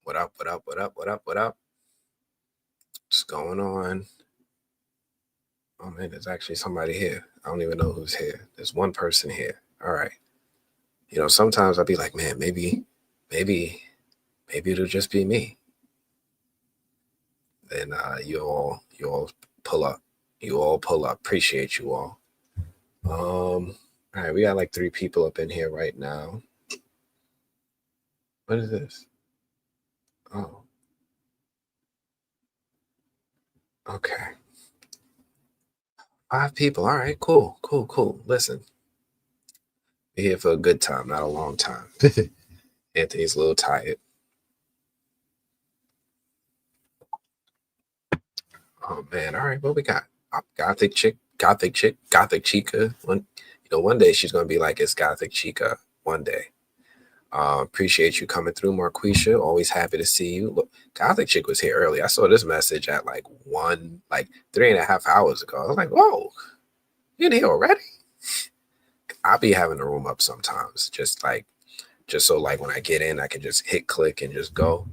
What up? What up? What up? What up? What up? What's going on? Oh man, there's actually somebody here. I don't even know who's here. There's one person here. All right. Sometimes I'll be like, man, maybe, maybe it'll just be me. Then you all pull up. You all pull up. Appreciate you all. All right, we got like 3 people up in here right now. What is this? Oh, okay. 5 people. All right, cool, cool, cool. Listen, we're here for a good time, not a long time. Anthony's a little tired. Oh man, all right, what we got? Gothic chick, gothic chica. One day she's gonna be like, it's gothic chica. One day. Appreciate you coming through, Marquisha. Always happy to see you. Look, Gothic chick was here early. I saw this message at like 3.5 hours ago. I was like, whoa, you in here already? I'll be having the room up sometimes, just so like when I get in, I can just hit click and just go.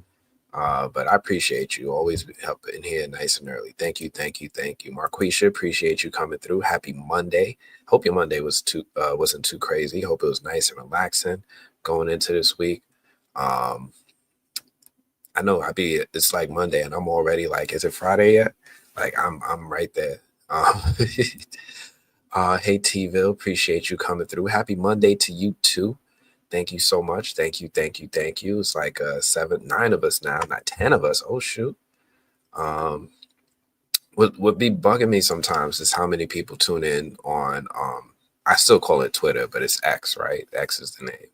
But I appreciate you always helping here nice and early. Thank you, thank you, thank you, Marquisha. Appreciate you coming through. Happy Monday. Hope your Monday wasn't too crazy. Hope it was nice and relaxing going into this week. Um, I know it's like Monday and I'm already like, is it Friday yet? Like I'm right there. Hey T-ville, appreciate you coming through. Happy Monday to you too. Thank you so much. Thank you, thank you, thank you. It's like 9 of us now, not 10 of us. Oh shoot. Um, what be bugging me sometimes is how many people tune in on I still call it Twitter, but it's X, right? X is the name.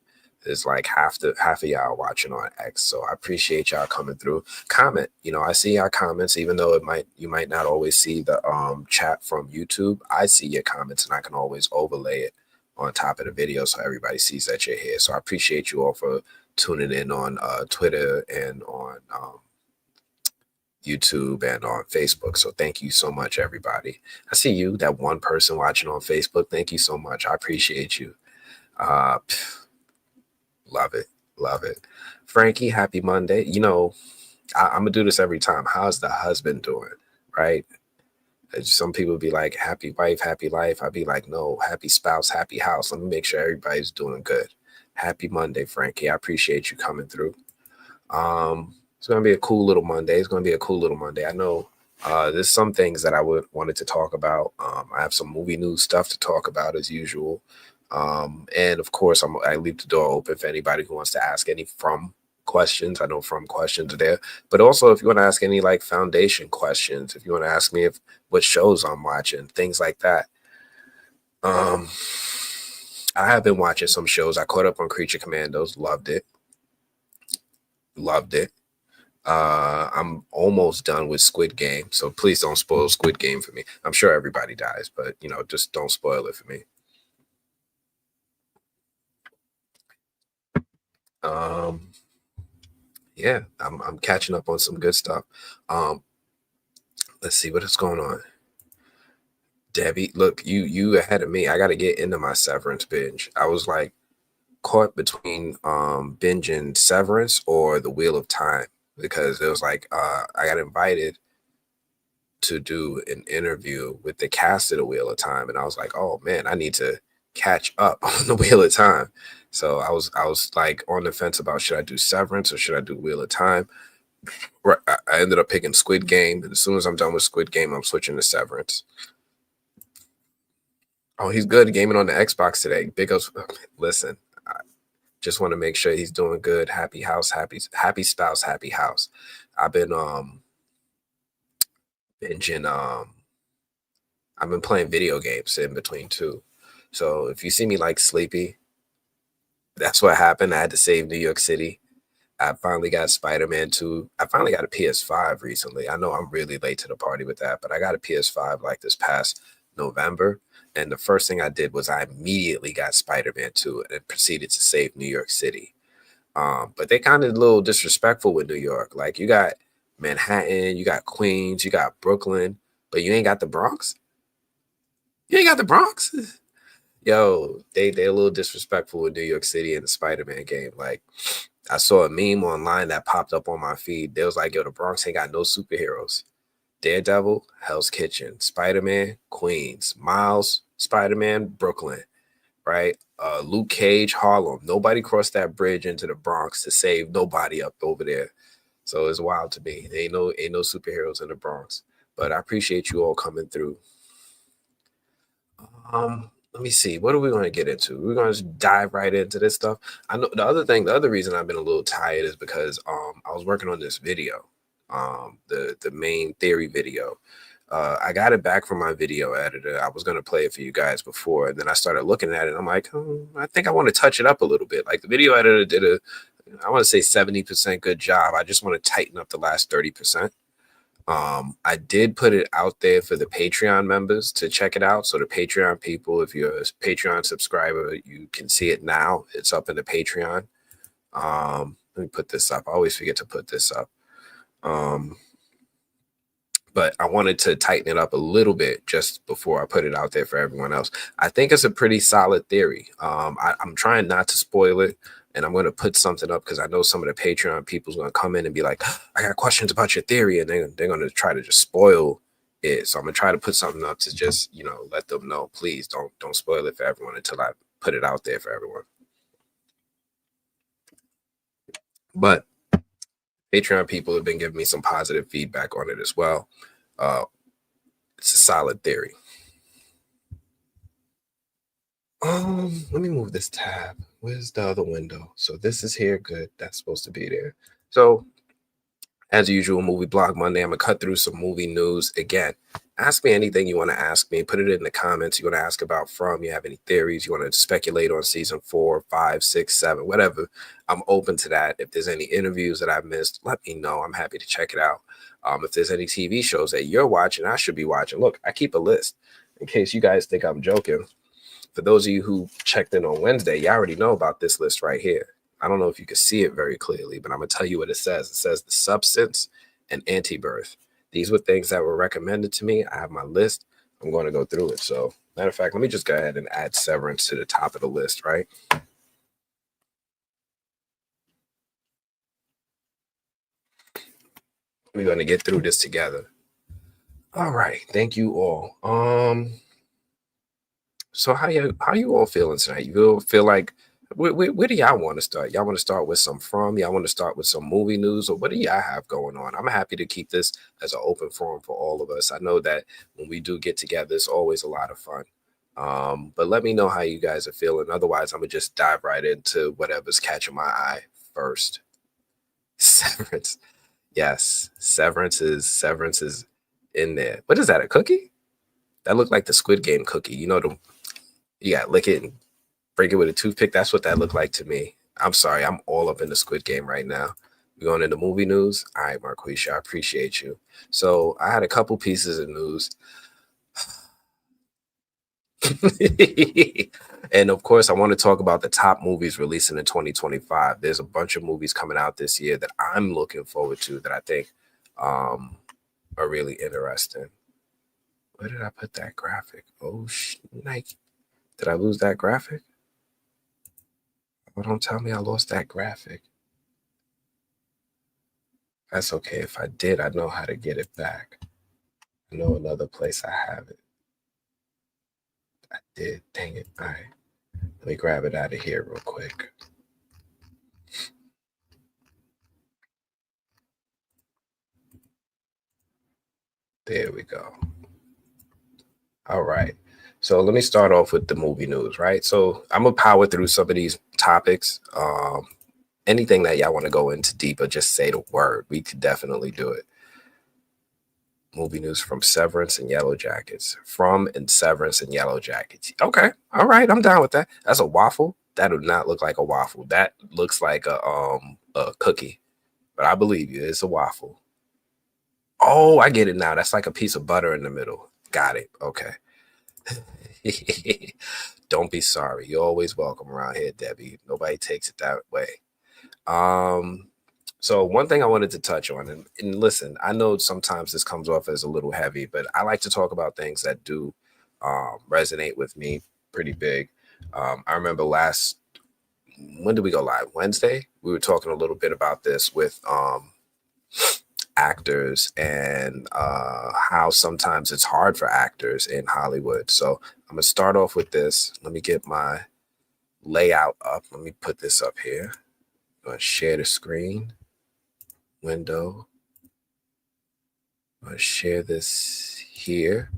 It's like half of y'all watching on X. So I appreciate y'all coming through. Comment. I see y'all comments, even though you might not always see the chat from YouTube. I see your comments and I can always overlay it on top of the video so everybody sees that you're here. So I appreciate you all for tuning in on Twitter and on YouTube and on Facebook. So thank you so much, everybody. I see you, that one person watching on Facebook. Thank you so much. I appreciate you. Uh, love it. Love it. Frankie, happy Monday. I'm going to do this every time. How's the husband doing? Right? Some people be like, happy wife, happy life. I'd be like, no, happy spouse, happy house. Let me make sure everybody's doing good. Happy Monday, Frankie. I appreciate you coming through. It's going to be a cool little Monday. It's going to be a cool little Monday. I know there's some things that I wanted to talk about. I have some movie news stuff to talk about as usual. And of course, I leave the door open for anybody who wants to ask any from questions. I know from questions are there, but also if you want to ask any like foundation questions, if you want to ask me what shows I'm watching, things like that. I have been watching some shows. I caught up on Creature Commandos. Loved it. Loved it. I'm almost done with Squid Game, so please don't spoil Squid Game for me. I'm sure everybody dies, but just don't spoil it for me. Yeah, I'm catching up on some good stuff. Let's see what is going on. Debbie, look, you ahead of me. I got to get into my Severance binge. I was like caught between binging Severance or The Wheel of Time because it was like I got invited to do an interview with the cast of The Wheel of Time, and I was like, oh man, I need to catch up on The Wheel of Time. So I was like on the fence about should I do Severance or should I do Wheel of Time. I ended up picking Squid Game, and as soon as I'm done with Squid Game, I'm switching to Severance. Oh, he's good gaming on the Xbox today. Big ups. Listen, I just want to make sure he's doing good. Happy house, happy spouse, happy house. I've been binging I've been playing video games in between too. So if you see me like sleepy, that's what happened. I had to save New York City. I finally got Spider-Man 2. I finally got a PS5 recently. I know I'm really late to the party with that, but I got a PS5 like this past November. And the first thing I did was I immediately got Spider-Man 2 and proceeded to save New York City. But they kind of a little disrespectful with New York. Like you got Manhattan, you got Queens, you got Brooklyn, but you ain't got the Bronx. You ain't got the Bronx. Yo, they're a little disrespectful with New York City in the Spider-Man game. Like I saw a meme online that popped up on my feed. They was like, yo, the Bronx ain't got no superheroes. Daredevil, Hell's Kitchen. Spider-Man, Queens. Miles, Spider-Man, Brooklyn, right? Luke Cage, Harlem. Nobody crossed that bridge into the Bronx to save nobody up over there. So it's wild to me. Ain't no superheroes in the Bronx. But I appreciate you all coming through. Let me see. What are we going to get into? We're going to dive right into this stuff. I know the other reason I've been a little tired is because I was working on this video, the main theory video. I got it back from my video editor. I was going to play it for you guys before, and then I started looking at it. And I'm like, I think I want to touch it up a little bit. Like the video editor did I want to say 70% good job. I just want to tighten up the last 30%. I did put it out there for the Patreon members to check it out. So the Patreon people, if you're a Patreon subscriber, you can see it now. It's up in the Patreon. Let me put this up. I always forget to put this up. But I wanted to tighten it up a little bit just before I put it out there for everyone else. I think it's a pretty solid theory. I'm trying not to spoil it, and I'm going to put something up because I know some of the Patreon people's going to come in and be like, I got questions about your theory, and they're going to try to just spoil it. So I'm going to try to put something up to just, let them know, please don't spoil it for everyone until I put it out there for everyone. But Patreon people have been giving me some positive feedback on it as well. It's a solid theory. Let me move this tab. Where's the other window? So this is here. Good. That's supposed to be there. So as usual, Movie Blog Monday, I'm gonna cut through some movie news. Again, ask me anything you want to ask me. Put it in the comments. You want to ask about From? You have any theories? You want to speculate on season 4, 5, 6, 7, whatever. I'm open to that. If there's any interviews that I've missed, let me know. I'm happy to check it out. If there's any TV shows that you're watching, I should be watching. Look, I keep a list in case you guys think I'm joking. For those of you who checked in on Wednesday, you already know about this list right here. I don't know if you can see it very clearly, but I'm going to tell you what it says. It says The Substance and Anti-Birth. These were things that were recommended to me. I have my list. I'm going to go through it. So, matter of fact, let me just go ahead and add Severance to the top of the list, right? We're going to get through this together. All right. Thank you all. So how you all feeling tonight? You feel like where do y'all want to start? Y'all want to start with some From? Y'all want to start with some movie news, or what do y'all have going on? I'm happy to keep this as an open forum for all of us. I know that when we do get together, it's always a lot of fun. But let me know how you guys are feeling. Otherwise, I'm gonna just dive right into whatever's catching my eye first. Severance, yes, Severance is in there. What is that? A cookie? That looked like the Squid Game cookie. You got to lick it and break it with a toothpick. That's what that looked like to me. I'm sorry. I'm all up in the Squid Game right now. We're going into movie news. All right, Marquisha, I appreciate you. So I had a couple pieces of news. And of course, I want to talk about the top movies releasing in 2025. There's a bunch of movies coming out this year that I'm looking forward to that I think are really interesting. Where did I put that graphic? Oh, Nike. Did I lose that graphic? Oh, don't tell me I lost that graphic. That's okay. If I did, I know how to get it back. I know another place I have it. I did. Dang it. All right. Let me grab it out of here real quick. There we go. All right. So let me start off with the movie news, right? So I'm gonna power through some of these topics. Anything that y'all want to go into deeper, just say the word. We could definitely do it. Movie news from Severance and Yellow Jackets. From and Severance and Yellow Jackets. Okay. All right. I'm down with that. That's a waffle. That do not look like a waffle. That looks like a cookie. But I believe you. It's a waffle. Oh, I get it now. That's like a piece of butter in the middle. Got it. Okay. Don't be sorry. You're always welcome around here, Debbie. Nobody takes it that way. So one thing I wanted to touch on, and listen, I know sometimes this comes off as a little heavy, but I like to talk about things that do resonate with me pretty big. I remember last when did we go live? Wednesday. We were talking a little bit about this with actors and how sometimes it's hard for actors in Hollywood. So I'm gonna start off with this. Let me get my layout up. Let me put this up here. I'm gonna share the screen window. I'm gonna share this here.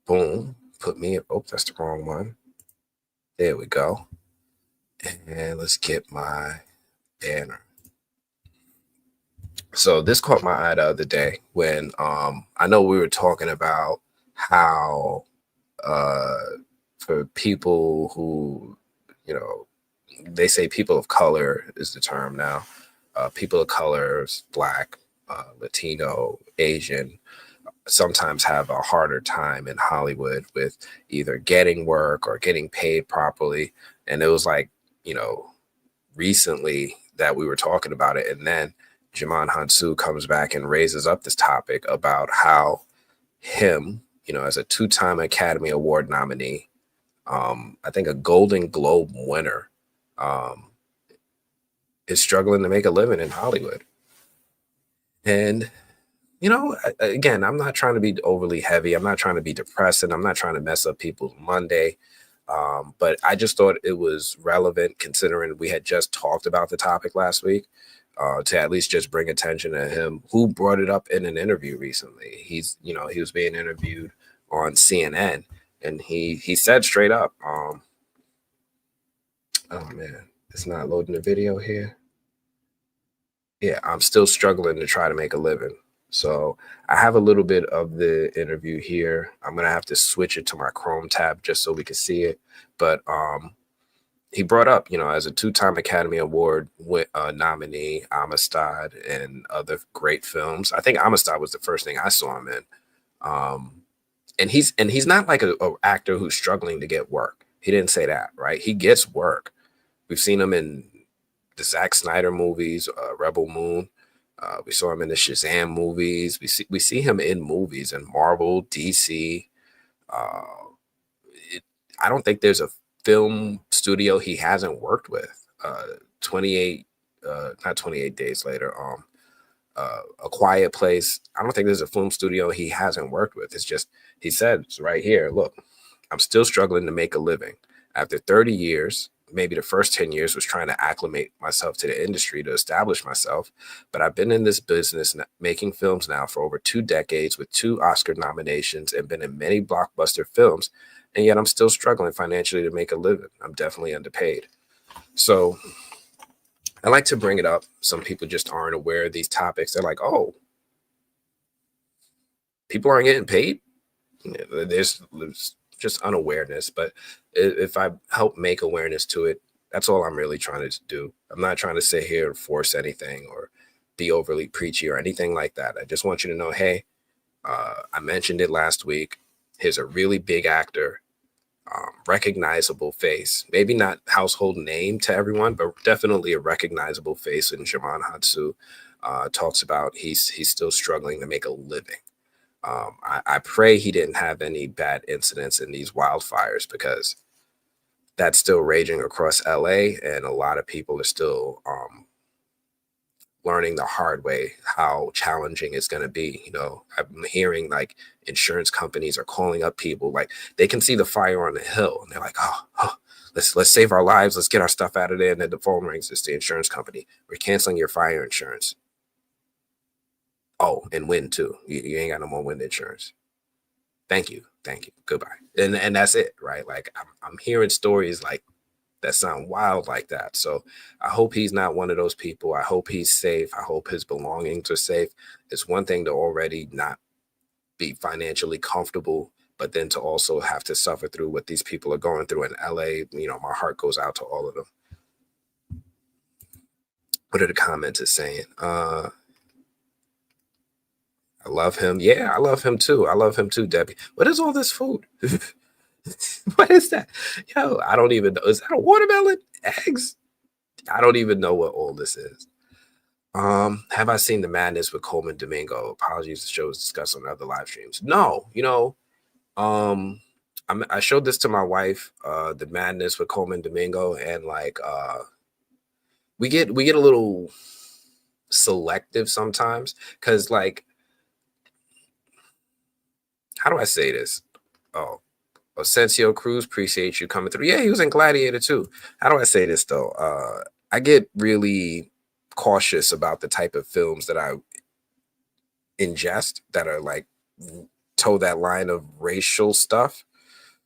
Boom. Put me. Oh, that's the wrong one. There we go. And let's get my banner. So this caught my eye the other day when I know we were talking about how uh, for people who, you know, they say people of color is the term now. People of colors, Black, Latino, Asian, sometimes have a harder time in Hollywood with either getting work or getting paid properly. And it was like, you know, recently that we were talking about it. And then Jaman Hansu comes back and raises up this topic about how him, you know, as a two-time Academy Award nominee, I think a Golden Globe winner, um, is struggling to make a living in Hollywood. And, you know, again, I'm not trying to be overly heavy. I'm not trying to be depressing. I'm not trying to mess up people's Monday. But I just thought it was relevant considering we had just talked about the topic last week, to at least just bring attention to him, who brought it up in an interview recently. He's, you know, he was being interviewed on CNN, and he said straight up, oh man, it's not loading the video here. Yeah, I'm still struggling to try to make a living. So I have a little bit of the interview here. I'm gonna have to switch it to my Chrome tab just so we can see it. But he brought up, you know, as a two-time Academy Award nominee, Amistad and other great films. I think Amistad was the first thing I saw him in. Um, and he's not like a actor who's struggling to get work. He didn't say that, right? He gets work. We've seen him in the Zack Snyder movies, Rebel Moon. We saw him in the Shazam movies. We see him in movies in Marvel, DC. Uh, it, I don't think there's a film studio he hasn't worked with. 28, not 28 days later. A Quiet Place. I don't think there's a film studio he hasn't worked with. It's just he said it's right here. Look, I'm still struggling to make a living after 30 years. Maybe the first 10 years was trying to acclimate myself to the industry to establish myself. But I've been in this business making films now for over 2 decades with 2 Oscar nominations and been in many blockbuster films. And yet I'm still struggling financially to make a living. I'm definitely underpaid. So I like to bring it up. Some people just aren't aware of these topics. They're like, oh, people aren't getting paid. There's just unawareness. But if I help make awareness to it, that's all I'm really trying to do. I'm not trying to sit here and force anything or be overly preachy or anything like that. I just want you to know, hey, I mentioned it last week. Here's a really big actor, recognizable face. Maybe not household name to everyone, but definitely a recognizable face. And Jaman Hansu talks about he's still struggling to make a living. I pray he didn't have any bad incidents in these wildfires because that's still raging across LA, and a lot of people are still learning the hard way how challenging it's going to be. You know, I'm hearing like insurance companies are calling up people like they can see the fire on the hill, and they're like, oh, let's save our lives, let's get our stuff out of there. And then the phone rings, it's the insurance company. We're canceling your fire insurance. Oh, and wind too. You ain't got no more wind insurance. Thank you, goodbye. And that's it, right? Like I'm hearing stories like that sound wild like that. So I hope he's not one of those people. I hope he's safe. I hope his belongings are safe. It's one thing to already not be financially comfortable, but then to also have to suffer through what these people are going through in LA. You know, my heart goes out to all of them. What are the comments saying? I love him. Yeah, I love him too. I love him too, Debbie. What is all this food? What is that? Yo, I don't even know. Is that a watermelon? Eggs? I don't even know what all this is. Have I seen The Madness with Coleman Domingo? Apologies, the show was discussed on other live streams. No, you know, um, I showed this to my wife, The Madness with Coleman Domingo, and like we get a little selective sometimes because like how do I say this? Oh, Asensio Cruz, appreciate you coming through. Yeah, he was in Gladiator too. How do I say this though? I get really cautious about the type of films that I ingest that are like toe that line of racial stuff.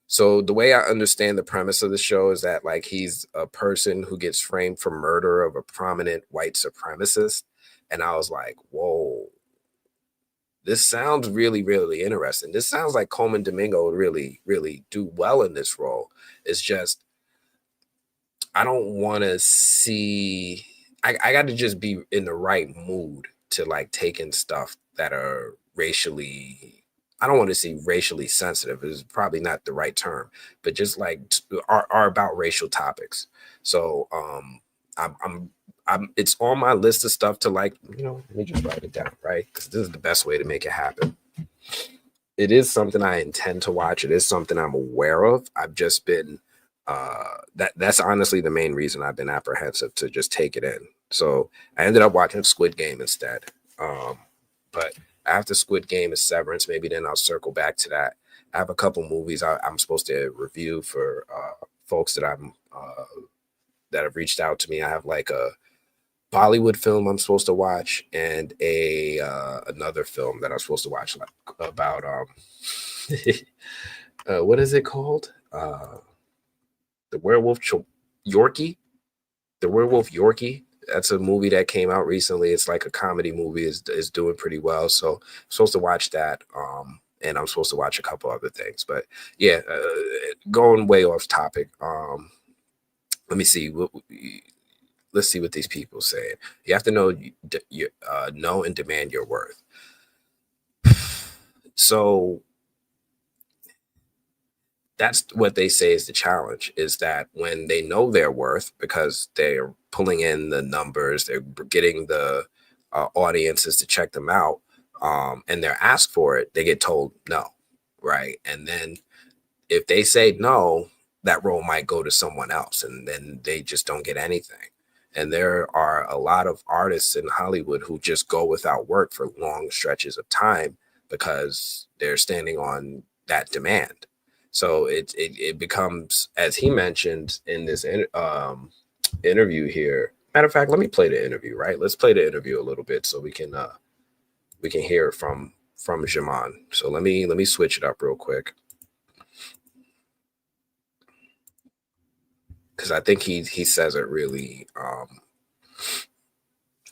So the way I understand the premise of the show is that like he's a person who gets framed for murder of a prominent white supremacist. And I was like, whoa, this sounds really, really interesting. This sounds like Coleman Domingo would really, really do well in this role. It's just I don't want to see. I got to just be in the right mood to like take in stuff that are racially. I don't want to see racially sensitive. Is probably not the right term, but just like are about racial topics. So I'm. It's on my list of stuff to like. Let me just write it down, right? Because this is the best way to make it happen. It is something I intend to watch. It is something I'm aware of. I've just been that's honestly the main reason I've been apprehensive to just take it in. So I ended up watching Squid Game instead. But after Squid Game is Severance, maybe then I'll circle back to that. I have a couple movies I'm supposed to review for folks that have reached out to me. I have like a Bollywood film I'm supposed to watch and a another film that I'm supposed to watch like about what is it called? The Yorkie, the Werewolf Yorkie. That's a movie that came out recently. It's like a comedy movie. Is doing pretty well. So I'm supposed to watch that. And I'm supposed to watch a couple other things. But yeah, going way off topic. Let me see. Let's see what these people say. You have to know and demand your worth. So that's what they say is the challenge, is that when they know their worth because they're pulling in the numbers, they're getting the audiences to check them out, and they're asked for it, they get told no, right? And then if they say no, that role might go to someone else, and then they just don't get anything. And there are a lot of artists in Hollywood who just go without work for long stretches of time because they're standing on that demand. So it becomes, as he mentioned in this interview here. Matter of fact, let me play the interview. Right, let's play the interview a little bit so we can hear it from Jaman. So let me switch it up real quick because I think he says it really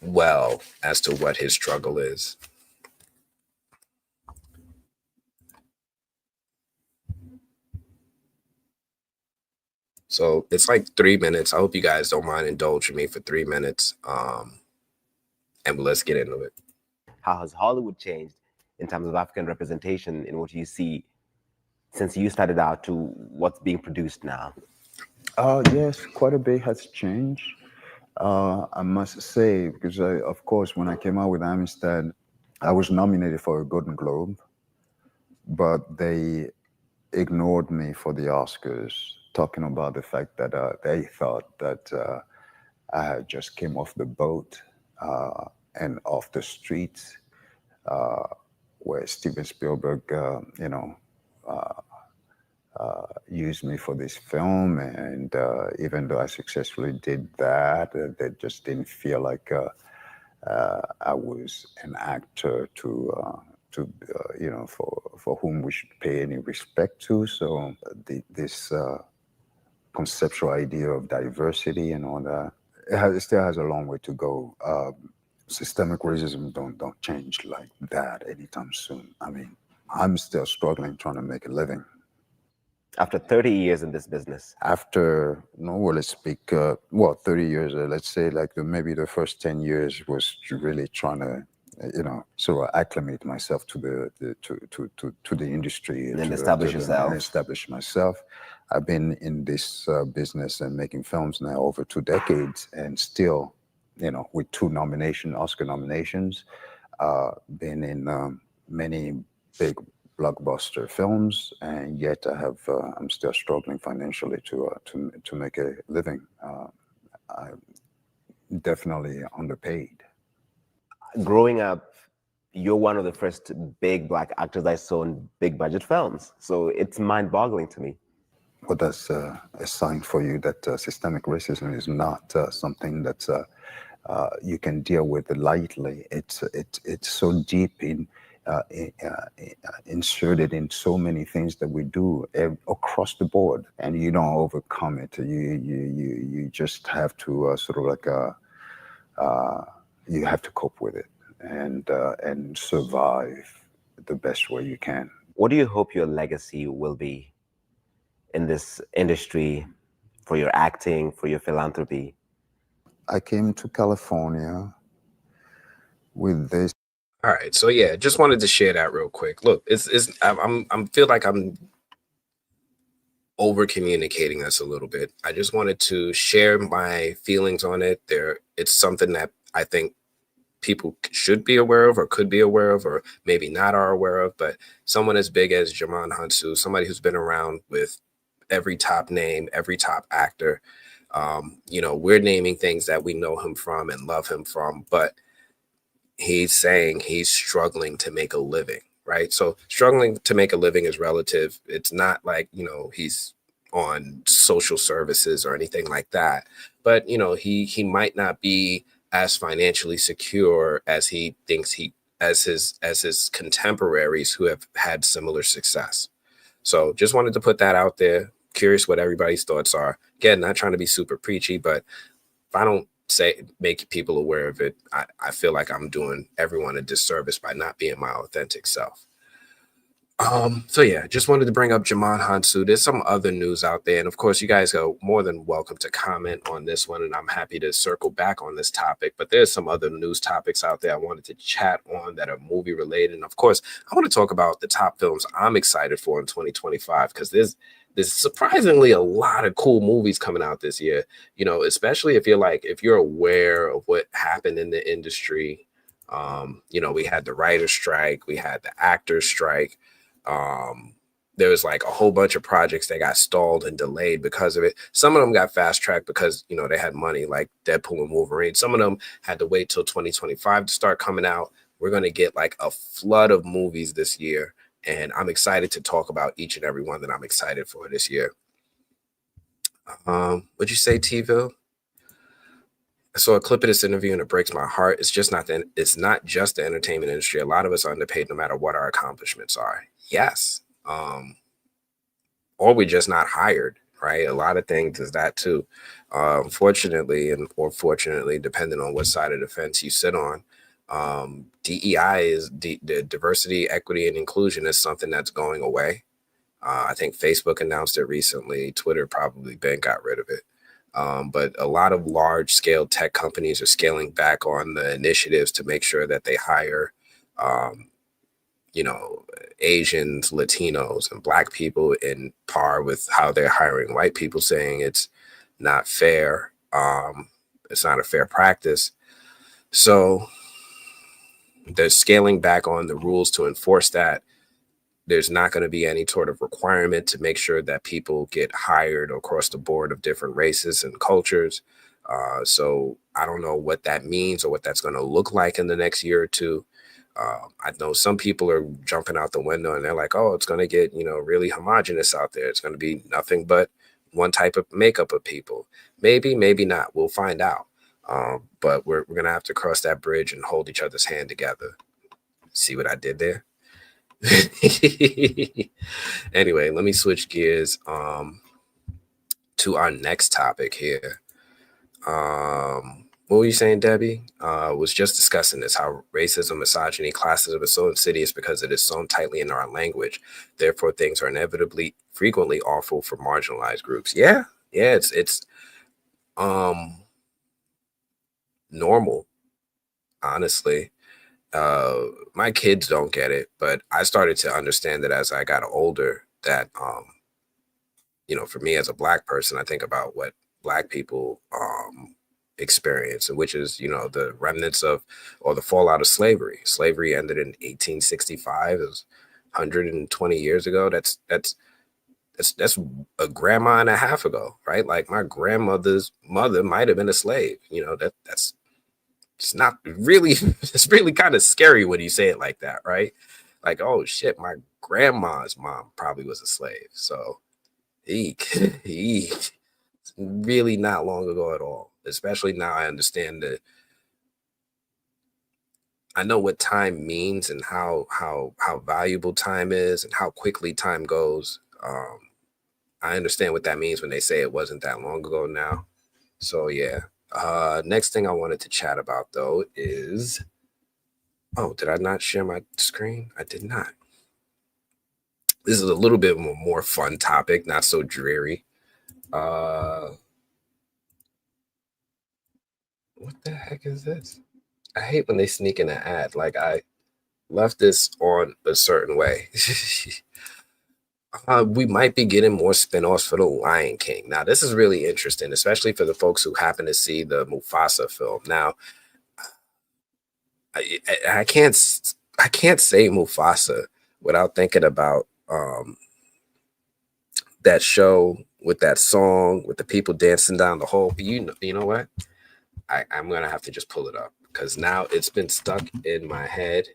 well as to what his struggle is. So it's like 3 minutes. I hope you guys don't mind indulging me for 3 minutes. And let's get into it. How has Hollywood changed in terms of African representation in what you see since you started out to what's being produced now? Yes, quite a bit has changed. I must say, because of course, when I came out with Amistad, I was nominated for a Golden Globe, but they ignored me for the Oscars, talking about the fact that they thought that I had just came off the boat and off the streets, where Steven Spielberg, used me for this film, and even though I successfully did that, they just didn't feel like I was an actor for whom we should pay any respect to. So this conceptual idea of diversity and all that, it still has a long way to go. Systemic racism don't change like that anytime soon. I mean, I'm still struggling trying to make a living. After 30 years in this business? After, no, well, let's speak, 30 years, let's say like maybe the first 10 years was really trying to, sort of acclimate myself to the industry. And then establish yourself. And establish myself. I've been in this business and making films now over 2 decades, and still, with 2 Oscar nominations, been in many big blockbuster films, and yet I'm still struggling financially to make a living. I'm definitely underpaid. Growing up, you're one of the first big Black actors I saw in big budget films. So it's mind-boggling to me. Well, that's a sign for you that systemic racism is not something that you can deal with lightly. It's so deep inserted in so many things that we do across the board, and you don't overcome it. You just have to sort of like you have to cope with it and survive the best way you can. What do you hope your legacy will be in this industry, for your acting, for your philanthropy? I came to California with this. All right, so yeah, just wanted to share that real quick. Look, I'm feel like I'm over communicating this a little bit. I just wanted to share my feelings on it. It's something that I think people should be aware of, or could be aware of, or maybe not are aware of. But someone as big as Jamon Hunsu, somebody who's been around with every top name, every top actor, we're naming things that we know him from and love him from, but he's saying he's struggling to make a living, right? So struggling to make a living is relative. It's not like, he's on social services or anything like that. But, he might not be as financially secure as he thinks as his contemporaries who have had similar success. So just wanted to put that out there. Curious what everybody's thoughts are. Again, not trying to be super preachy, but if I don't make people aware of it, I feel like I'm doing everyone a disservice by not being my authentic self. So yeah, just wanted to bring up Jamon Hansu. There's some other news out there, and of course, you guys are more than welcome to comment on this one, and I'm happy to circle back on this topic. But there's some other news topics out there I wanted to chat on that are movie related, and of course, I want to talk about the top films I'm excited for in 2025, because there's surprisingly a lot of cool movies coming out this year. Especially if you're aware of what happened in the industry. We had the writer's strike, we had the actor's strike. There was like a whole bunch of projects that got stalled and delayed because of it. Some of them got fast tracked because, they had money, like Deadpool and Wolverine. Some of them had to wait till 2025 to start coming out. We're going to get like a flood of movies this year, and I'm excited to talk about each and every one that I'm excited for this year. What'd you say, T-Ville? I saw a clip of this interview and it breaks my heart. It's not just the entertainment industry. A lot of us are underpaid no matter what our accomplishments are. Yes. Or we're just not hired, right? A lot of things is that too. Fortunately, or fortunately, depending on what side of the fence you sit on, DEI is the diversity, equity, and inclusion is something that's going away. I think Facebook announced it recently. Twitter probably got rid of it. But a lot of large scale tech companies are scaling back on the initiatives to make sure that they hire, Asians, Latinos, and Black people in par with how they're hiring white people, saying it's not fair. It's not a fair practice. So they're scaling back on the rules to enforce that. There's not going to be any sort of requirement to make sure that people get hired across the board of different races and cultures. So I don't know what that means or what that's going to look like in the next year or two. I know some people are jumping out the window and they're like, oh, it's going to get, really homogenous out there. It's going to be nothing but one type of makeup of people. Maybe, maybe not. We'll find out. But we're going to have to cross that bridge and hold each other's hand together. See what I did there? Anyway, let me switch gears to our next topic here. What were you saying, Debbie? Was just discussing this, how racism, misogyny, classism is so insidious because it is so tightly in our language. Therefore, things are inevitably frequently awful for marginalized groups. Yeah, it's normal, honestly. My kids don't get it, but I started to understand that as I got older, that for me as a Black person, I think about what Black people experience, which is the remnants of, or the fallout of slavery. Slavery ended in 1865. It was 120 years ago. That's a grandma and a half ago, right? Like my grandmother's mother might have been a slave. You know, that's it's not really it's really kind of scary when you say it like that, right? Like, oh shit, my grandma's mom probably was a slave. So eek, eek. Really not long ago at all. Especially now I understand that I know what time means and how valuable time is and how quickly time goes. I understand what that means when they say it wasn't that long ago now. So yeah. Next thing I wanted to chat about though is, oh, did I not share my screen? I did not. This is a little bit more fun topic, not so dreary. What the heck is this? I hate when they sneak in an ad. Like I left this on a certain way. We might be getting more spinoffs for The Lion King. Now, this is really interesting, especially for the folks who happen to see the Mufasa film. Now, I can't say Mufasa without thinking about that show with that song with the people dancing down the hall. You know what? I'm gonna have to just pull it up because now it's been stuck in my head.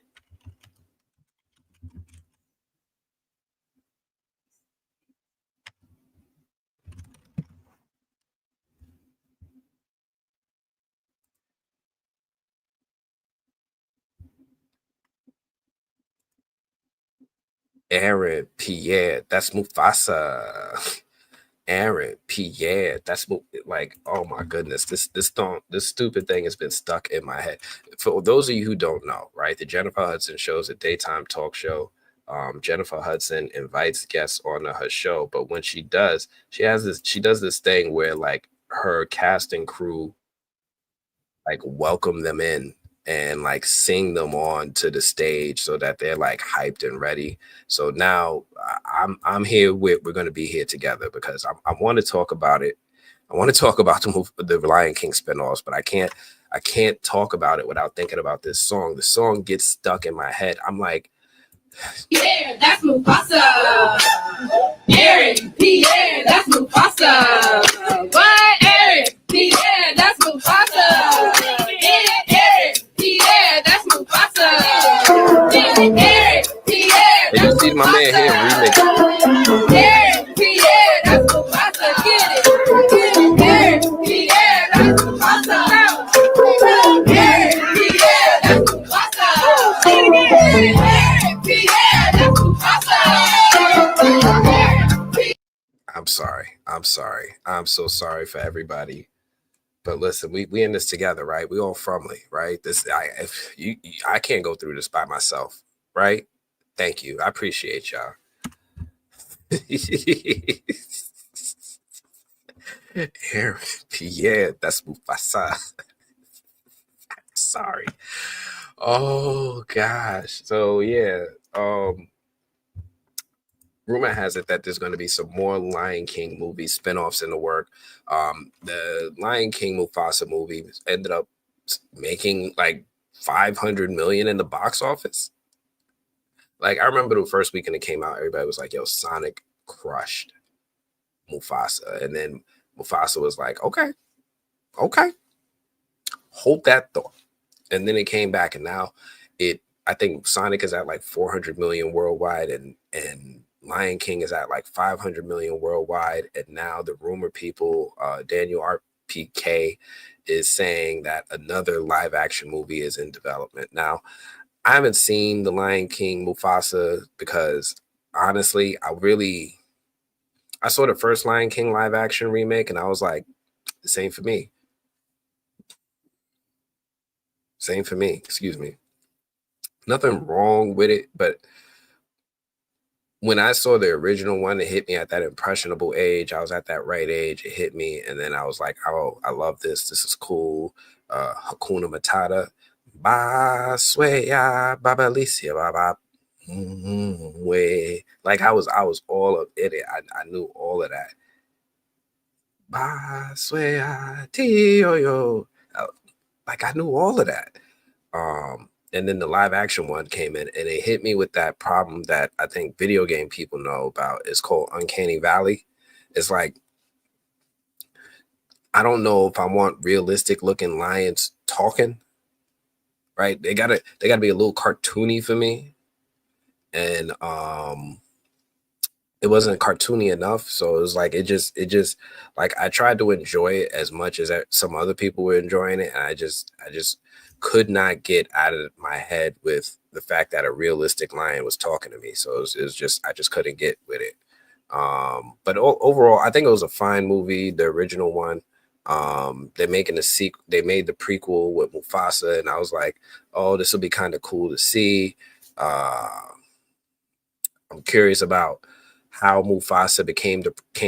Aaron Pierre, that's Mufasa. Aaron Pierre, like, oh my goodness, this stupid thing has been stuck in my head. For those of you who don't know, right, the Jennifer Hudson show is a daytime talk show. Jennifer Hudson invites guests on her show, but when she does, she does this thing where like her casting crew like welcome them in and like sing them on to the stage so that they're like hyped and ready. So now I'm here with we're going to be here together because I want to talk about it. I want to talk about the Lion King spinoffs, but I can't talk about it without thinking about this song. The song gets stuck in my head. I'm like, yeah, that's Mufasa. Aaron, Pierre, that's Mufasa. What? Aaron, Pierre, that's Mufasa. Aaron, Pierre, that's Mufasa. Aaron, Pierre, hey, you see my man here remix. Aaron, Pierre, that's Mufasa. Get it. Aaron, Pierre, that's Mufasa. Aaron, Pierre, that's Mufasa. Aaron, Pierre, that's Mufasa. I'm sorry. I'm sorry. I'm so sorry for everybody. But listen, we in this together, right? We all family, right? I can't go through this by myself, right? Thank you. I appreciate y'all. Aaron, yeah, that's Mufasa. Sorry. Oh gosh. So yeah. Rumor has it that there's going to be some more Lion King movie spinoffs in the work. The Lion King Mufasa movie ended up making like 500 million in the box office. Like I remember the first weekend it came out, everybody was like, "Yo, Sonic crushed Mufasa," and then Mufasa was like, "Okay, hold that thought." And then it came back, and now I think Sonic is at like 400 million worldwide, and Lion King is at like 500 million worldwide. And now the rumor people, Daniel RPK, is saying that another live action movie is in development. Now, I haven't seen the Lion King Mufasa because honestly, I saw the first Lion King live action remake, and I was like, same for me. Same for me. Excuse me. Nothing wrong with it, but when I saw the original one, it hit me at that impressionable age. I was at that right age. It hit me, and then I was like, "Oh, I love this. This is cool." Hakuna Matata, ba swaya, baba Alicia, baba. Way like I was all of it. I knew all of that. Ba swaya tio yo. Like I knew all of that. and then the live action one came in, and it hit me with that problem that I think video game people know about. It's called Uncanny Valley. It's like, I don't know if I want realistic looking lions talking, right? They gotta be a little cartoony for me. And it wasn't cartoony enough. So it was like, it just like, I tried to enjoy it as much as some other people were enjoying it. And I just could not get out of my head with the fact that a realistic lion was talking to me. So it was just, I just couldn't get with it. But overall, I think it was a fine movie, the original one. They're making the sequel. They made the prequel with Mufasa, and I was like, oh, this will be kind of cool to see. I'm curious about how Mufasa came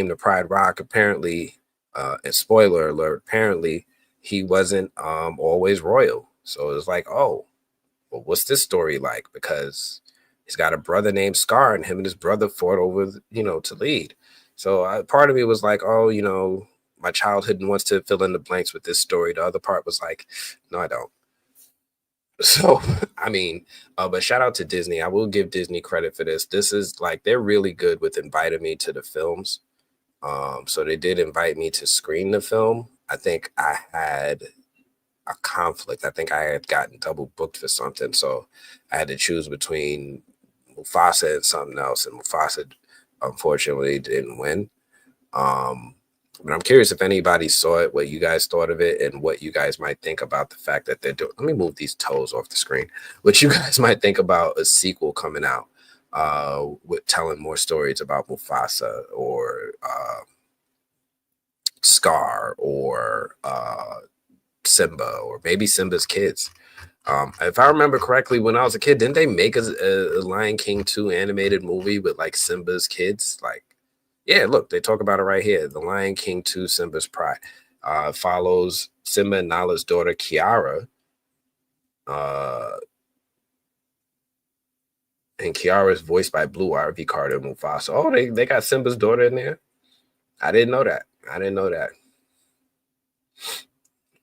to Pride Rock. Apparently, and spoiler alert, apparently he wasn't always royal. So it was like, oh, well, what's this story like? Because he's got a brother named Scar, and him and his brother fought over, to lead. So part of me was like, oh, my childhood wants to fill in the blanks with this story. The other part was like, no, I don't. So, I mean, but shout out to Disney. I will give Disney credit for this. This is like, they're really good with inviting me to the films. So they did invite me to screen the film. I think I had a conflict. I think I had gotten double booked for something. So I had to choose between Mufasa and something else. And Mufasa, unfortunately, didn't win. But I'm curious if anybody saw it, what you guys thought of it, and what you guys might think about the fact that they're doing. Let me move these toes off the screen. What you guys might think about a sequel coming out, with telling more stories about Mufasa or Scar or Simba, or maybe Simba's kids. If I remember correctly, when I was a kid, didn't they make a Lion King 2 animated movie with like Simba's kids? Like, yeah, look, they talk about it right here. The Lion King 2, Simba's Pride, follows Simba and Nala's daughter, Kiara. And Kiara is voiced by Blue Ivy Carter Mufasa. Oh, they got Simba's daughter in there? I didn't know that.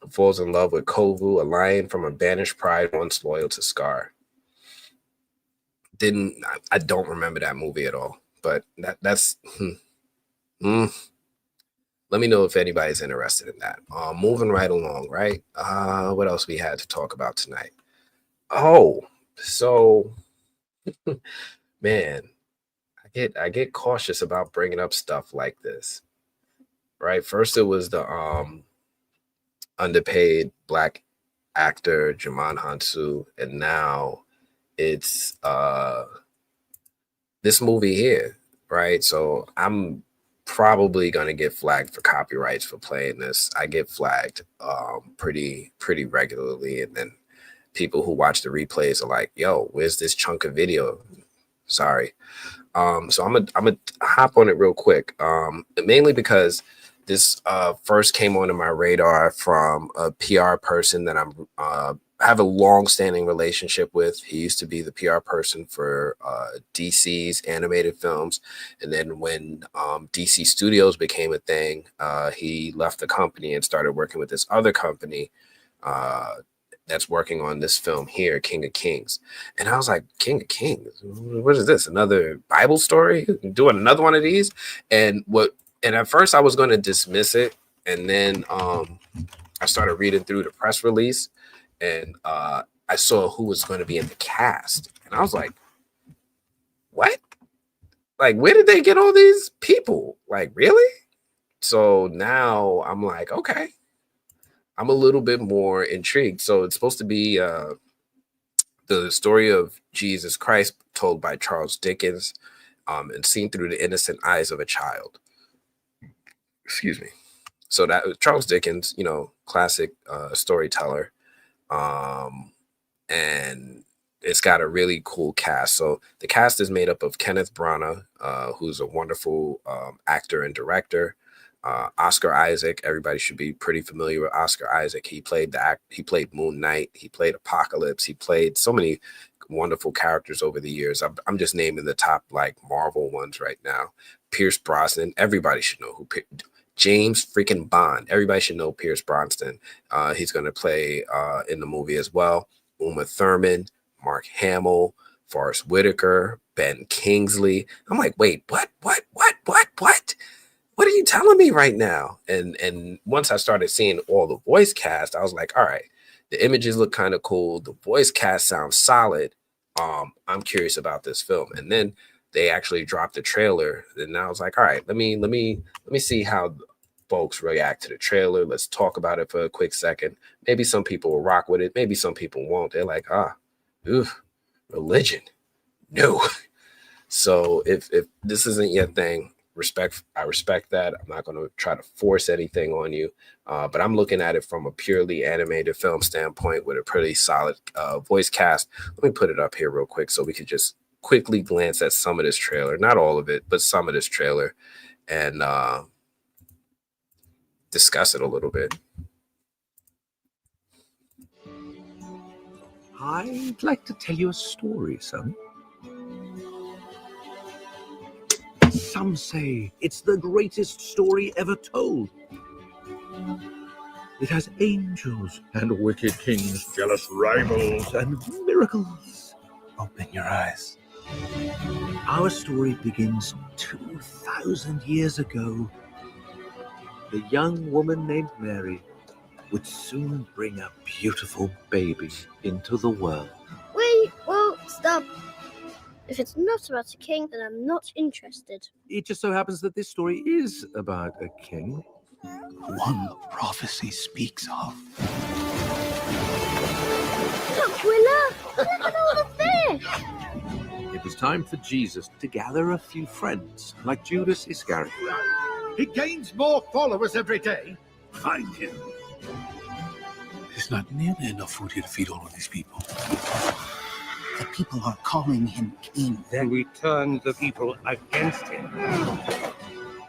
Falls in love with Kovu, a lion from a banished pride once loyal to Scar. I don't remember that movie at all, but that's let me know if anybody's interested in that. Moving right along, right? What else we had to talk about tonight? Oh, so man, I get cautious about bringing up stuff like this, right? First, it was the underpaid Black actor Jaman Hansu, and now it's this movie here, right? So I'm probably gonna get flagged for copyrights for playing this. I get flagged pretty regularly, and then people who watch the replays are like, "Yo, where's this chunk of video?" Sorry. So I'm gonna hop on it real quick. Mainly because this first came onto my radar from a PR person that I have a long-standing relationship with. He used to be the PR person for DC's animated films, and then when DC Studios became a thing, he left the company and started working with this other company that's working on this film here, King of Kings. And I was like, King of Kings? What is this? Another Bible story? Doing another one of these? And at first I was going to dismiss it. And then I started reading through the press release, and I saw who was going to be in the cast. And I was like, what? Like, where did they get all these people? Like, really? So now I'm like, okay. I'm a little bit more intrigued. So it's supposed to be the story of Jesus Christ told by Charles Dickens, and seen through the innocent eyes of a child. Excuse me. So that was Charles Dickens, classic storyteller. And it's got a really cool cast. So the cast is made up of Kenneth Branagh, who's a wonderful actor and director. Oscar Isaac, everybody should be pretty familiar with Oscar Isaac. He played Moon Knight, he played Apocalypse, he played so many wonderful characters over the years. I'm just naming the top like Marvel ones right now. Pierce Brosnan, everybody should know who. James freaking Bond, everybody should know Pierce Brosnan. He's going to play in the movie as well. Uma Thurman, Mark Hamill, Forrest Whitaker, Ben Kingsley. I'm like, wait, what? What are you telling me right now? And once I started seeing all the voice cast, I was like, all right, the images look kind of cool. The voice cast sounds solid. I'm curious about this film. And then they actually dropped the trailer. And I was like, all right, let me see how folks react to the trailer. Let's talk about it for a quick second. Maybe some people will rock with it. Maybe some people won't. They're like, religion. No. So if this isn't your thing, I respect that. I'm not going to try to force anything on you, but I'm looking at it from a purely animated film standpoint with a pretty solid voice cast. Let me put it up here real quick so we could just quickly glance at some of this trailer, not all of it, but some of this trailer, and discuss it a little bit. I'd like to tell you a story, son. Some say it's the greatest story ever told. It has angels and wicked kings, jealous rivals, and miracles. Open your eyes. Our story begins 2,000 years ago. The young woman named Mary would soon bring a beautiful baby into the world. Wait, well, stop. If it's not about a king, then I'm not interested. It just so happens that this story is about a king. One prophecy speaks of. Look, Willa! Look at all the fish! It was time for Jesus to gather a few friends, like Judas Iscariot. He gains more followers every day. Find him. There's not nearly enough food here to feed all of these people. The people are calling him king. Then we turn the people against him.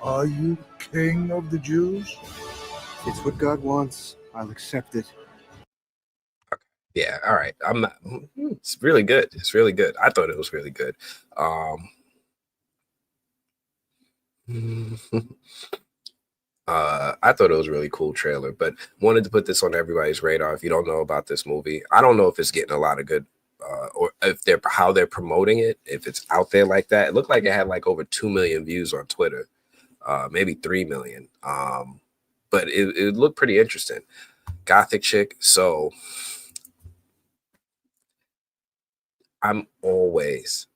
Are you king of the Jews? If it's what God wants, I'll accept it. Yeah, all right. I'm not. It's really good. It's really good. I thought it was really good. I thought it was a really cool trailer, but wanted to put this on everybody's radar. If you don't know about this movie, I don't know if it's getting a lot of good, or if how they're promoting it. If it's out there like that, it looked like it had like over 2 million views on Twitter, maybe 3 million. But it looked pretty interesting. Gothic chick. So I'm always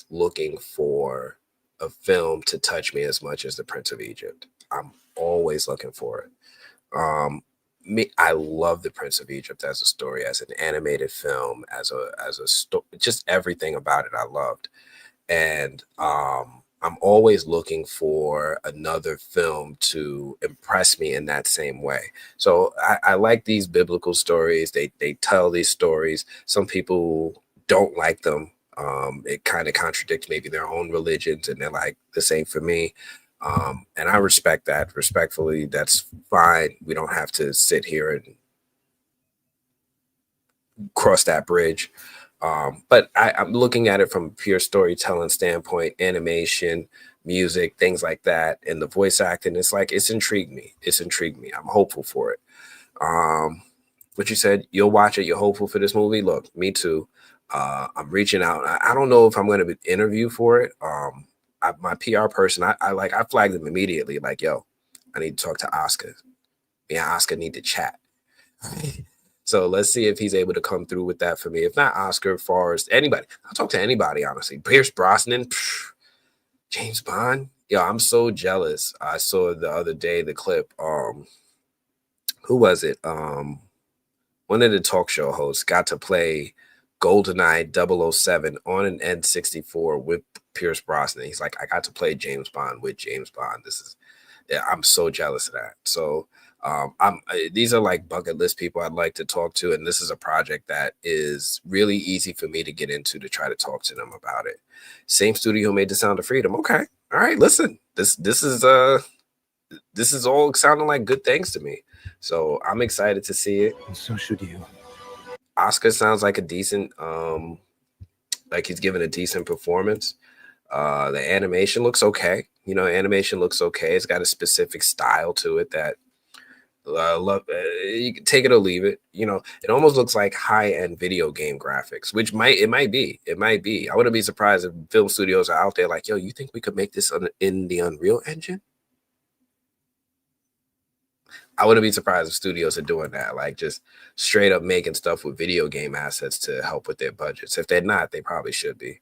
looking for a film to touch me as much as The Prince of Egypt. I'm always looking for it. I love The Prince of Egypt as a story, as an animated film, as a story, just everything about it I loved. And I'm always looking for another film to impress me in that same way. So I like these biblical stories. They tell these stories. Some people don't like them. It kind of contradicts maybe their own religions, and they're like, this ain't for me. And I respect that. Respectfully, that's fine. We don't have to sit here and cross that bridge. But I'm looking at it from a pure storytelling standpoint, animation, music, things like that, and the voice acting. It's like, it's intrigued me. I'm hopeful for it. What you said, you'll watch it. You're hopeful for this movie. Look, me too. I'm reaching out. I don't know if I'm going to interview for it. My PR person, I flagged them immediately. Like, yo, I need to talk to Oscar. Me and Oscar need to chat. So let's see if he's able to come through with that for me. If not Oscar, Forrest, anybody. I'll talk to anybody, honestly. Pierce Brosnan, James Bond. Yo, I'm so jealous. I saw the other day the clip. Who was it? One of the talk show hosts got to play GoldenEye 007 on an N64 with Pierce Brosnan. He's like, I got to play James Bond with James Bond. I'm so jealous of that. So these are like bucket list people I'd like to talk to, and this is a project that is really easy for me to get into to try to talk to them about it. Same studio made The Sound of Freedom. Okay, all right. Listen, this is all sounding like good things to me. So I'm excited to see it. And so should you. Oscar sounds like a decent, like he's giving a decent performance. The animation looks okay. Animation looks okay. It's got a specific style to it that You can take it or leave it. You know, it almost looks like high-end video game graphics, which might be. I wouldn't be surprised if film studios are out there like, yo, you think we could make this in the Unreal Engine? I wouldn't be surprised if studios are doing that, like just straight up making stuff with video game assets to help with their budgets. If they're not, they probably should be.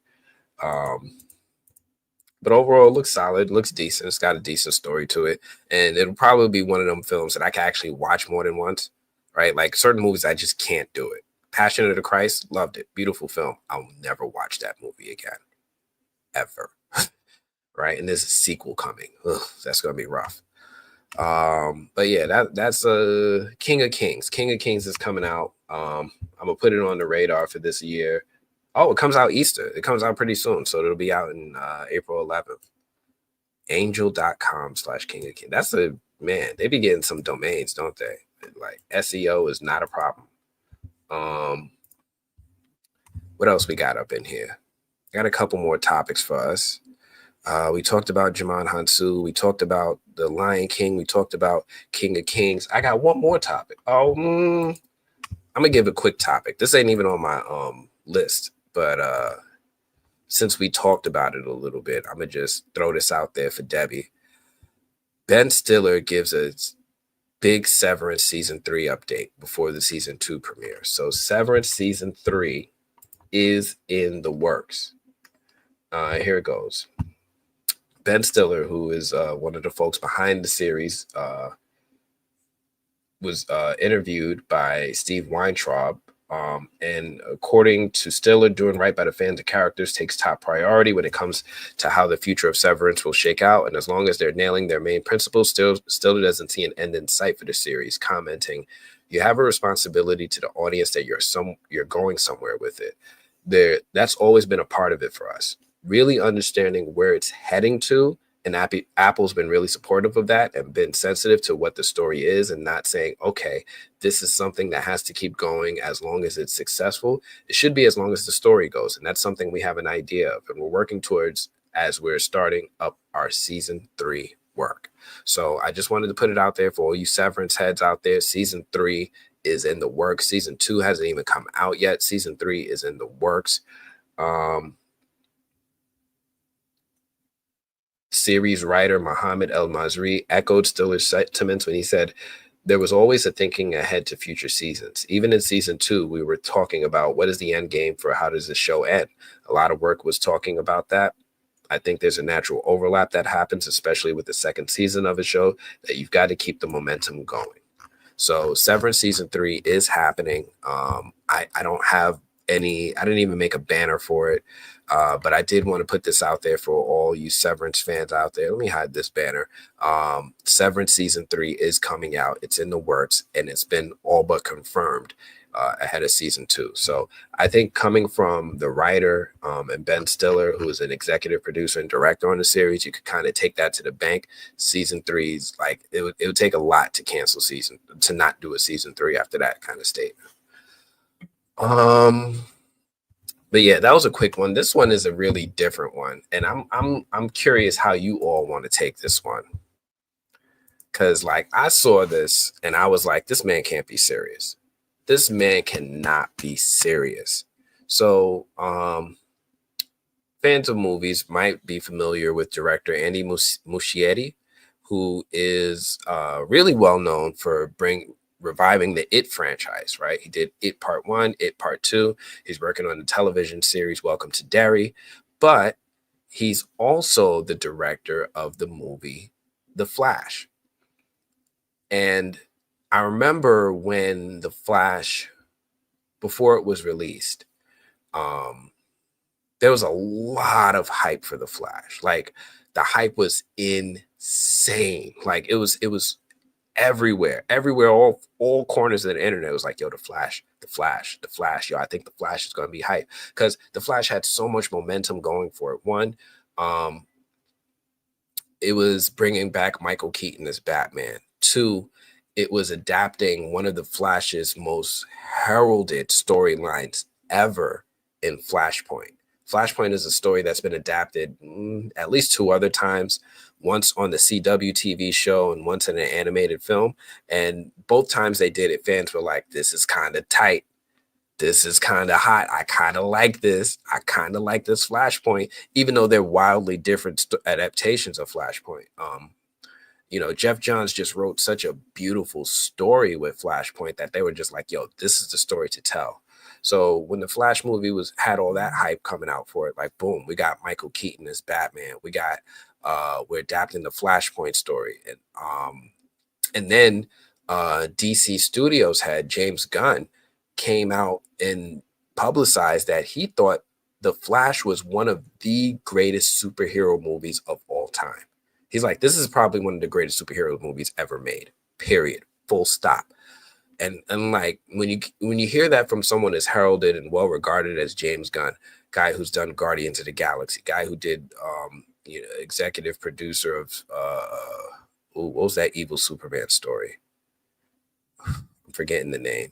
But overall, it looks solid, looks decent. It's got a decent story to it. And it'll probably be one of them films that I can actually watch more than once, right? Like certain movies, I just can't do it. Passion of the Christ, loved it. Beautiful film. I'll never watch that movie again, ever. Right? And there's a sequel coming. Ugh, that's going to be rough. But yeah, that's King of Kings. King of Kings is coming out. I'm going to put it on the radar for this year. Oh, it comes out Easter. It comes out pretty soon. So it'll be out in April 11th. Angel.com/King of King. That's man, they be getting some domains, don't they? Like SEO is not a problem. What else we got up in here? Got a couple more topics for us. We talked about Jamon Hansu. We talked about The Lion King. We talked about King of Kings. I got one more topic. I'm going to give a quick topic. This ain't even on my list. But since we talked about it a little bit, I'm going to just throw this out there for Debbie. Ben Stiller gives a big Severance Season 3 update before the Season 2 premiere. So Severance Season 3 is in the works. Here it goes. Ben Stiller, who is one of the folks behind the series, was interviewed by Steve Weintraub. And according to Stiller, doing right by the fans and characters takes top priority when it comes to how the future of Severance will shake out. And as long as they're nailing their main principles, Stiller doesn't see an end in sight for the series, commenting, "You have a responsibility to the audience that you're going somewhere with it. That's always been a part of it for us. Really understanding where it's heading to." And Apple's been really supportive of that and been sensitive to what the story is and not saying, okay, this is something that has to keep going as long as it's successful. It should be as long as the story goes. And that's something we have an idea of and we're working towards as we're starting up our Season 3 work. So I just wanted to put it out there for all you Severance heads out there. Season 3 is in the works. Season 2 hasn't even come out yet. Season 3 is in the works. Series writer Mohammed El Masri echoed Stiller's sentiments when he said, "There was always a thinking ahead to future seasons. Even in Season 2, we were talking about what is the end game for how does the show end. A lot of work was talking about that. I think there's a natural overlap that happens, especially with the second season of a show, that you've got to keep the momentum going." So Severance Season 3 is happening. I don't have I didn't even make a banner for it. But I did want to put this out there for all you Severance fans out there. Let me hide this banner. Severance Season 3 is coming out. It's in the works, and it's been all but confirmed ahead of Season 2. So I think coming from the writer and Ben Stiller, who is an executive producer and director on the series, you could kind of take that to the bank. Season 3's like, it would take a lot to not do a Season 3 after that kind of statement. But yeah, that was a quick one. This one is a really different one, and I'm curious how you all want to take this one. Cause like I saw this and I was like, this man can't be serious. This man cannot be serious. So fans of movies might be familiar with director Andy Muschietti, who is really well known for reviving the It franchise, right? He did It Part 1, It Part 2. He's working on the television series Welcome to Derry, but he's also the director of the movie The Flash. And I remember when The Flash, before it was released, there was a lot of hype for The Flash. Like the hype was insane. Like it was everywhere, all corners of the internet was like, yo, the Flash, yo, I think the Flash is going to be hype, because the Flash had so much momentum going for it. One, it was bringing back Michael Keaton as Batman. Two, it was adapting one of the Flash's most heralded storylines ever in Flashpoint. Flashpoint is a story that's been adapted at least 2 other times, once on the CW TV show and once in an animated film. And both times they did it, fans were like, this is kind of tight. This is kind of hot. I kind of like this. I kind of like this Flashpoint, even though they're wildly different adaptations of Flashpoint. Jeff Johns just wrote such a beautiful story with Flashpoint that they were just like, yo, this is the story to tell. So when the Flash movie had all that hype coming out for it, like, boom, we got Michael Keaton as Batman. We're adapting the Flashpoint story. And then DC Studios had James Gunn came out and publicized that he thought The Flash was one of the greatest superhero movies of all time. He's like, this is probably one of the greatest superhero movies ever made, period, full stop. And like, when you hear that from someone as heralded and well regarded as James Gunn, guy who's done Guardians of the Galaxy, guy who did executive producer of what was that evil Superman story? I'm forgetting the name.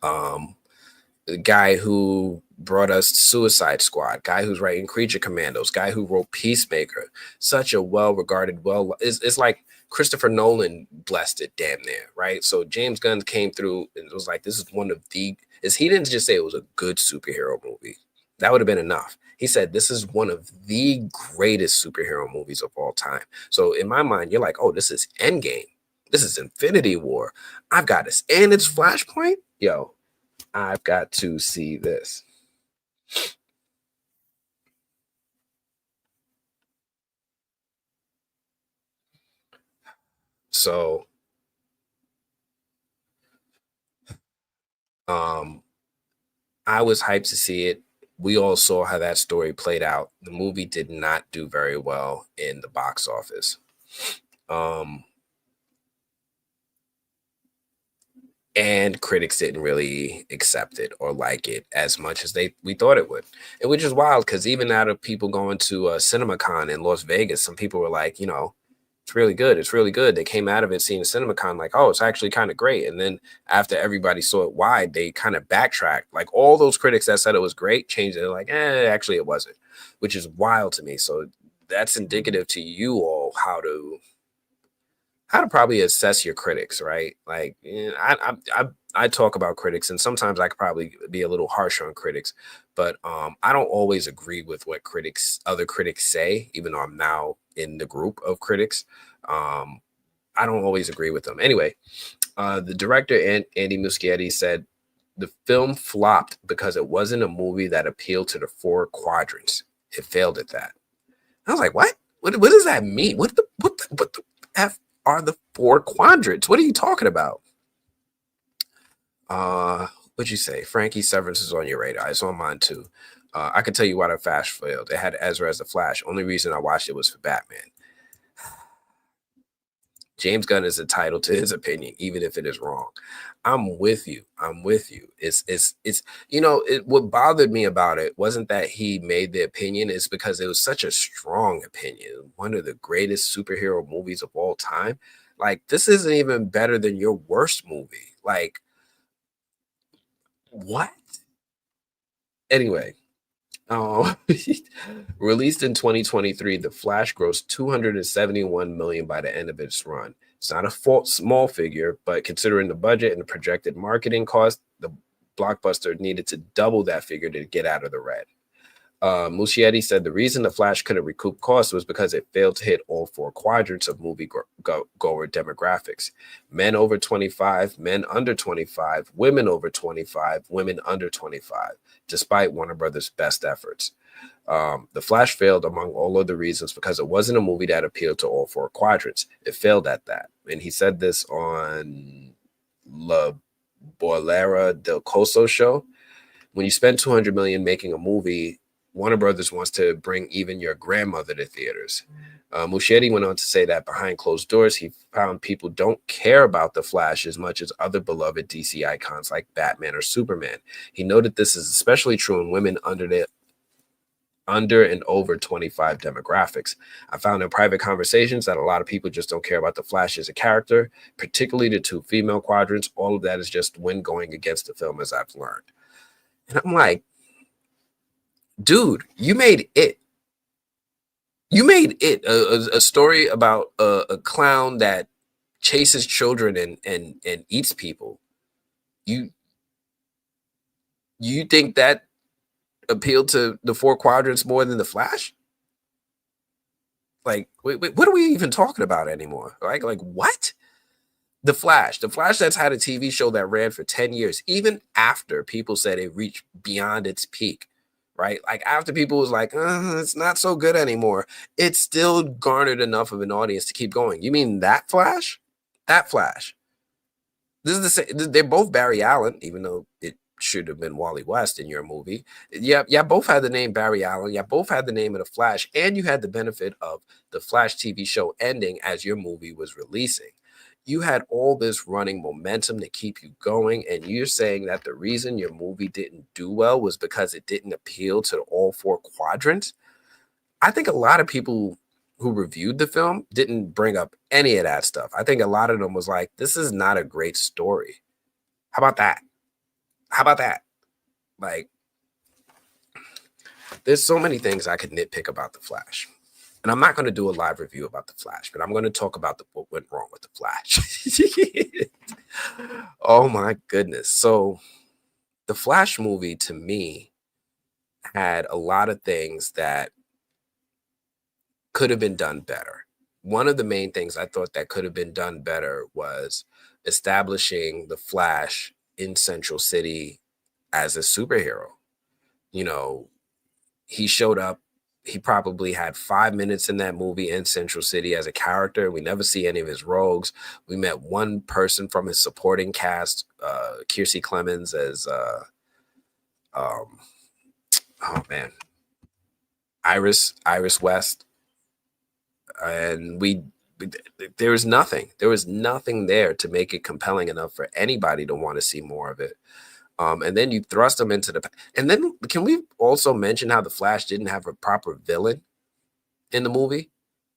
The guy who brought us Suicide Squad, guy who's writing Creature Commandos, guy who wrote Peacemaker, such a well-regarded, it's like Christopher Nolan blessed it damn near, right? So James Gunn came through and was like, this is one of he didn't just say it was a good superhero movie. That would have been enough. He said, this is one of the greatest superhero movies of all time. So in my mind, you're like, oh, this is Endgame. This is Infinity War. I've got this. And it's Flashpoint. Yo, I've got to see this. So, I was hyped to see it. We all saw how that story played out. The movie did not do very well in the box office. And critics didn't really accept it or like it as much as we thought it would. And which is wild, because even out of people going to CinemaCon in Las Vegas, some people were like, it's really good. It's really good. They came out of it seeing CinemaCon like, oh, it's actually kind of great. And then after everybody saw it wide, they kind of backtracked. Like all those critics that said it was great changed it. They're like, actually it wasn't, which is wild to me. So that's indicative to you all how to probably assess your critics, right? Like, I talk about critics, and sometimes I could probably be a little harsh on critics, but I don't always agree with what other critics say, even though I'm now in the group of critics. I don't always agree with them. Anyway, the director, Andy Muschietti, said the film flopped because it wasn't a movie that appealed to the 4 quadrants. It failed at that. I was like, what? What does that mean? What the F are the 4 quadrants? What are you talking about? What'd you say? Frankie Severance is on your radar. It's on mine too. I can tell you why the Flash failed. It had Ezra as the Flash. Only reason I watched it was for Batman. James Gunn is entitled to his opinion, even if it is wrong. I'm with you. It's what bothered me about it wasn't that he made the opinion, it's because it was such a strong opinion. One of the greatest superhero movies of all time. Like, this isn't even better than your worst movie. Like, what? Anyway, released in 2023, The Flash grossed $271 million by the end of its run. It's not a small figure, but considering the budget and the projected marketing cost, the blockbuster needed to double that figure to get out of the red. Muschietti said the reason The Flash couldn't recoup costs was because it failed to hit all 4 quadrants of movie-goer demographics: men over 25, men under 25, women over 25, women under 25, despite Warner Brothers' best efforts. The Flash failed among all other reasons because it wasn't a movie that appealed to all 4 quadrants. It failed at that. And he said this on La Bolera del Coso show. When you spend $200 million making a movie, Warner Brothers wants to bring even your grandmother to theaters. Muschietti went on to say that behind closed doors, he found people don't care about The Flash as much as other beloved DC icons like Batman or Superman. He noted this is especially true in women under and over 25 demographics. I found in private conversations that a lot of people just don't care about The Flash as a character, particularly the 2 female quadrants. All of that is just wind going against the film, as I've learned. And I'm like, dude, you made it. You made it a story about a clown that chases children and eats people. You you think that appealed to the four quadrants more than the Flash? Like, wait, what are we even talking about anymore? Like what? The Flash that's had a TV show that ran for 10 years, even after people said it reached beyond its peak, right? Like after people was like, it's not so good anymore, it still garnered enough of an audience to keep going. You mean that Flash? That Flash. This is the same. They're both Barry Allen, even though it should have been Wally West in your movie. Yeah, both had the name Barry Allen. Yeah, both had the name of the Flash, and you had the benefit of the Flash TV show ending as your movie was releasing. You had all this running momentum to keep you going, and you're saying that the reason your movie didn't do well was because it didn't appeal to all four quadrants? I think a lot of people who reviewed the film didn't bring up any of that stuff. I think a lot of them was like, this is not a great story. How about that? How about that? Like, there's so many things I could nitpick about The Flash. And I'm not going to do a live review about The Flash, but I'm going to talk about what went wrong with The Flash. Oh my goodness. So the Flash movie to me had a lot of things that could have been done better. One of the main things I thought that could have been done better was establishing the Flash in Central City as a superhero. You know, he showed up. He probably had 5 minutes in that movie in Central City as a character. We never see any of his rogues. We met one person from his supporting cast, Kiersey Clemens as oh man, Iris West. And there was nothing. There was nothing there to make it compelling enough for anybody to want to see more of it. And then you thrust them into the. And then can we also mention how the Flash didn't have a proper villain in the movie?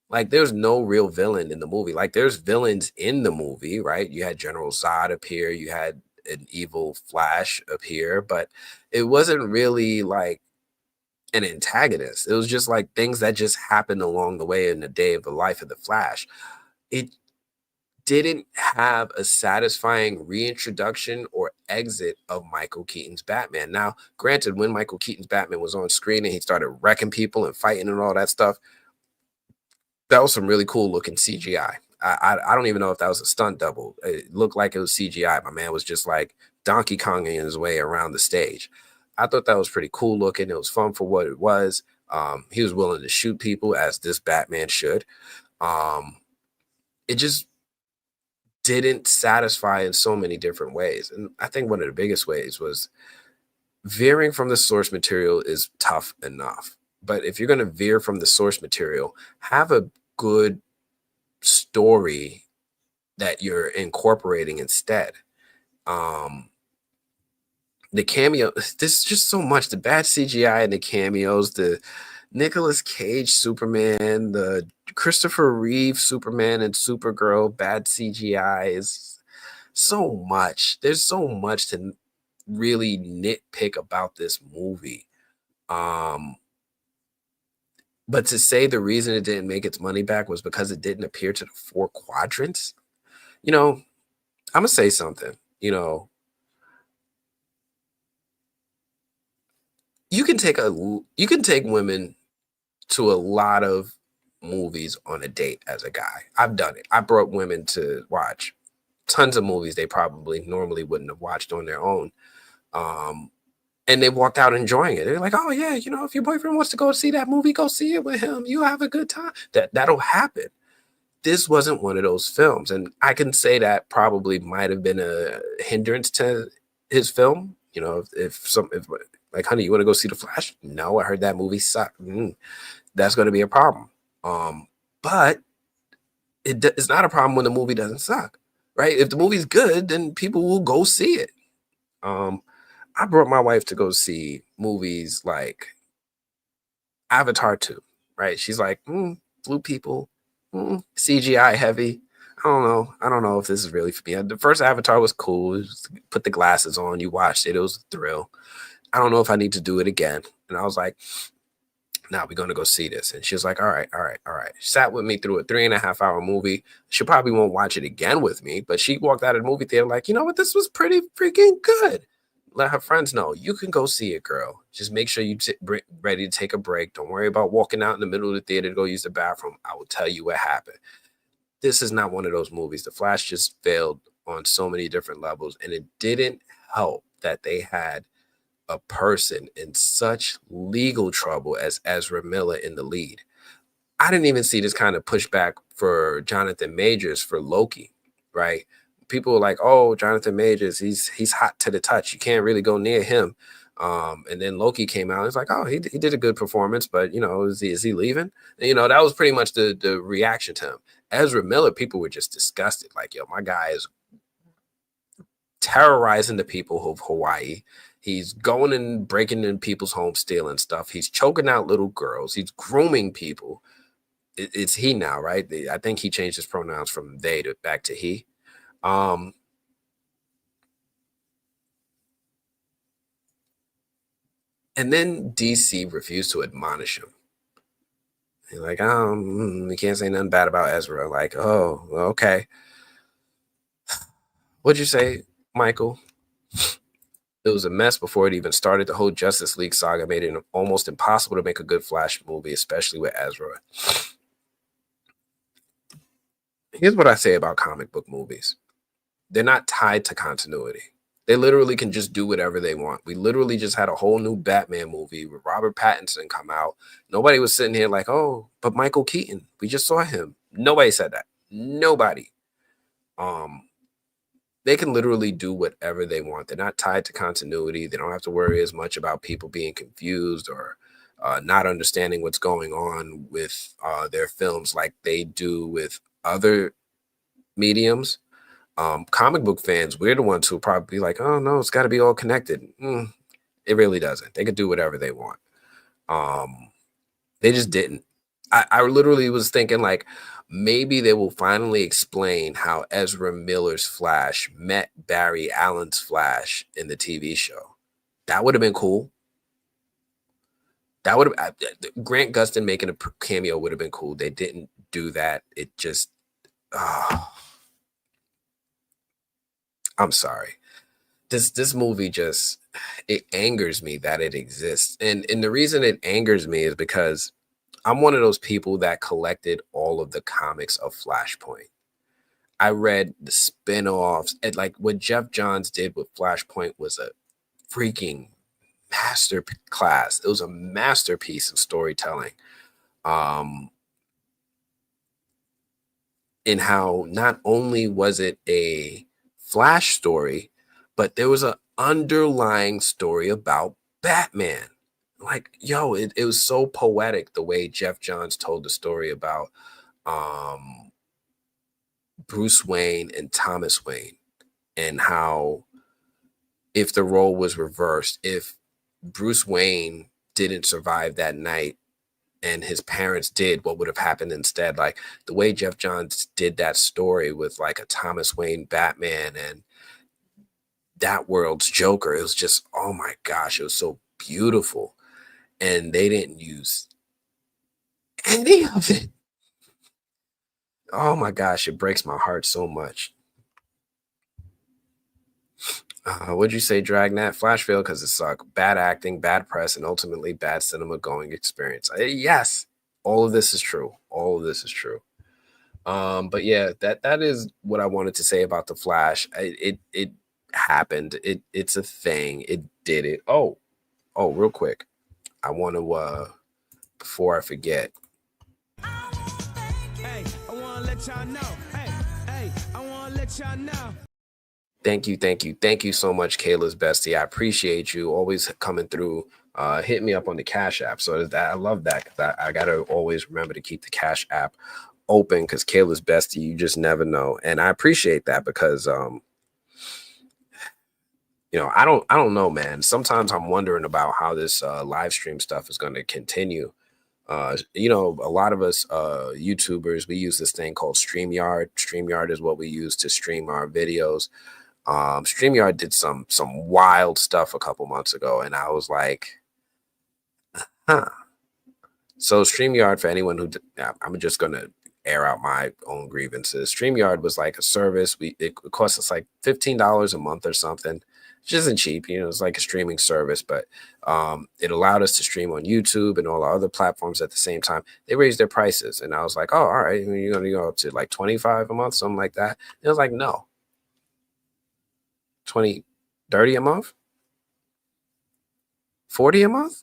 Like, there's no real villain in the movie. Like, there's villains in the movie, right? You had General Zod appear. You had an evil Flash appear, but it wasn't really like an antagonist. It was just like things that just happened along the way in the day of the life of the Flash. It didn't have a satisfying reintroduction or exit of Michael Keaton's Batman. Now, granted, when Michael Keaton's Batman was on screen and he started wrecking people and fighting and all that stuff, that was some really cool looking CGI. I don't even know if that was a stunt double. It looked like it was CGI. My man was just like Donkey Konging his way around the stage. I thought that was pretty cool looking. It was fun for what it was. He was willing to shoot people as this Batman should. It just didn't satisfy in so many different ways. And I think one of the biggest ways was veering from the source material is tough enough. But if you're going to veer from the source material, have a good story that you're incorporating instead. The cameo, there's just so much. The bad CGI and the cameos, the Nicolas Cage Superman, the Christopher Reeve Superman and Supergirl bad CGI is so much. There's so much to really nitpick about this movie. But to say the reason it didn't make its money back was because it didn't appear to the four quadrants, you know, I'm gonna say something. You know, you can take women to a lot of movies on a date as a guy. I've done it. I brought women to watch tons of movies they probably normally wouldn't have watched on their own. And they walked out enjoying it. They're like, oh yeah, you know, if your boyfriend wants to go see that movie, go see it with him. You'll have a good time. That'll happen. This wasn't one of those films. And I can say that probably might have been a hindrance to his film. You know, if like, honey, you want to go see The Flash? No, I heard that movie sucked. That's going to be a problem. But it's not a problem when the movie doesn't suck, right? If the movie's good, then people will go see it. I brought my wife to go see movies like Avatar 2, right? She's like, blue people, CGI heavy. I don't know if this is really for me. The first Avatar was cool. Put the glasses on, you watched it. It was a thrill. I don't know if I need to do it again. And I was like, nah, we're going to go see this. And she was like, all right. She sat with me through a 3.5 hour movie. She probably won't watch it again with me, but she walked out of the movie theater like, you know what? This was pretty freaking good. Let her friends know you can go see it, girl. Just make sure you ready to take a break. Don't worry about walking out in the middle of the theater to go use the bathroom. I will tell you what happened. This is not one of those movies. The Flash just failed on so many different levels, and it didn't help that they had a person in such legal trouble as Ezra Miller in the lead. I didn't even see this kind of pushback for Jonathan Majors for Loki, right? People were like, "Oh, Jonathan Majors, he's hot to the touch. You can't really go near him." And then Loki came out. It's like, "Oh, he did a good performance, but is he leaving?" And, that was pretty much the reaction to him. Ezra Miller, people were just disgusted. Like, yo, my guy is terrorizing the people of Hawaii. He's going and breaking in people's homes, stealing stuff. He's choking out little girls. He's grooming people. It's he now, right? I think he changed his pronouns from they to back to he. And then DC refused to admonish him. He's like, we can't say nothing bad about Ezra. Like, oh, okay. What'd you say, Michael? It was a mess before it even started. The whole Justice League saga made it almost impossible to make a good Flash movie, especially with Ezra. Here's what I say about comic book movies. They're not tied to continuity. They literally can just do whatever they want. We literally just had a whole new Batman movie with Robert Pattinson come out. Nobody was sitting here like, oh, but Michael Keaton, we just saw him. Nobody said that. Nobody. They can literally do whatever they want. They're not tied to continuity. They don't have to worry as much about people being confused or not understanding what's going on with their films like they do with other mediums. Comic book fans, we're the ones who probably be like, oh no, it's got to be all connected. It really doesn't. They could do whatever they want. They just didn't. I literally was thinking like maybe they will finally explain how Ezra Miller's Flash met Barry Allen's Flash in the TV show. That would have been cool. That would have Grant Gustin making a cameo would have been cool. They didn't do that. It just I'm sorry. This movie just it angers me that it exists. And the reason it angers me is because I'm one of those people that collected all of the comics of Flashpoint. I read the spin-offs and like what Jeff Johns did with Flashpoint was a freaking master class. It was a masterpiece of storytelling. In how not only was it a Flash story, but there was an underlying story about Batman. Like, yo, it was so poetic the way Jeff Johns told the story about Bruce Wayne and Thomas Wayne, and how if the role was reversed, if Bruce Wayne didn't survive that night and his parents did, what would have happened instead? Like the way Jeff Johns did that story with like a Thomas Wayne Batman and that world's Joker, it was just, oh my gosh, it was so beautiful. And they didn't use any of it. Oh my gosh, it breaks my heart so much. What'd you say, Dragnet? Flash failed because it sucked. Bad acting, bad press, and ultimately bad cinema going experience. Yes, all of this is true. All of this is true. But yeah, that is what I wanted to say about the Flash. It happened. It's a thing. It did it. Oh, real quick. I want to before I forget. Hey, I want to let y'all know. Hey, I want to let y'all know. Thank you so much, Kayla's bestie. I appreciate you always coming through. Hit me up on the Cash App. So that I love that because I gotta always remember to keep the Cash App open because Kayla's bestie, you just never know. And I appreciate that because I don't know, man. Sometimes I'm wondering about how this live stream stuff is going to continue. A lot of us YouTubers, we use this thing called StreamYard. StreamYard is what we use to stream our videos. StreamYard did some wild stuff a couple months ago, and I was like, huh. So StreamYard, for anyone who, I'm just gonna air out my own grievances. StreamYard was like a service. It cost us like $15 a month or something, which isn't cheap. It's like a streaming service, but it allowed us to stream on YouTube and all our other platforms at the same time. They raised their prices, and I was like, oh, all right, you're gonna go up to like 25 a month, something like that. And it was like, no, 20, 30 a month, 40 a month.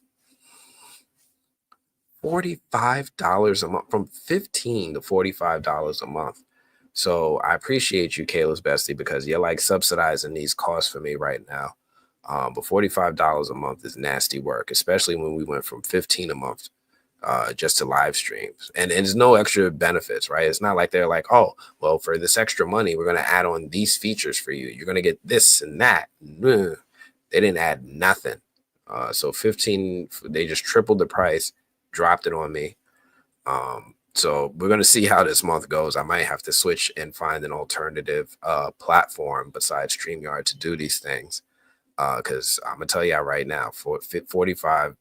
$45 a month, from $15 to $45 a month. So I appreciate you, Kayla's bestie, because you're like subsidizing these costs for me right now. But $45 a month is nasty work, especially when we went from 15 a month just to live streams. And there's no extra benefits, right? It's not like they're like, oh, well, for this extra money, we're going to add on these features for you. You're going to get this and that. They didn't add nothing. So 15, they just tripled the price, dropped it on me. So we're going to see how this month goes. I might have to switch and find an alternative platform besides StreamYard to do these things. Because I'm going to tell you right now, for $45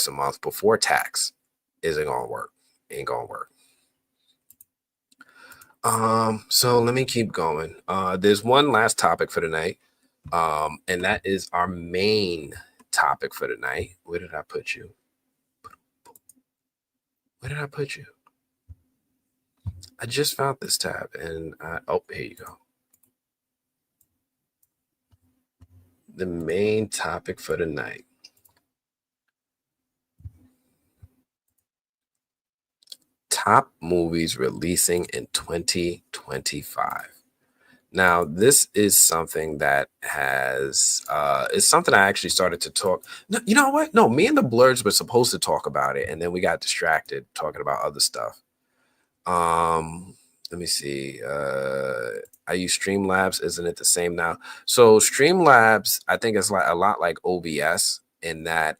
a month before tax isn't going to work. Ain't going to work. So let me keep going. There's one last topic for tonight. And that is our main topic for tonight. Where did I put you? Where did I put you? I just found this tab and oh, here you go. The main topic for tonight. Top movies releasing in 2025. Now, this is something that it's something I actually started to talk. No, you know what? No, me and the Blurs were supposed to talk about it, and then we got distracted talking about other stuff. Let me see. I use Streamlabs. Isn't it the same now? So Streamlabs, I think it's like a lot like OBS in that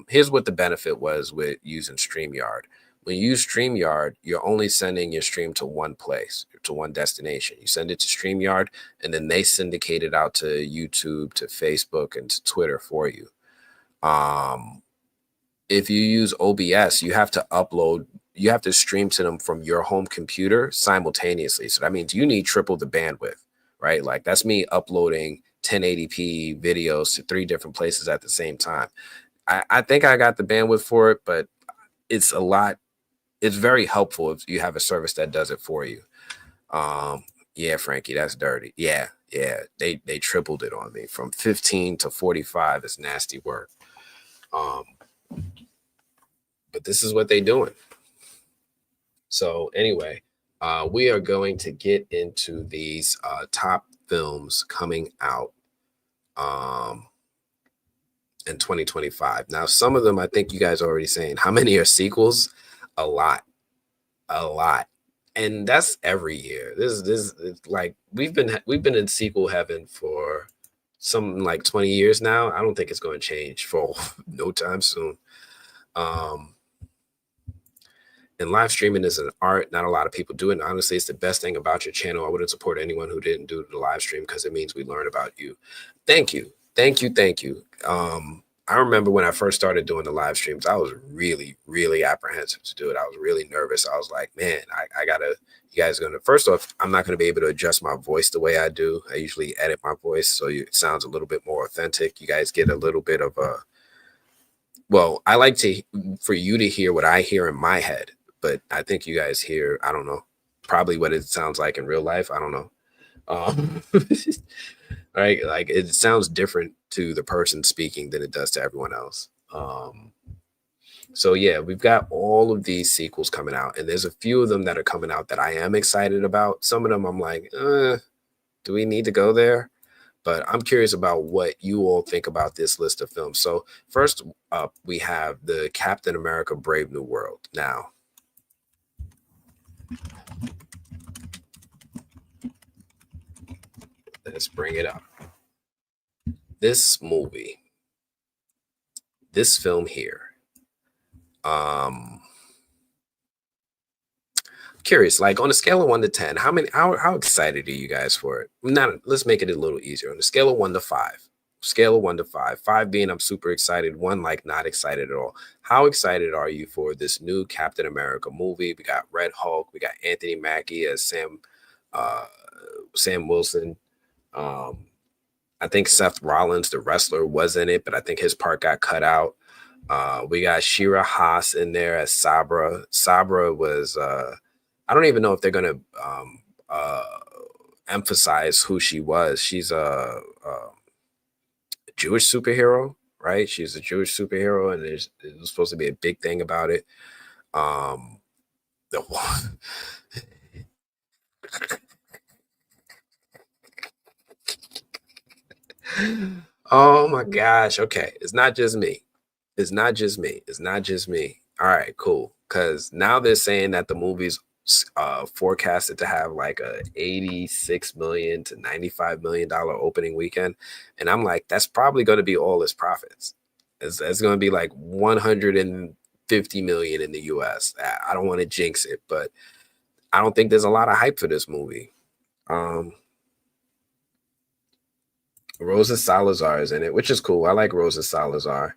here's what the benefit was with using StreamYard. When you use StreamYard, you're only sending your stream to one place, to one destination. You send it to StreamYard, and then they syndicate it out to YouTube, to Facebook, and to Twitter for you. If you use OBS, you have to stream to them from your home computer simultaneously. So that means you need triple the bandwidth, right? Like that's me uploading 1080p videos to 3 different places at the same time. I think I got the bandwidth for it, but it's a lot. It's very helpful if you have a service that does it for you. Yeah, Frankie, that's dirty. Yeah. They tripled it on me from 15 to 45. It's nasty work. But this is what they're doing. So anyway, we are going to get into these top films coming out in 2025. Now, some of them, I think you guys are already saying, how many are sequels? A lot. And that's every year. This is like we've been in sequel heaven for something like 20 years now. I don't think it's going to change for no time soon. And live streaming is an art. Not a lot of people do it. And honestly, it's the best thing about your channel. I wouldn't support anyone who didn't do the live stream because it means we learn about you. Thank you. I remember when I first started doing the live streams, I was really, really apprehensive to do it. I was really nervous. I was like, man, I gotta, you guys are gonna, first off, I'm not gonna be able to adjust my voice the way I do. I usually edit my voice so it sounds a little bit more authentic. You guys get a little bit of well, I like for you to hear what I hear in my head, but I think you guys hear, I don't know, probably what it sounds like in real life. I don't know. Right, like it sounds different to the person speaking than it does to everyone else. So yeah, we've got all of these sequels coming out, and there's a few of them that are coming out that I am excited about. Some of them I'm like, do we need to go there? But I'm curious about what you all think about this list of films. So first up, we have the Captain America Brave New World. Now, let's bring it up. This movie, this film here, curious, like on a scale of 1 to 10, how excited are you guys for it? Not let's make it a little easier. On a scale of 1 to 5. Scale of 1 to 5. 5 being I'm super excited, 1 like not excited at all. How excited are you for this new Captain America movie? We got Red Hulk, we got Anthony Mackie as Sam Wilson. I think Seth Rollins, the wrestler, was in it, but I think his part got cut out. We got Shira Haas in there as Sabra. Sabra was I don't even know if they're gonna emphasize who she was. She's a Jewish superhero, right? She's a Jewish superhero, and there's supposed to be a big thing about it. The Oh my gosh. Okay. It's not just me. It's not just me. It's not just me. All right, cool. Because now they're saying that the movie's forecasted to have like a 86 million to 95 million dollar opening weekend, and I'm like, that's probably going to be all its profits. It's going to be like 150 million in the U.S. I don't want to jinx it, but I don't think there's a lot of hype for this movie. Rosa Salazar is in it, which is cool. I like Rosa Salazar.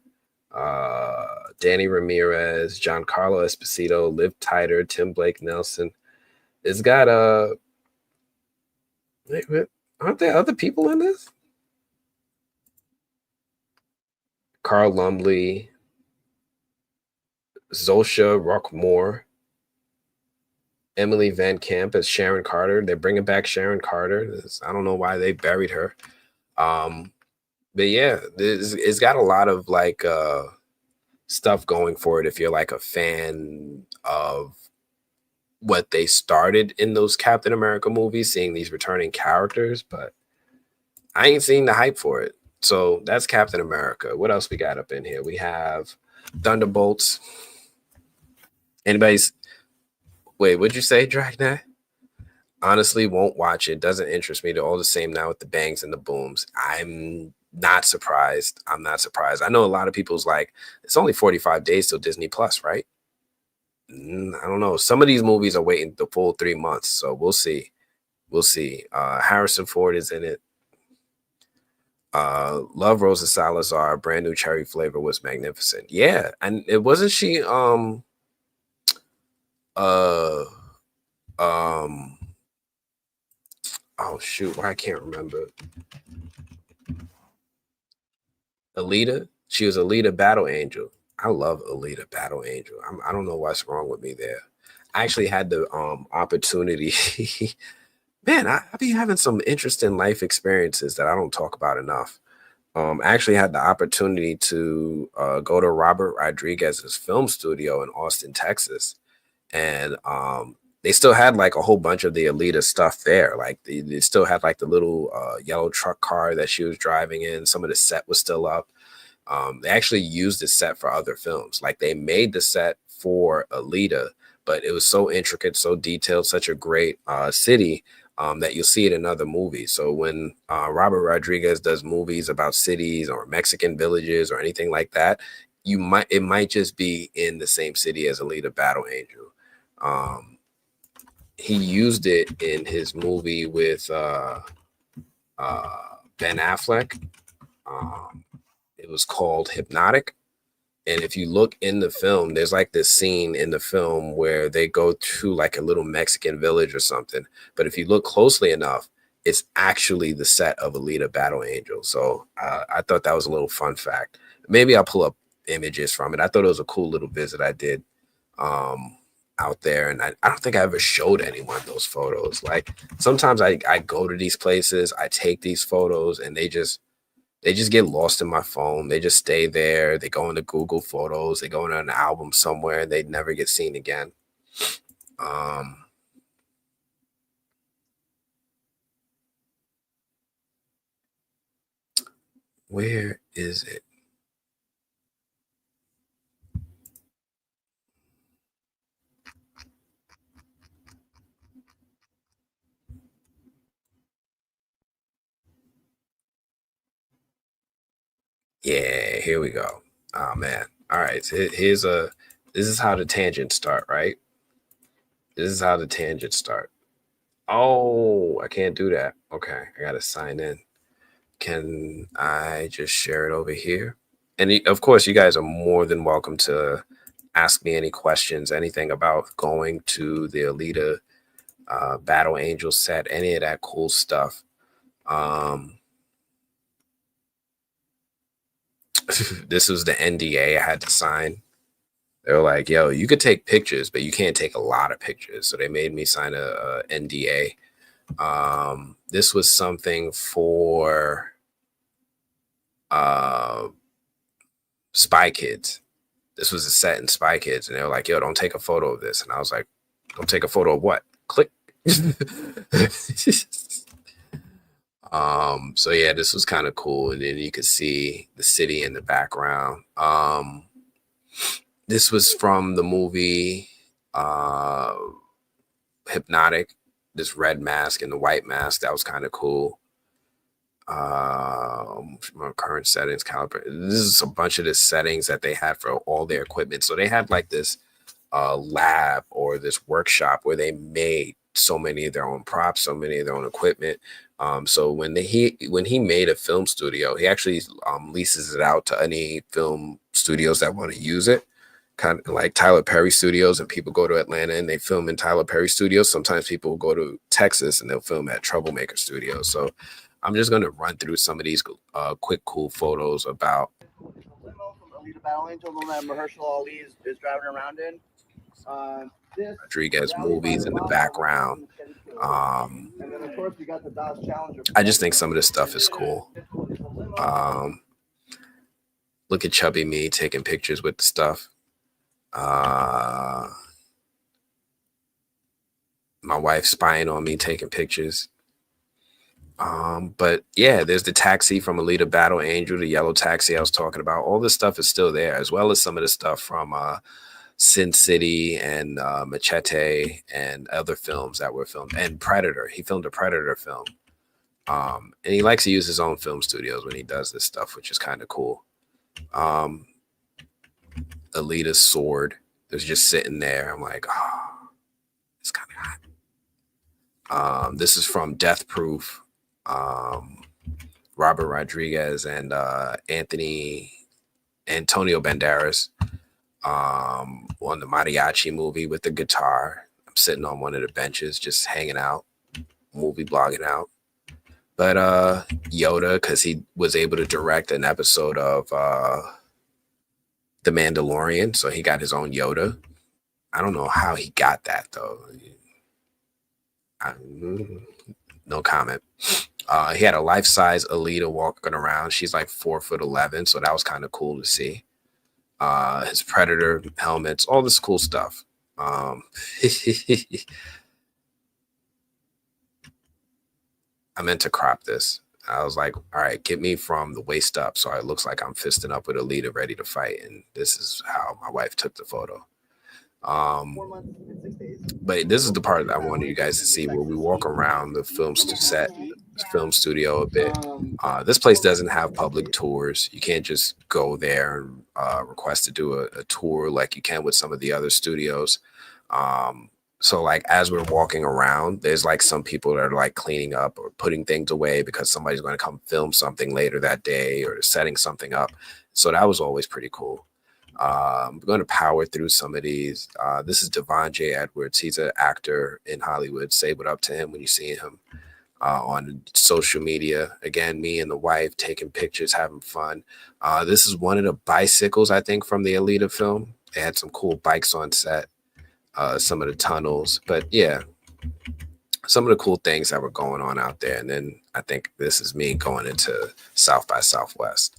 Danny Ramirez, Giancarlo Esposito, Liv Tyler, Tim Blake Nelson. It's got aren't there other people in this? Carl Lumbly, Zosha Rockmore, Emily Van Camp as Sharon Carter. They're bringing back Sharon Carter. I don't know why they buried her. But yeah, it's got a lot of like stuff going for it if you're like a fan of what they started in those Captain America movies, seeing these returning characters, but I ain't seen the hype for it. So that's Captain America. What else we got up in here? We have Thunderbolts. Anybody's wait, what'd you say, Dragnet? Honestly, won't watch it. Doesn't interest me. They're all the same now with the bangs and the booms. I'm not surprised. I'm not surprised. I know a lot of people's like, it's only 45 days till Disney Plus, right? I don't know. Some of these movies are waiting the full 3 months, so we'll see. We'll see. Harrison Ford is in it. Love Rosa Salazar. Brand new cherry flavor was magnificent. Yeah, and it wasn't she. Oh shoot, I can't remember. Alita. She was Alita Battle Angel. I love Alita Battle Angel. I don't know what's wrong with me there. I actually had the opportunity. Man, I be having some interesting life experiences that I don't talk about enough. I actually had the opportunity to go to Robert Rodriguez's film studio in Austin, Texas, and they still had like a whole bunch of the Alita stuff there. Like they still had like the little yellow truck car that she was driving in. Some of the set was still up. They actually used the set for other films. Like they made the set for Alita, but it was so intricate, so detailed, such a great city that you'll see it in other movies. So when Robert Rodriguez does movies about cities or Mexican villages or anything like that, it might just be in the same city as Alita Battle Angel. He used it in his movie with Ben Affleck. It was called Hypnotic. And if you look in the film, there's like this scene in the film where they go to like a little Mexican village or something. But if you look closely enough, it's actually the set of Alita Battle Angel. So I thought that was a little fun fact. Maybe I'll pull up images from it. I thought it was a cool little visit I did out there. And I don't think I ever showed anyone those photos. Like sometimes I go to these places, I take these photos, and they just get lost in my phone. They just stay there. They go into Google Photos. They go into an album somewhere. They never get seen again. Where is it? Yeah, here we go. Oh man. All right. So this is how the tangents start, right? This is how the tangents start. Oh, I can't do that. Okay, I gotta sign in. Can I just share it over here? And of course, you guys are more than welcome to ask me any questions, anything about going to the Alita Battle Angel set, any of that cool stuff. This was the NDA I had to sign. They were like, yo, you could take pictures, but you can't take a lot of pictures. So they made me sign a NDA. This was something for Spy Kids. This was a set in Spy Kids. And they were like, yo, don't take a photo of this. And I was like, don't take a photo of what? Click. So yeah, this was kind of cool. And then you could see the city in the background. This was from the movie Hypnotic, this red mask and the white mask. That was kind of cool. My current settings caliber. This is a bunch of the settings that they had for all their equipment. So they had like this lab or this workshop where they made so many of their own props, so many of their own equipment. So when he made a film studio, he actually leases it out to any film studios that want to use it. Kind of like Tyler Perry Studios, and people go to Atlanta and they film in Tyler Perry Studios. Sometimes people go to Texas and they'll film at Troublemaker Studios. So I'm just going to run through some of these quick, cool photos about Alita Battle Angel, the one that Mahershala Ali is driving around in. Rodriguez movies in the background. And then, of course, we got the Dodge Challenger. I just think some of this stuff is cool. Look at Chubby Me taking pictures with the stuff. My wife spying on me taking pictures. But yeah, there's the taxi from Alita Battle Angel, the yellow taxi I was talking about. All this stuff is still there, as well as some of the stuff from Sin City and Machete and other films that were filmed, and Predator. He filmed a Predator film. And he likes to use his own film studios when he does this stuff, which is kind of cool. Alita's sword is just sitting there. I'm like, oh, it's kind of hot. This is from Death Proof. Robert Rodriguez and Antonio Banderas on the Mariachi movie with the guitar. I'm sitting on one of the benches just hanging out, movie blogging out. But Yoda, because he was able to direct an episode of The Mandalorian, so he got his own Yoda. I don't know how he got that though. No comment. He had a life-size Alita walking around. She's like 4'11", so that was kind of cool to see. His Predator helmets, all this cool stuff. I meant to crop this. I was like, all right, get me from the waist up so it looks like I'm fisting up with Alita ready to fight. And this is how my wife took the photo. But this is the part that I wanted you guys to see, where we walk around the film studio a bit. This place doesn't have public tours. You can't just go there and request to do a tour like you can with some of the other studios. So like as we're walking around, there's like some people that are like cleaning up or putting things away because somebody's going to come film something later that day or setting something up. So that was always pretty cool. I'm going to power through some of these. This is Devon J. Edwards. He's an actor in Hollywood. Say what up to him when you see him on social media. Again, me and the wife taking pictures, having fun. This is one of the bicycles, I think, from the Alita film. They had some cool bikes on set, some of the tunnels. But yeah, some of the cool things that were going on out there. And then I think this is me going into South by Southwest.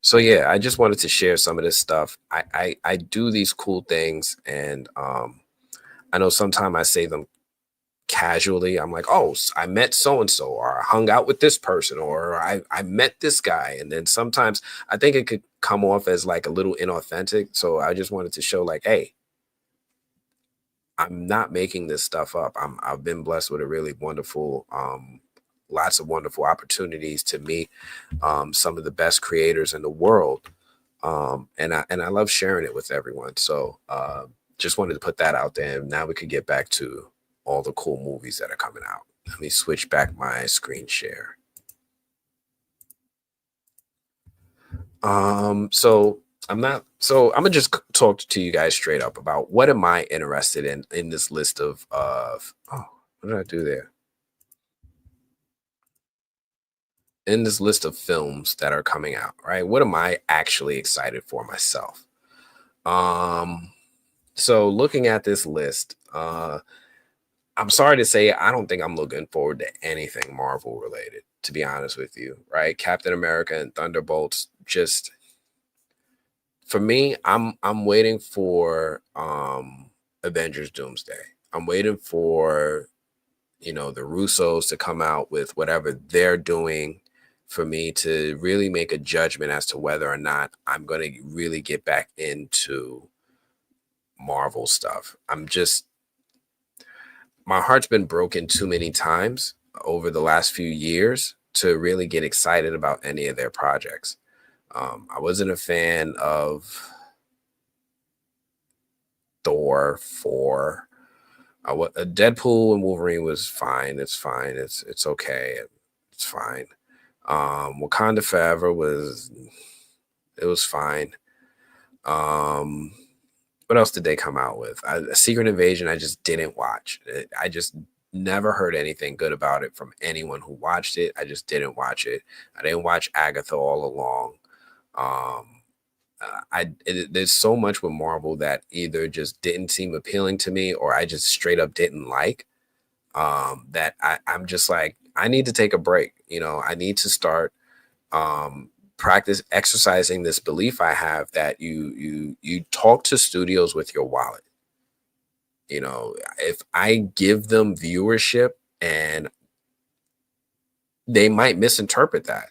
So yeah, I just wanted to share some of this stuff. I do these cool things, and I know sometimes I say them casually. I'm like, oh, I met so-and-so, or I hung out with this person, or I met this guy. And then sometimes I think it could come off as like a little inauthentic. So I just wanted to show like, hey, I'm not making this stuff up. I've been blessed with a really wonderful, lots of wonderful opportunities to meet some of the best creators in the world. And I love sharing it with everyone. So just wanted to put that out there. And now we could get back to all the cool movies that are coming out. Let me switch back my screen share. So I'm gonna just talk to you guys straight up about what am I interested in this list of oh, what did I do there? In this list of films that are coming out, right? What am I actually excited for myself? So looking at this list, I'm sorry to say I don't think I'm looking forward to anything Marvel related, to be honest with you, right? Captain America and Thunderbolts, just for me, I'm waiting for Avengers Doomsday. I'm waiting for, the Russos to come out with whatever they're doing for me to really make a judgment as to whether or not I'm going to really get back into Marvel stuff. My heart's been broken too many times over the last few years to really get excited about any of their projects. I wasn't a fan of Thor 4. Deadpool and Wolverine was fine. It's fine. It's okay. It's fine. Wakanda Forever was fine. What else did they come out with? Secret Invasion, I just didn't watch. I just never heard anything good about it from anyone who watched it. I just didn't watch it. I didn't watch Agatha all along. There's so much with Marvel that either just didn't seem appealing to me or I just straight up didn't like. That I'm just like, I need to take a break. I need to start practice exercising this belief I have that you talk to studios with your wallet. If I give them viewership, and they might misinterpret that.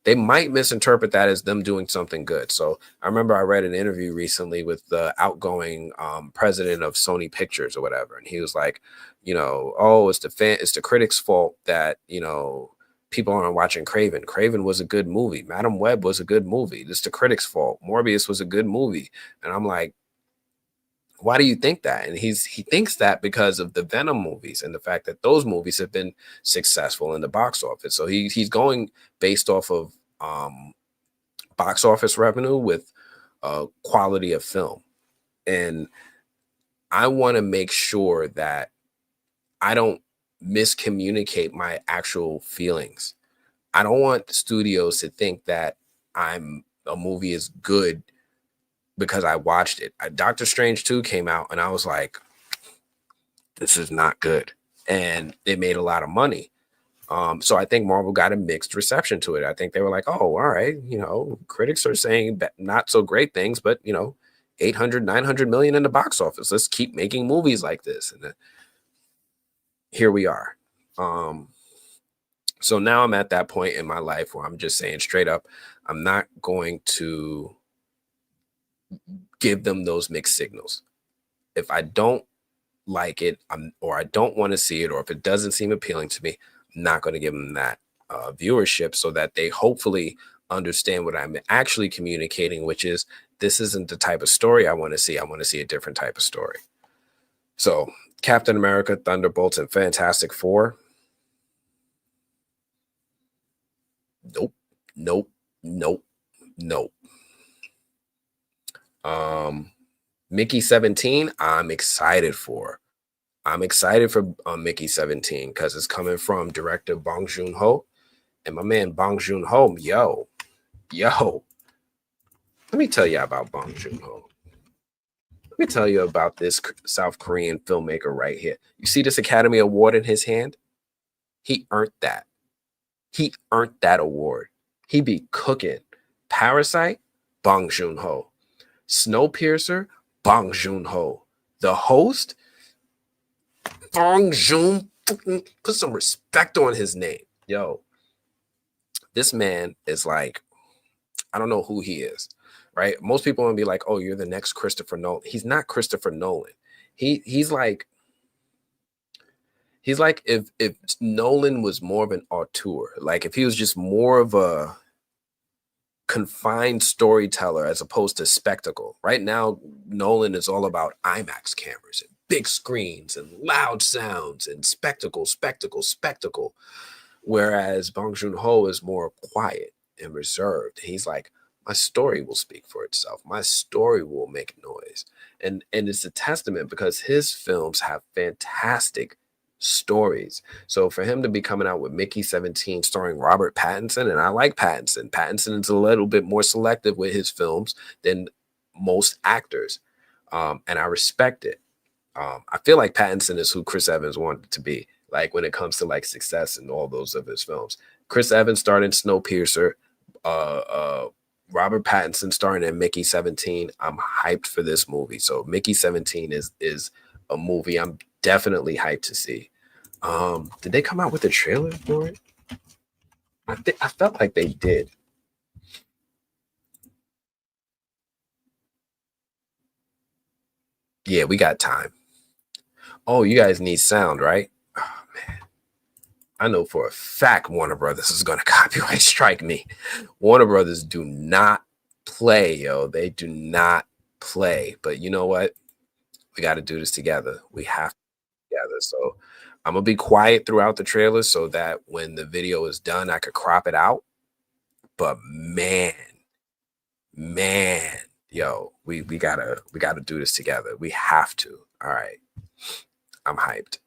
They might misinterpret that as them doing something good. So I remember I read an interview recently with the outgoing president of Sony Pictures or whatever, and he was like, oh, it's the critics' fault that people aren't watching Craven. Craven was a good movie. Madam Web was a good movie. It's the critics' fault. Morbius was a good movie, and I'm like, why do you think that? And he thinks that because of the Venom movies and the fact that those movies have been successful in the box office. So he's going based off of box office revenue with quality of film. And I want to make sure that I don't miscommunicate my actual feelings. I don't want studios to think that a movie is good because I watched it. Doctor Strange 2 came out and I was like, this is not good. And it made a lot of money. So I think Marvel got a mixed reception to it. I think they were like, oh, all right, critics are saying not so great things, but 800, 900 million in the box office. Let's keep making movies like this. And here we are. So now I'm at that point in my life where I'm just saying straight up, I'm not going to give them those mixed signals. If I don't like it, or I don't want to see it, or if it doesn't seem appealing to me, I'm not going to give them that viewership so that they hopefully understand what I'm actually communicating, which is this isn't the type of story I want to see. I want to see a different type of story. So Captain America, Thunderbolts, and Fantastic Four. Nope. Mickey 17, I'm excited for. Mickey 17 because it's coming from director Bong Joon-ho. And my man Bong Joon-ho, yo. Let me tell you about Bong Joon-ho. Let me tell you about this South Korean filmmaker right here. You see this Academy Award in his hand? He earned that. He earned that award. He be cooking. Parasite, Bong Joon-ho. Snowpiercer, Bong Joon-ho. The Host, Bong Joon. Put some respect on his name. Yo, this man is like, I don't know who he is, right? Most people want to be like, oh, you're the next Christopher Nolan. He's not Christopher Nolan. He's like if Nolan was more of an auteur, like if he was just more of a confined storyteller as opposed to spectacle. Right now, Nolan is all about IMAX cameras and big screens and loud sounds and spectacle, spectacle, spectacle. Whereas Bong Joon-ho is more quiet and reserved. He's like, my story will speak for itself. My story will make noise. And it's a testament because his films have fantastic stories. So for him to be coming out with Mickey 17 starring Robert Pattinson, and I like Pattinson. Pattinson is a little bit more selective with his films than most actors. And I respect it. I feel like Pattinson is who Chris Evans wanted to be, like when it comes to like success in all those of his films. Chris Evans starred in Snowpiercer, Robert Pattinson starring in Mickey 17. I'm hyped for this movie. So Mickey 17 is a movie I'm definitely hyped to see. Did they come out with a trailer for it? I felt like they did. Yeah, we got time. Oh, you guys need sound, right? Oh, man. I know for a fact Warner Brothers is going to copyright strike me. Warner Brothers do not play, yo. They do not play. But you know what? We got to do this together. We have to together. So I'm going to be quiet throughout the trailer so that when the video is done, I could crop it out. But man, yo, we gotta do this together. We have to. All right. I'm hyped.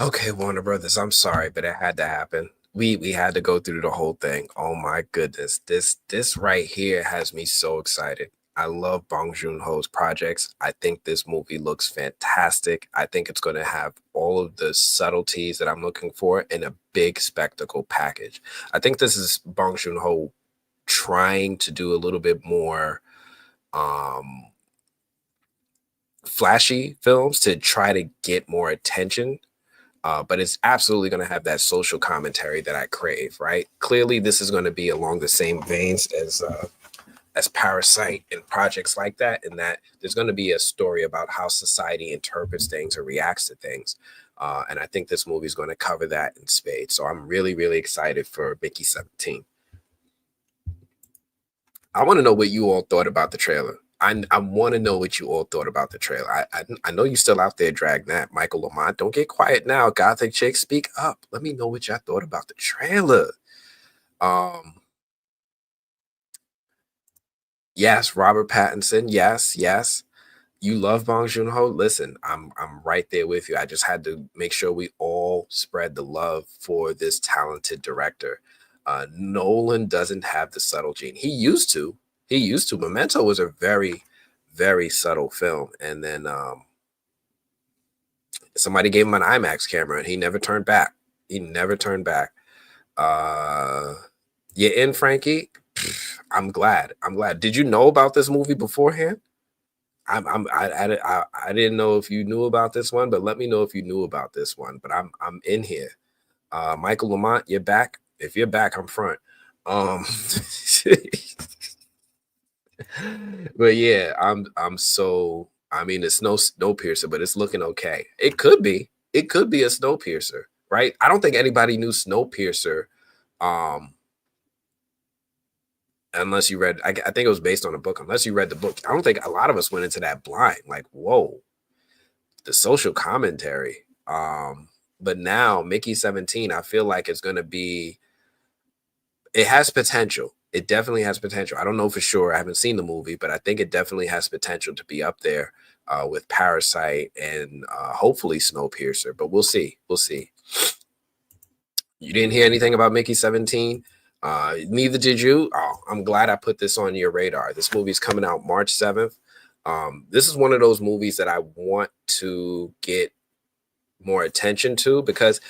Okay, Warner Brothers, I'm sorry, but it had to happen. We had to go through the whole thing. Oh my goodness. This right here has me so excited. I love Bong Joon-ho's projects. I think this movie looks fantastic. I think it's going to have all of the subtleties that I'm looking for in a big spectacle package. I think this is Bong Joon-ho trying to do a little bit more flashy films to try to get more attention. But it's absolutely going to have that social commentary that I crave, right? Clearly, this is going to be along the same veins as Parasite and projects like that, in that there's going to be a story about how society interprets things or reacts to things. And I think this movie is going to cover that in spades. So I'm really, really excited for Mickey 17. I want to know what you all thought about the trailer. I want to know what you all thought about the trailer. I know you still out there, Dragnet, Michael Lamont. Don't get quiet now. Gothic Chick, speak up. Let me know what y'all thought about the trailer. Yes, Robert Pattinson. Yes. You love Bong Joon-ho. Listen, I'm right there with you. I just had to make sure we all spread the love for this talented director. Nolan doesn't have the subtle gene. He used to. Memento was a very, very subtle film. And then somebody gave him an IMAX camera and he never turned back. You in, Frankie? I'm glad. Did you know about this movie beforehand? I didn't know if you knew about this one, but let me know if you knew about this one. But I'm in here. Michael Lamont, you're back. If you're back, I'm front. But yeah, I'm so, I mean, it's no Snowpiercer, but it's looking okay. It could be a Snowpiercer, right? I don't think anybody knew Snowpiercer, unless you read. I think it was based on a book. Unless you read the book, I don't think a lot of us went into that blind. Like, whoa, the social commentary. But now Mickey 17, I feel like it's gonna be. It has potential. It definitely has potential. I don't know for sure. I haven't seen the movie, but I think it definitely has potential to be up there with Parasite and hopefully Snowpiercer. But we'll see. You didn't hear anything about Mickey 17? Neither did you. Oh, I'm glad I put this on your radar. This movie's coming out March 7th. This is one of those movies that I want to get more attention to because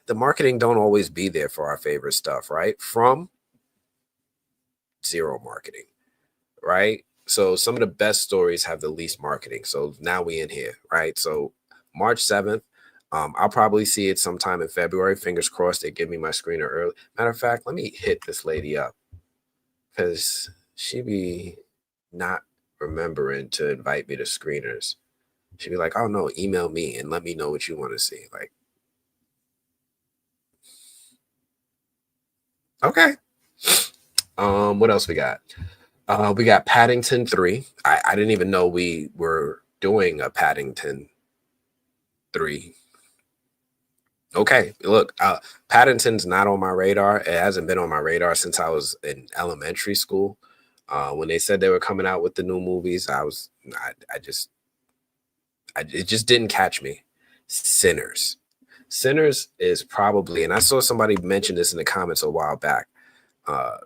the marketing don't always be there for our favorite stuff, right? From zero marketing, right? So some of the best stories have the least marketing. So now we in here, right? So March 7th, I'll probably see it sometime in February. Fingers crossed they give me my screener early. Matter of fact, let me hit this lady up because she be not remembering to invite me to screeners. She'd be like, "Oh no, email me and let me know what you want to see." Like, okay. What else we got? We got Paddington 3. I didn't even know we were doing a Paddington 3. Okay, look, Paddington's not on my radar. It hasn't been on my radar since I was in elementary school. When they said they were coming out with the new movies, it just didn't catch me. Sinners. Sinners is probably, and I saw somebody mention this in the comments a while back.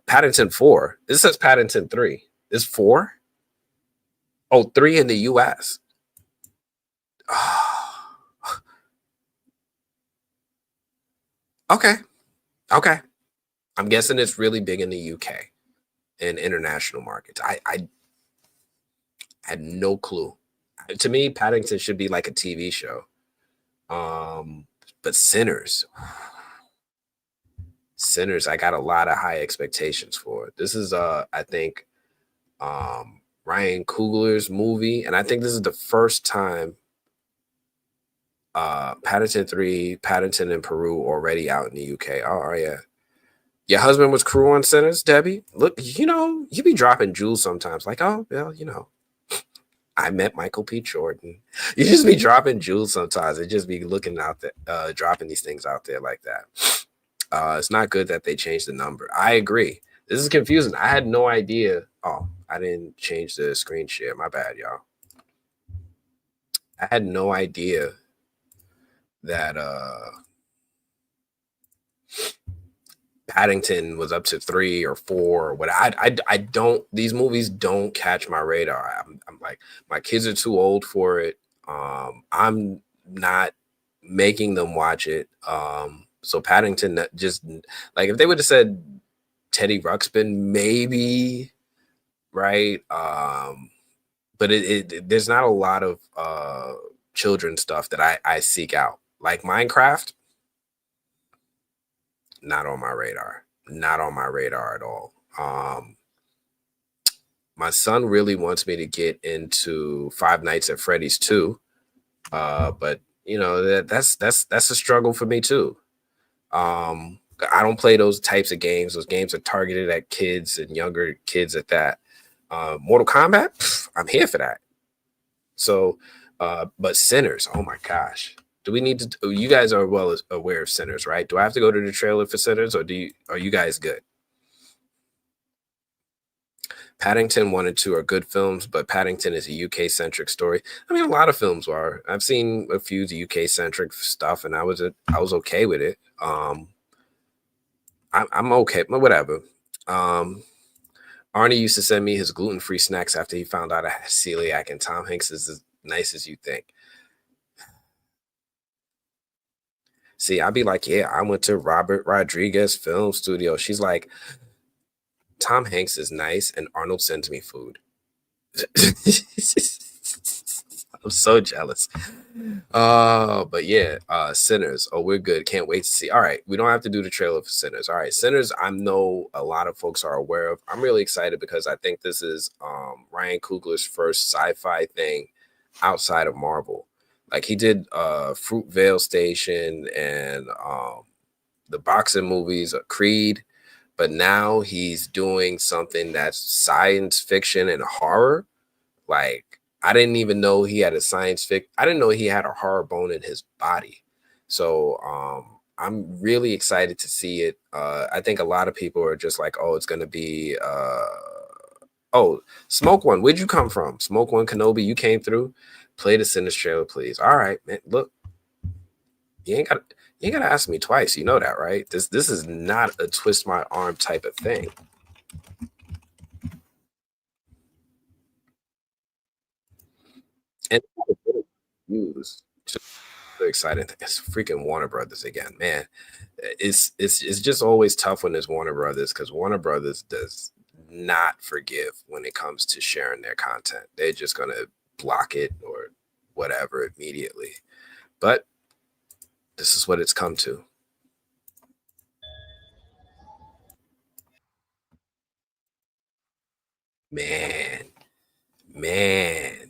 Paddington 4. This says Paddington 3. Is 4? Oh, 3 in the US. Okay. Okay. I'm guessing it's really big in the UK and international markets. I had no clue. To me, Paddington should be like a TV show. But Sinners, I got a lot of high expectations for. This is I think Ryan Coogler's movie, and I think this is the first time Paddington 3, Paddington in Peru already out in the UK. Oh yeah. Your husband was crew on Sinners, Debbie? Look, you be dropping jewels sometimes. Like, oh, well, I met Michael P. Jordan. You just be dropping jewels sometimes. It just be looking out there, dropping these things out there like that. It's not good that they changed the number. I agree. This is confusing. I had no idea. Oh, I didn't change the screen share. My bad, y'all. I had no idea that Paddington was up to 3 or 4 or what. I don't. These movies don't catch my radar. I'm like, my kids are too old for it. I'm not making them watch it. So Paddington, just like if they would have said Teddy Ruxpin, maybe, right? But there's not a lot of children stuff that I seek out. Like Minecraft, not on my radar. Not on my radar at all. My son really wants me to get into Five Nights at Freddy's 2. But that's a struggle for me too. I don't play those types of games. Those games are targeted at kids and younger kids at that. Mortal Kombat, I'm here for that. So, but Sinners, oh my gosh. Do we need to? You guys are well aware of Sinners, right? Do I have to go to the trailer for Sinners, or are you guys good? Paddington 1 and 2 are good films, but Paddington is a UK centric story. I mean, a lot of films are. I've seen a few UK centric stuff, and I was okay with it. I'm okay, but whatever. Arnie used to send me his gluten-free snacks after he found out I had celiac, and Tom Hanks is as nice as you think. See, I'd be like, yeah, I went to Robert Rodriguez Film Studio. She's like, Tom Hanks is nice, and Arnold sends me food. I'm so jealous. But yeah, Sinners. Oh, we're good. Can't wait to see. All right, we don't have to do the trailer for Sinners. All right, Sinners, I know a lot of folks are aware of. I'm really excited because I think this is Ryan Coogler's first sci-fi thing outside of Marvel. Like he did Fruitvale Station and the boxing movies, Creed, but now he's doing something that's science fiction and horror. Like I didn't even know he had a I didn't know he had a horror bone in his body. So I'm really excited to see it. I think a lot of people are just like, oh, it's gonna be oh, Smoke One, where'd you come from? Smoke One Kenobi, you came through. Play the Sinners trailer, please. All right, man. Look, you ain't gotta ask me twice. You know that, right? This is not a twist my arm type of thing. And use so excited. It's freaking Warner Brothers again, man. It's just always tough when there's Warner Brothers because Warner Brothers does not forgive when it comes to sharing their content. They're just gonna block it or whatever immediately. But this is what it's come to. Man,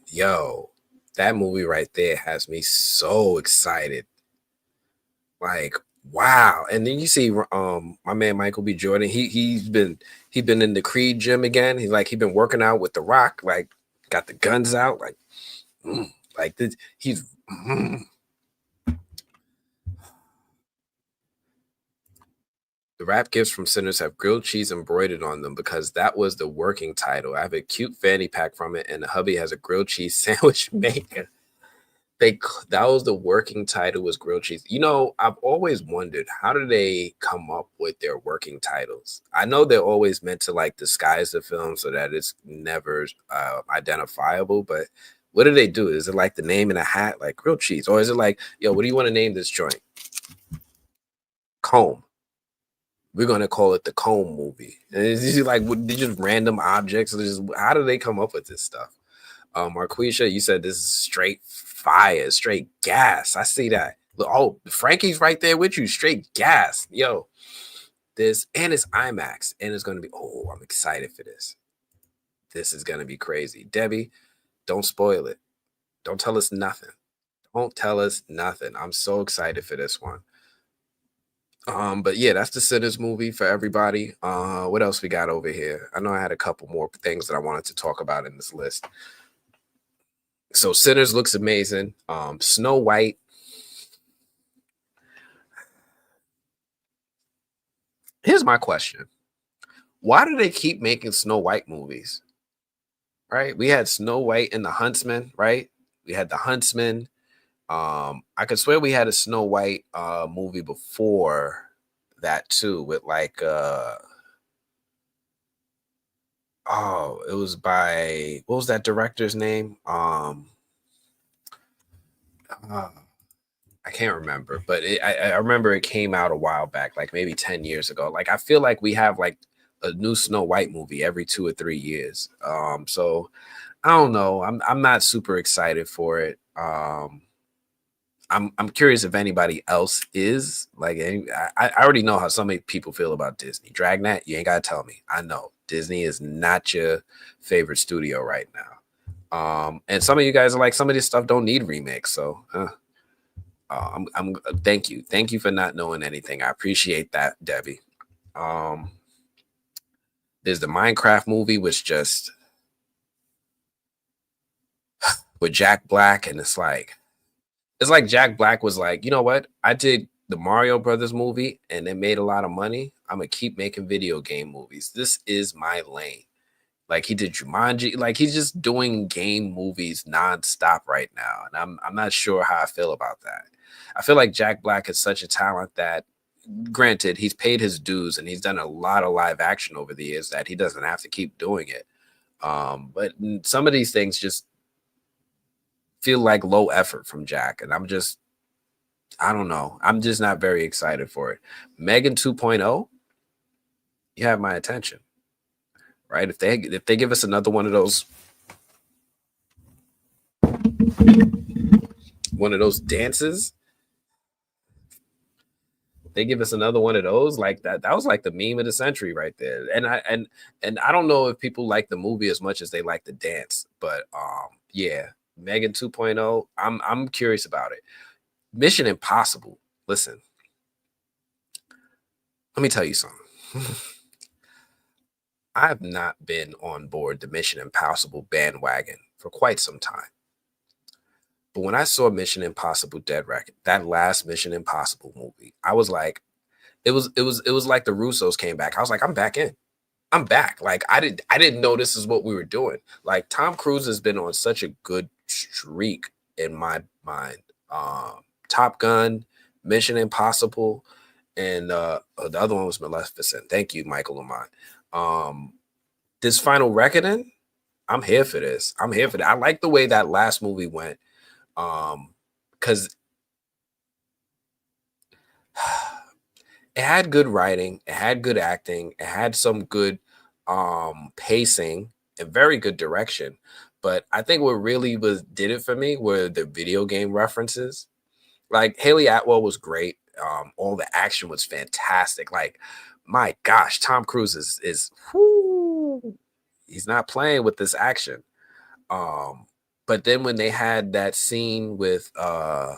yo, that movie right there has me so excited. Like, wow. And then you see my man Michael B. Jordan, he's been in the Creed gym again. He's been working out with The Rock, like got the guns out, like like this, he's The rap gifts from Sinners have grilled cheese embroidered on them because that was the working title. I have a cute fanny pack from it, and the hubby has a grilled cheese sandwich maker. That was the working title, was grilled cheese. You know, I've always wondered, how do they come up with their working titles? I know they're always meant to like disguise the film so that it's never identifiable, but what do they do? Is it like the name in a hat, like grilled cheese, or is it like, yo, what do you want to name this joint? Comb. We're gonna call it the Comb movie. And it's just like, they're just random objects. How do they come up with this stuff? Marquisha, you said this is straight fire, straight gas. I see that. Oh, Frankie's right there with you, straight gas. Yo, this, and it's IMAX, and it's gonna be, oh, I'm excited for this. This is gonna be crazy. Debbie, don't spoil it. Don't tell us nothing. Don't tell us nothing. I'm so excited for this one. But yeah, that's the Sinners movie for everybody. What else we got over here? I know I had a couple more things that I wanted to talk about in this list. So Sinners looks amazing. Snow White. Here's my question. Why do they keep making Snow White movies? Right? We had Snow White and the Huntsman, right? We had the Huntsman. I could swear we had a Snow White movie before that too, with like it was by, what was that director's name? I can't remember, but I remember it came out a while back, like maybe 10 years ago. Like I feel like we have like a new Snow White movie every 2 or 3 years. So I don't know. I'm not super excited for it. I'm curious if anybody else is. Like, I already know how so many people feel about Disney. Dragnet, you ain't gotta tell me. I know Disney is not your favorite studio right now. And some of you guys are like, some of this stuff don't need remakes. So I'm thank you for not knowing anything. I appreciate that, Debbie. There's the Minecraft movie, which just with Jack Black, and it's like Jack Black was like, you know what? I did the Mario Brothers movie and it made a lot of money. I'm gonna keep making video game movies. This is my lane. Like he did Jumanji, like he's just doing game movies nonstop right now. And I'm not sure how I feel about that. I feel like Jack Black is such a talent that, granted, he's paid his dues and he's done a lot of live action over the years, that he doesn't have to keep doing it. But some of these things just feel like low effort from Jack. And I don't know. I'm just not very excited for it. Megan 2.0, you have my attention. Right? If they give us another one of those dances, they give us another one of those, like that was like the meme of the century right there. And I don't know if people like the movie as much as they like the dance, but yeah, Megan 2.0, I'm curious about it. Mission Impossible. Listen, let me tell you something. I have not been on board the Mission Impossible bandwagon for quite some time. But when I saw Mission Impossible Dead Reckoning, that last Mission Impossible movie, I was like, it was like the Russos came back. I was like, I'm back in. I'm back. Like I didn't know this is what we were doing. Like Tom Cruise has been on such a good streak in my mind. Top Gun, Mission Impossible, and the other one was Maleficent. Thank you, Michael Lamont. This Final Reckoning, I'm here for this. I'm here for that. I like the way that last movie went. Because it had good writing, it had good acting, it had some good pacing and very good direction. But I think what really did it for me were the video game references. Like Haley Atwell was great. All the action was fantastic. Like, my gosh, Tom Cruise is whoo, he's not playing with this action. But then when they had that scene with I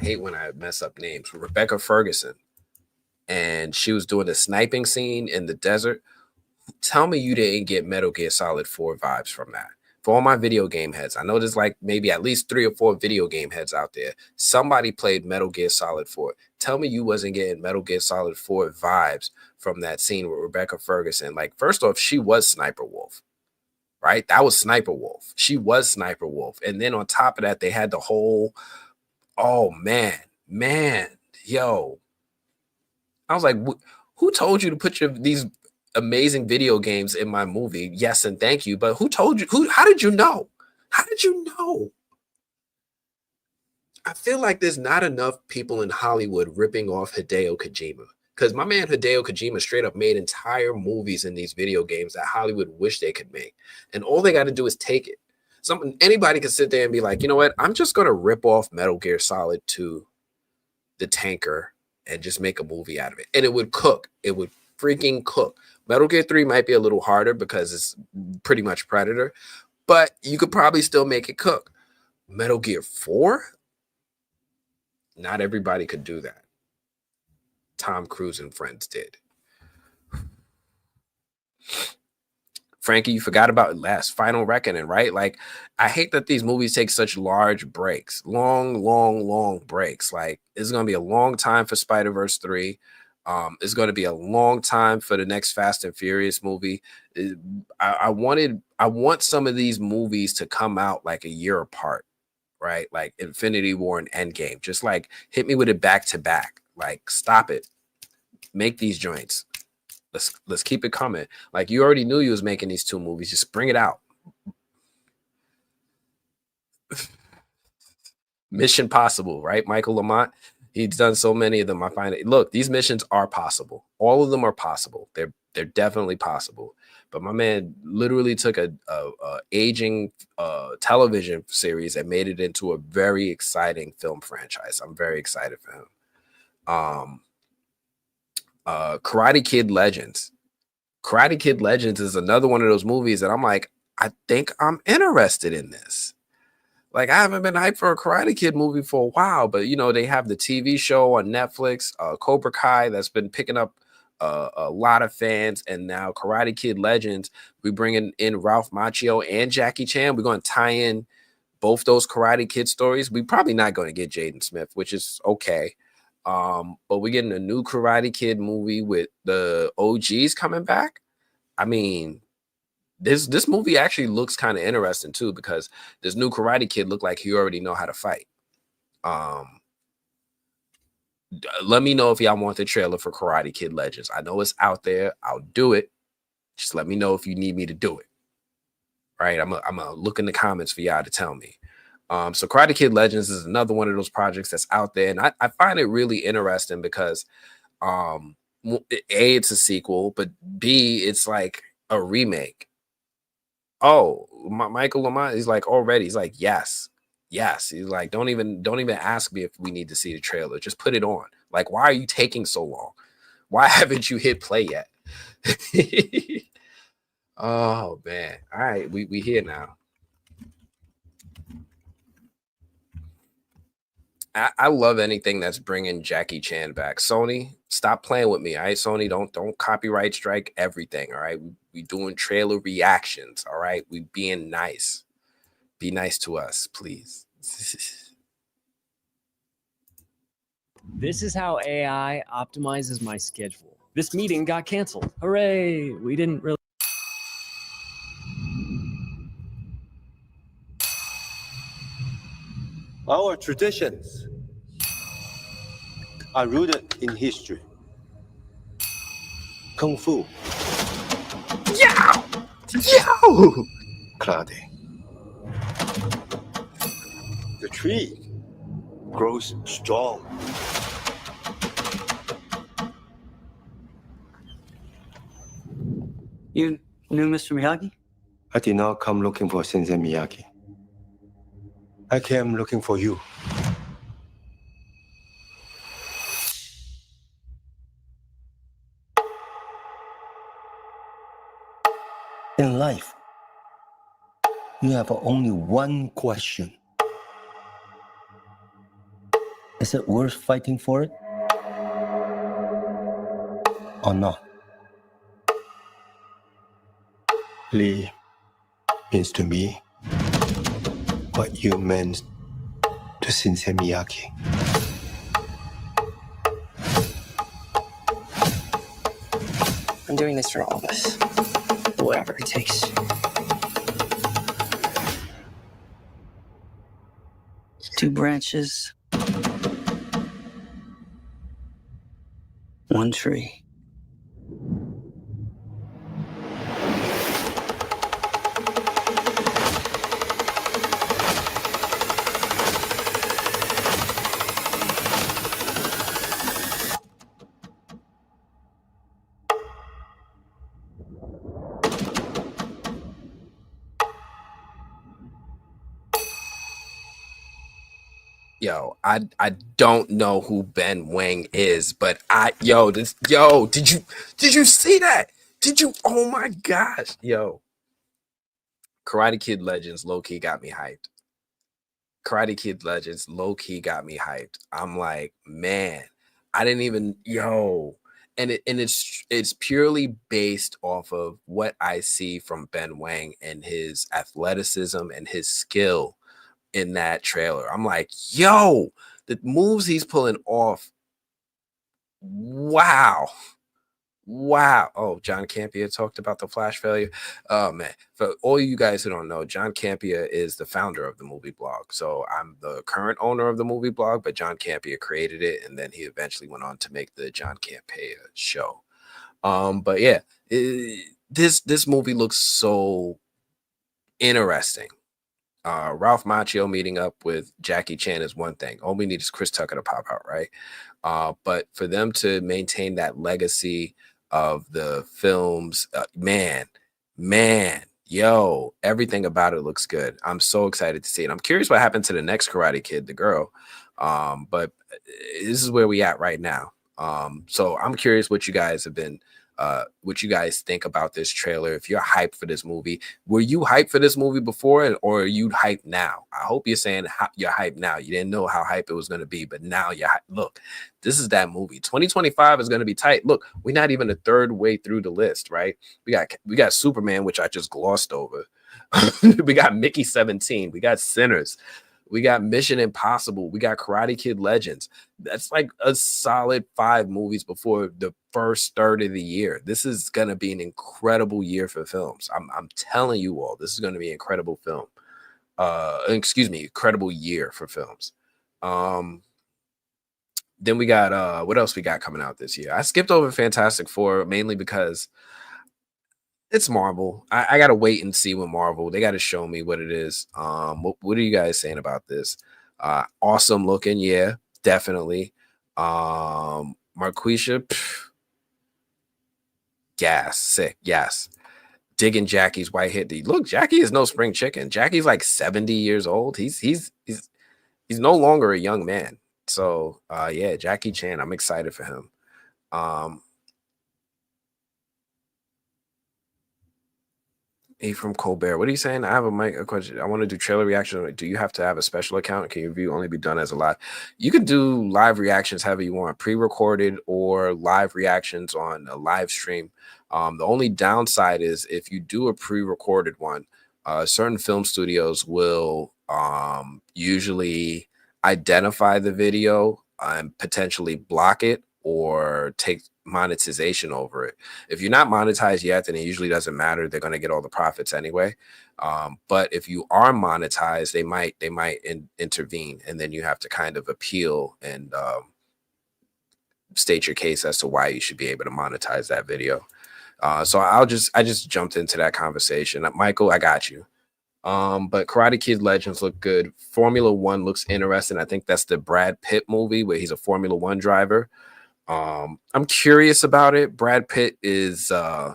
hate when I mess up names, Rebecca Ferguson, and she was doing the sniping scene in the desert. Tell me you didn't get Metal Gear Solid 4 vibes from that. For all my video game heads, I know there's like maybe at least 3 or 4 video game heads out there. Somebody played Metal Gear Solid 4. Tell me you wasn't getting Metal Gear Solid 4 vibes from that scene with Rebecca Ferguson. Like, first off, she was Sniper Wolf, right? That was Sniper Wolf. She was Sniper Wolf. And then on top of that, they had the whole, oh man, yo. I was like, who told you to put these amazing video games in my movie? Yes, and thank you. But who told you? How did you know? How did you know? I feel like there's not enough people in Hollywood ripping off Hideo Kojima. Because my man Hideo Kojima straight up made entire movies in these video games that Hollywood wish they could make. And all they got to do is take it. Anybody can sit there and be like, you know what? I'm just going to rip off Metal Gear Solid 2, The Tanker, and just make a movie out of it. And it would cook. It would freaking cook. Metal Gear 3 might be a little harder because it's pretty much Predator, but you could probably still make it cook. Metal Gear 4? Not everybody could do that. Tom Cruise and friends did. Frankie, you forgot about Final Reckoning, right? Like, I hate that these movies take such large breaks, long breaks. Like, it's going to be a long time for Spider-Verse 3. It's going to be a long time for the next Fast and Furious movie. I want some of these movies to come out like a year apart, right? Like Infinity War and Endgame. Just like hit me with it back to back. Like, stop it. Make these joints. Let's keep it coming. Like, you already knew you was making these 2 movies. Just bring it out. Mission Possible, right? Michael Lamont. He's done so many of them. I find it. Look, these missions are possible. All of them are possible. They're definitely possible. But my man literally took a aging television series and made it into a very exciting film franchise. I'm very excited for him. Karate Kid Legends. Karate Kid Legends is another one of those movies that I'm like, I think I'm interested in this. Like, I haven't been hyped for a Karate Kid movie for a while, but you know, they have the TV show on Netflix, Cobra Kai, that's been picking up a lot of fans, and now Karate Kid Legends, we bringing in Ralph Macchio and Jackie Chan. We're going to tie in both those Karate Kid stories. We're probably not going to get Jaden Smith, which is okay. But we're getting a new Karate Kid movie with the OGs coming back. I mean, this movie actually looks kind of interesting too, because this new Karate Kid looked like he already know how to fight. Let me know if y'all want the trailer for Karate Kid Legends. I know it's out there. I'll do it. Just let me know if you need me to do it. Right? I'm gonna look in the comments for y'all to tell me. So Karate Kid Legends is another one of those projects that's out there. And I find it really interesting because A, it's a sequel, but B, it's like a remake. Oh, Michael Lamont, he's like, yes. He's like, don't even ask me if we need to see the trailer. Just put it on. Like, why are you taking so long? Why haven't you hit play yet? Oh man. All right, we here now. I love anything that's bringing Jackie Chan back. Sony, stop playing with me. All right, Sony, don't copyright strike everything. All right, we doing trailer reactions. All right, we being nice. Be nice to us, please. This is how AI optimizes my schedule. This meeting got canceled. Hooray! We didn't really. Our traditions are rooted in history. Kung Fu. Yow! Yo! Cloudy. The tree grows strong. You knew Mr. Miyagi? I did not come looking for Sensei Miyagi. I came looking for you. In life, you have only one question. Is it worth fighting for it? Or not? Lee means to me what you meant to Sensei Miyagi. I'm doing this for all of us. Whatever it takes. Two branches, one tree. Yo, I don't know who Ben Wang is, but did you see that? Did you? Oh my gosh, yo. Karate Kid Legends low-key got me hyped. Karate Kid Legends low-key got me hyped. I'm like, man, I didn't even, and it's purely based off of what I see from Ben Wang and his athleticism and his skill in that trailer. I'm like, yo, the moves he's pulling off. Wow. Oh, John Campea talked about the flash failure. Oh man, for all you guys who don't know, John Campea is the founder of the movie blog. So I'm the current owner of the movie blog, but John Campea created it, and then he eventually went on to make the John Campea show. But yeah, this movie looks so interesting. Ralph Macchio meeting up with Jackie Chan is one thing. All we need is Chris Tucker to pop out, right? But for them to maintain that legacy of the films, man, everything about it looks good. I'm so excited to see it. I'm curious what happened to the next Karate Kid, the girl. But this is where we at right now. So I'm curious what you guys have been what you guys think about this trailer. If you're hyped for this movie, were you hyped for this movie before, or are you hyped now? I hope you're saying you're hyped now. You didn't know how hype it was going to be, but now you're hyped. Look, this is that movie. 2025 is going to be tight. Look, we're not even a third way through the list, right? We got Superman, which I just glossed over. We got Mickey 17. We got Sinners. We got Mission Impossible. We got Karate Kid Legends. That's like a solid 5 movies before the first third of the year. This is going to be an incredible year for films. I'm telling you all, this is going to be an incredible film. Incredible year for films. Then we got, what else we got coming out this year? I skipped over Fantastic Four mainly because it's Marvel. I gotta wait and see what Marvel. They gotta show me what it is. What are you guys saying about this? Awesome looking, yeah, definitely. Marquisha, gas, sick, yes. Digging Jackie's white hit. Look, Jackie is no spring chicken. Jackie's like 70 years old. He's no longer a young man. So yeah, Jackie Chan. I'm excited for him. From Colbert, what are you saying? I have a question. I want to do trailer reaction. Do you have to have a special account? Can your review only be done as a live? You can do live reactions however you want, pre-recorded or live reactions on a live stream. The only downside is if you do a pre-recorded one, certain film studios will usually identify the video and potentially block it or take monetization over it. If you're not monetized yet, then it usually doesn't matter. They're going to get all the profits anyway. But if you are monetized, they might intervene, and then you have to kind of appeal and state your case as to why you should be able to monetize that video. So I just jumped into that conversation. Michael, I got you. But Karate Kid Legends look good. Formula One looks interesting. I think that's the Brad Pitt movie where he's a Formula One driver. I'm curious about it. Brad Pitt is I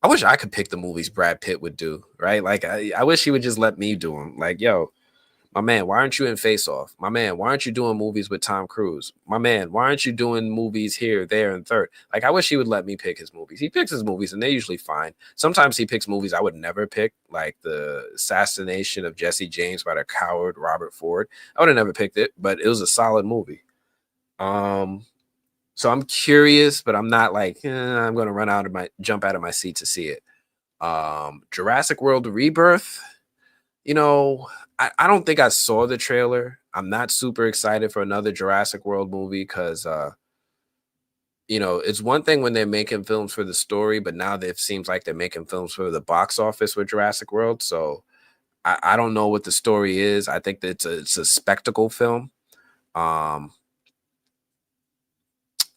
wish I could pick the movies Brad Pitt would do, right? Like I wish he would just let me do them. Like, yo, My man, why aren't you in Face Off? My man, why aren't you doing movies with Tom Cruise? My man, why aren't you doing movies here, there, and third? Like, I wish he would let me pick his movies. He picks his movies, and they're usually fine. Sometimes he picks movies I would never pick, like the assassination of Jesse James by the coward Robert Ford. I would have never picked it, but it was a solid movie. So I'm curious, but I'm not like, I'm going to jump out of my seat to see it. Jurassic World Rebirth, you know, I don't think I saw the trailer. I'm not super excited for another Jurassic World movie because, you know, it's one thing when they're making films for the story, but now it seems like they're making films for the box office with Jurassic World. So I don't know what the story is. I think that it's a spectacle film.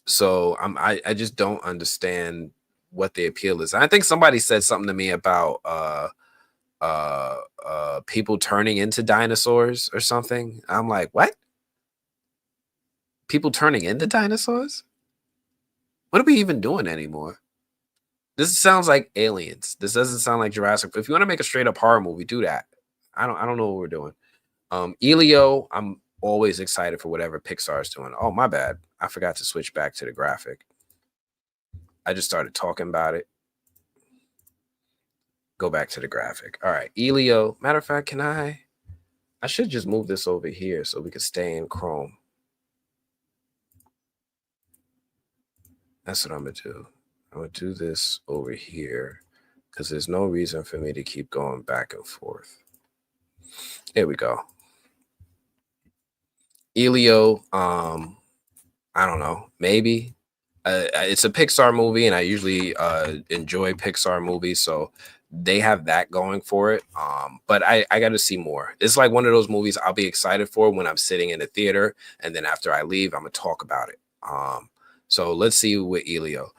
So I just don't understand what the appeal is. I think somebody said something to me about people turning into dinosaurs or something. I'm like, what? People turning into dinosaurs? What are we even doing anymore? This sounds like Aliens. This doesn't sound like Jurassic. If you want to make a straight up horror movie, do that. I don't know what we're doing. Elio, I'm always excited for whatever Pixar is doing. Oh, my bad. I forgot to switch back to the graphic. I just started talking about it. Go back to the graphic. All right, Elio. Matter of fact, I should just move this over here so we can stay in Chrome. That's what I'm gonna do. I'm gonna do this over here because there's no reason for me to keep going back and forth. Here we go. Elio, I don't know, maybe. It's a Pixar movie, and I usually enjoy Pixar movies, so they have that going for it. But I got to see more. It's like one of those movies I'll be excited for when I'm sitting in the theater, and then after I leave, I'm gonna talk about it. So let's see with Elio.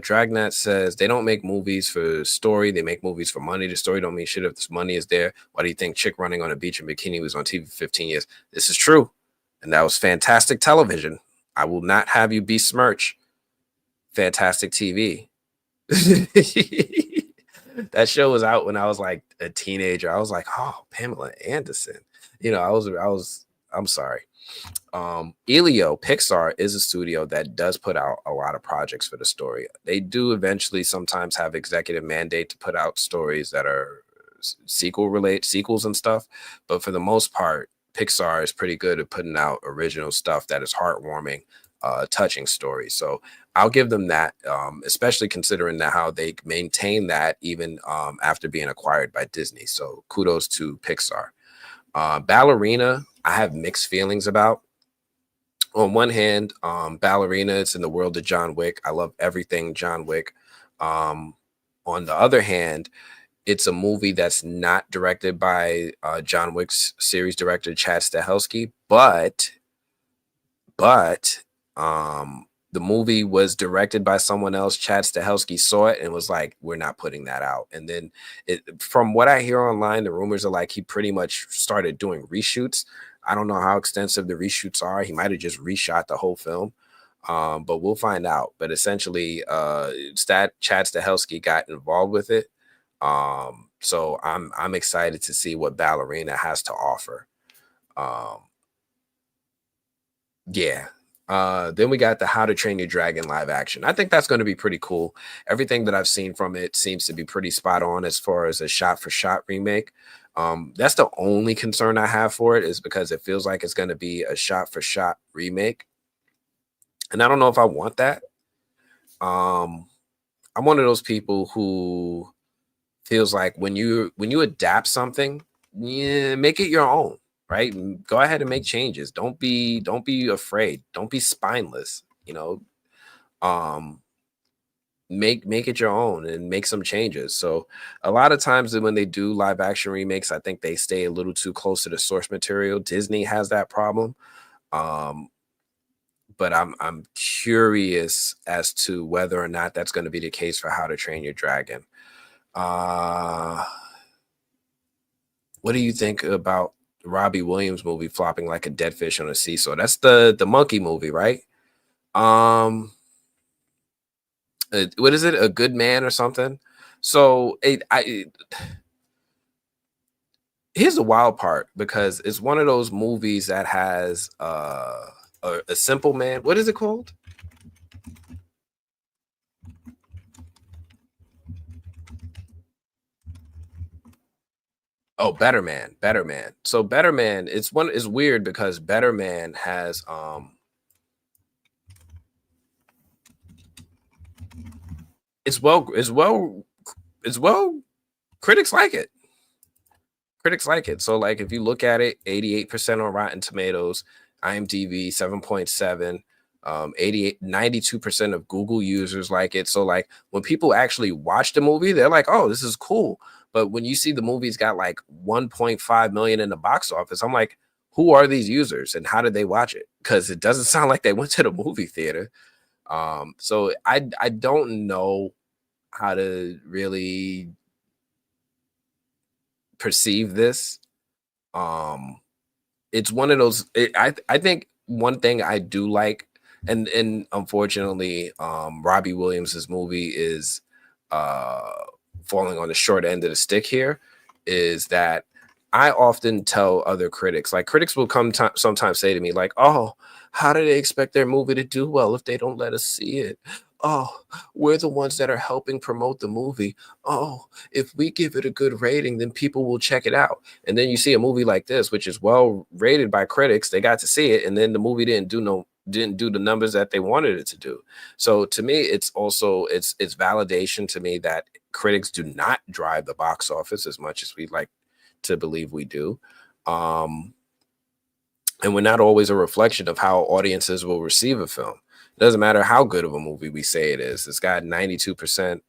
Dragnet says they don't make movies for story; they make movies for money. The story don't mean shit if this money is there. Why do you think Chick Running on a Beach in Bikini was on TV for 15 years? This is true, and that was fantastic television. I will not have you besmirch fantastic TV. That show was out when I was like a teenager. I was like, oh, Pamela Anderson. You know, I'm sorry. Elio Pixar is a studio that does put out a lot of projects for the story. They do eventually sometimes have executive mandate to put out stories that are sequels and stuff, but for the most part, Pixar is pretty good at putting out original stuff that is heartwarming, touching stories. So I'll give them that, especially considering that how they maintain that even after being acquired by Disney. So kudos to Pixar. Ballerina, I have mixed feelings about. On one hand, Ballerina, it's in the world of John Wick. I love everything John Wick. On the other hand, it's a movie that's not directed by John Wick's series director Chad Stahelski, but the movie was directed by someone else. Chad Stahelski saw it and was like, we're not putting that out. And then from what I hear online, the rumors are like he pretty much started doing reshoots. I don't know how extensive the reshoots are. He might have just reshot the whole film, but we'll find out. But essentially, Chad Stahelski got involved with it. So I'm excited to see what Ballerina has to offer. Yeah. Then we got the How to Train Your Dragon live action. I think that's going to be pretty cool. Everything that I've seen from it seems to be pretty spot on as far as a shot for shot remake. That's the only concern I have for it, is because it feels like it's going to be a shot for shot remake. And I don't know if I want that. I'm one of those people who feels like when you adapt something, yeah, make it your own. Right? Go ahead and make changes. Don't be afraid. Don't be spineless. You know, make it your own and make some changes. So a lot of times when they do live action remakes, I think they stay a little too close to the source material. Disney has that problem. But I'm curious as to whether or not that's going to be the case for How to Train Your Dragon. What do you think about Robbie Williams movie flopping like a dead fish on a seesaw? That's the monkey movie, right? What is it? A Good Man or something? So here's the wild part, because it's one of those movies that has a simple man. What is it called? Oh, Better Man. Better Man. So Better Man, it's weird because Better Man has it's well critics like it. Critics like it. So like if you look at it, 88% on Rotten Tomatoes, IMDb 7.7, 92% of Google users like it. So like when people actually watch the movie, they're like, oh, this is cool. But when you see the movie's got like 1.5 million in the box office, I'm like, who are these users and how did they watch it? Because it doesn't sound like they went to the movie theater. So I don't know how to really perceive this. It's one of those. I think one thing I do like, and unfortunately, Robbie Williams's movie is falling on the short end of the stick here, is that I often tell other critics, like critics will sometimes say to me, like, "Oh, how do they expect their movie to do well if they don't let us see it? Oh, we're the ones that are helping promote the movie. Oh, if we give it a good rating, then people will check it out." And then you see a movie like this, which is well rated by critics, they got to see it, and then the movie didn't do the numbers that they wanted it to do. So to me, it's also it's validation to me that critics do not drive the box office as much as we'd like to believe we do. And we're not always a reflection of how audiences will receive a film. It doesn't matter how good of a movie we say it is. It's got 92%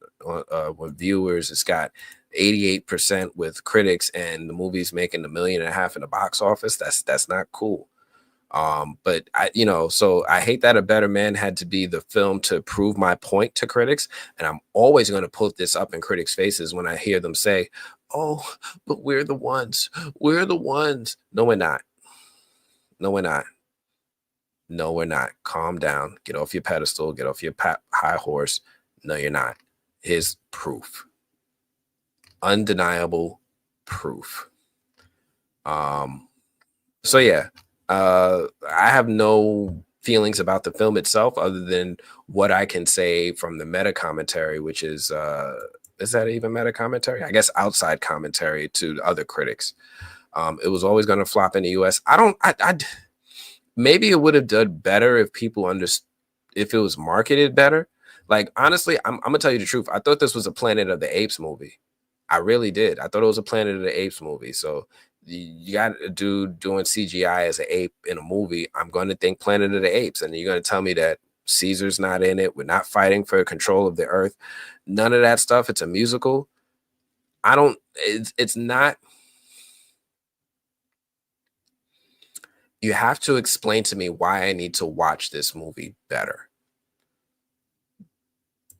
with viewers. It's got 88% with critics, and the movie's making $1.5 million in the box office. That's not cool. But so I hate that A Better Man had to be the film to prove my point to critics. And I'm always going to put this up in critics' faces when I hear them say, "Oh, but we're the ones. We're the ones." No, we're not. No, we're not. No, we're not. Calm down. Get off your pedestal. Get off your high horse. No, you're not. Here's proof. Undeniable proof. So yeah, I have no feelings about the film itself other than what I can say from the meta commentary, which is that even meta commentary? I guess outside commentary to other critics. It was always going to flop in the US. Maybe it would have done better if people understood, if it was marketed better. Like, honestly, I'm gonna tell you the truth. I thought this was a Planet of the Apes movie. I really did. I thought it was a Planet of the Apes movie. So you got a dude doing CGI as an ape in a movie. I'm going to think Planet of the Apes. And you're going to tell me that Caesar's not in it. We're not fighting for control of the earth. None of that stuff. It's a musical. It's not. You have to explain to me why I need to watch this movie better.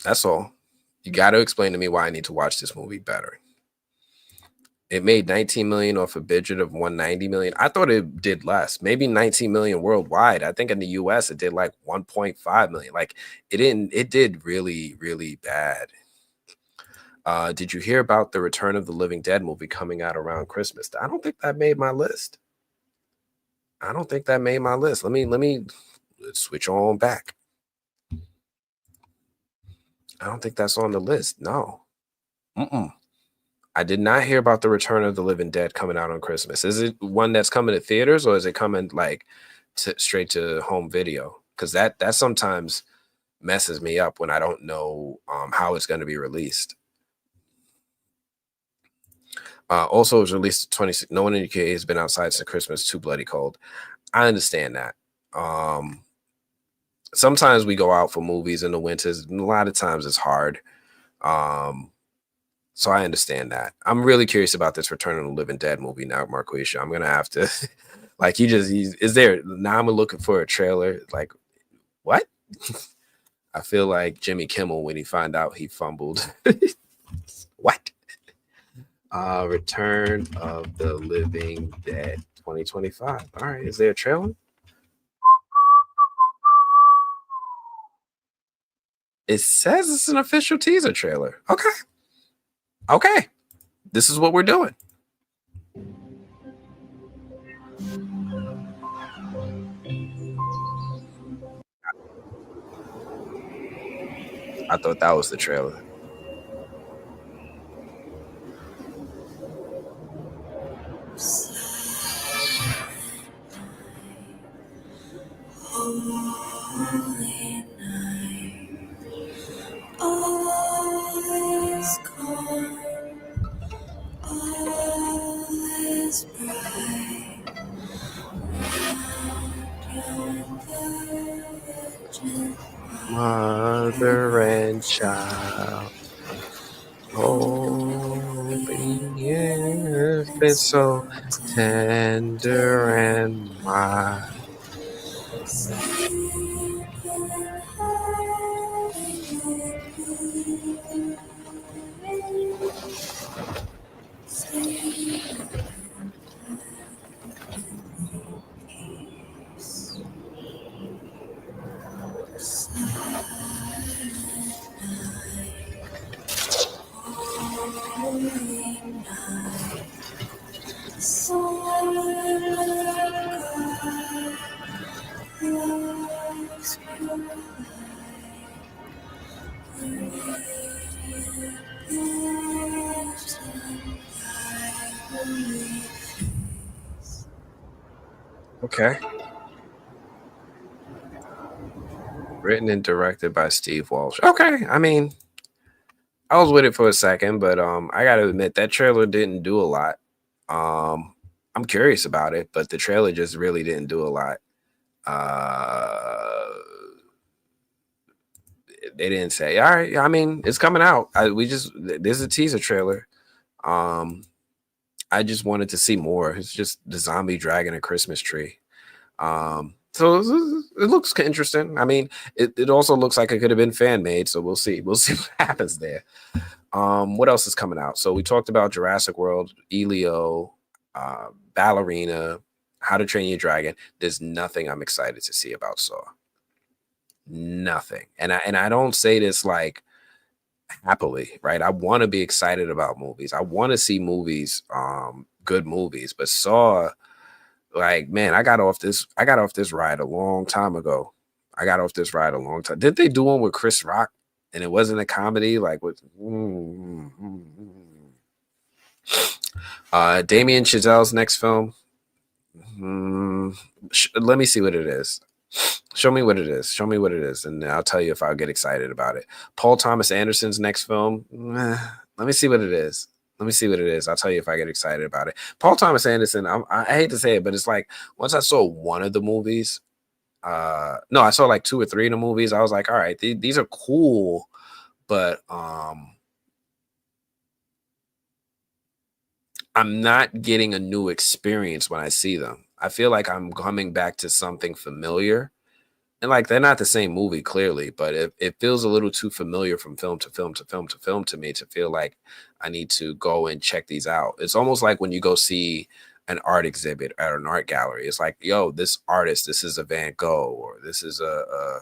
That's all. You got to explain to me why I need to watch this movie better. It made 19 million off a budget of 190 million. I thought it did less, maybe 19 million worldwide. I think in the US it did like 1.5 million. Like it did really, really bad. Did you hear about the Return of the Living Dead movie coming out around Christmas? I don't think that made my list. Let me switch on back. I don't think that's on the list. No. I did not hear about the Return of the Living Dead coming out on Christmas. Is it one that's coming to theaters, or is it coming like straight to home video? Because that sometimes messes me up when I don't know how it's going to be released. Also, it was released 26. No one in the UK has been outside since Christmas. Too bloody cold. I understand that. Sometimes we go out for movies in the winters. A lot of times it's hard. So I understand that. I'm really curious about this Return of the Living Dead movie now, Marquisha. I'm gonna have to, like, is there now? I'm looking for a trailer. Like, what? I feel like Jimmy Kimmel when he found out he fumbled. What? Return of the Living Dead 2025. All right, is there a trailer? It says it's an official teaser trailer. Okay. This is what we're doing. I thought that was the trailer. Holy night, all is calm, all is bright. Mother and child. Oh, it's been so tender and mild. Okay. Written and directed by Steve Walsh. Okay, I mean, I was with it for a second, but I gotta admit that trailer didn't do a lot. I'm curious about it, but the trailer just really didn't do a lot. They didn't say, all right, I mean, it's coming out. This is a teaser trailer. I just wanted to see more. It's just the zombie dragging a Christmas tree. So it looks interesting. I mean, it also looks like it could have been fan made. So we'll see. We'll see what happens there. What else is coming out? So we talked about Jurassic World, Elio, Ballerina, How to Train Your Dragon. There's nothing I'm excited to see about Saw. Nothing. And I don't say this like happily, right? I want to be excited about movies. I want to see movies, good movies, but Saw, like, man, I got off this ride a long time ago. Did they do one with Chris Rock and it wasn't a comedy? Like with Damien Chazelle's next film. Let me see what it is. Show me what it is, and I'll tell you if I'll get excited about it. Paul Thomas Anderson's next film. Let me see what it is. I'll tell you if I get excited about it. Paul Thomas Anderson, I hate to say it, but it's like once I saw one of the movies, no, I saw like 2 or 3 of the movies. I was like, all right, these are cool, but I'm not getting a new experience when I see them. I feel like I'm coming back to something familiar. And like they're not the same movie, clearly, but it feels a little too familiar from film to film to film to film to me to feel like I need to go and check these out. It's almost like when you go see an art exhibit at an art gallery. It's like, yo, this artist, this is a Van Gogh, or this is a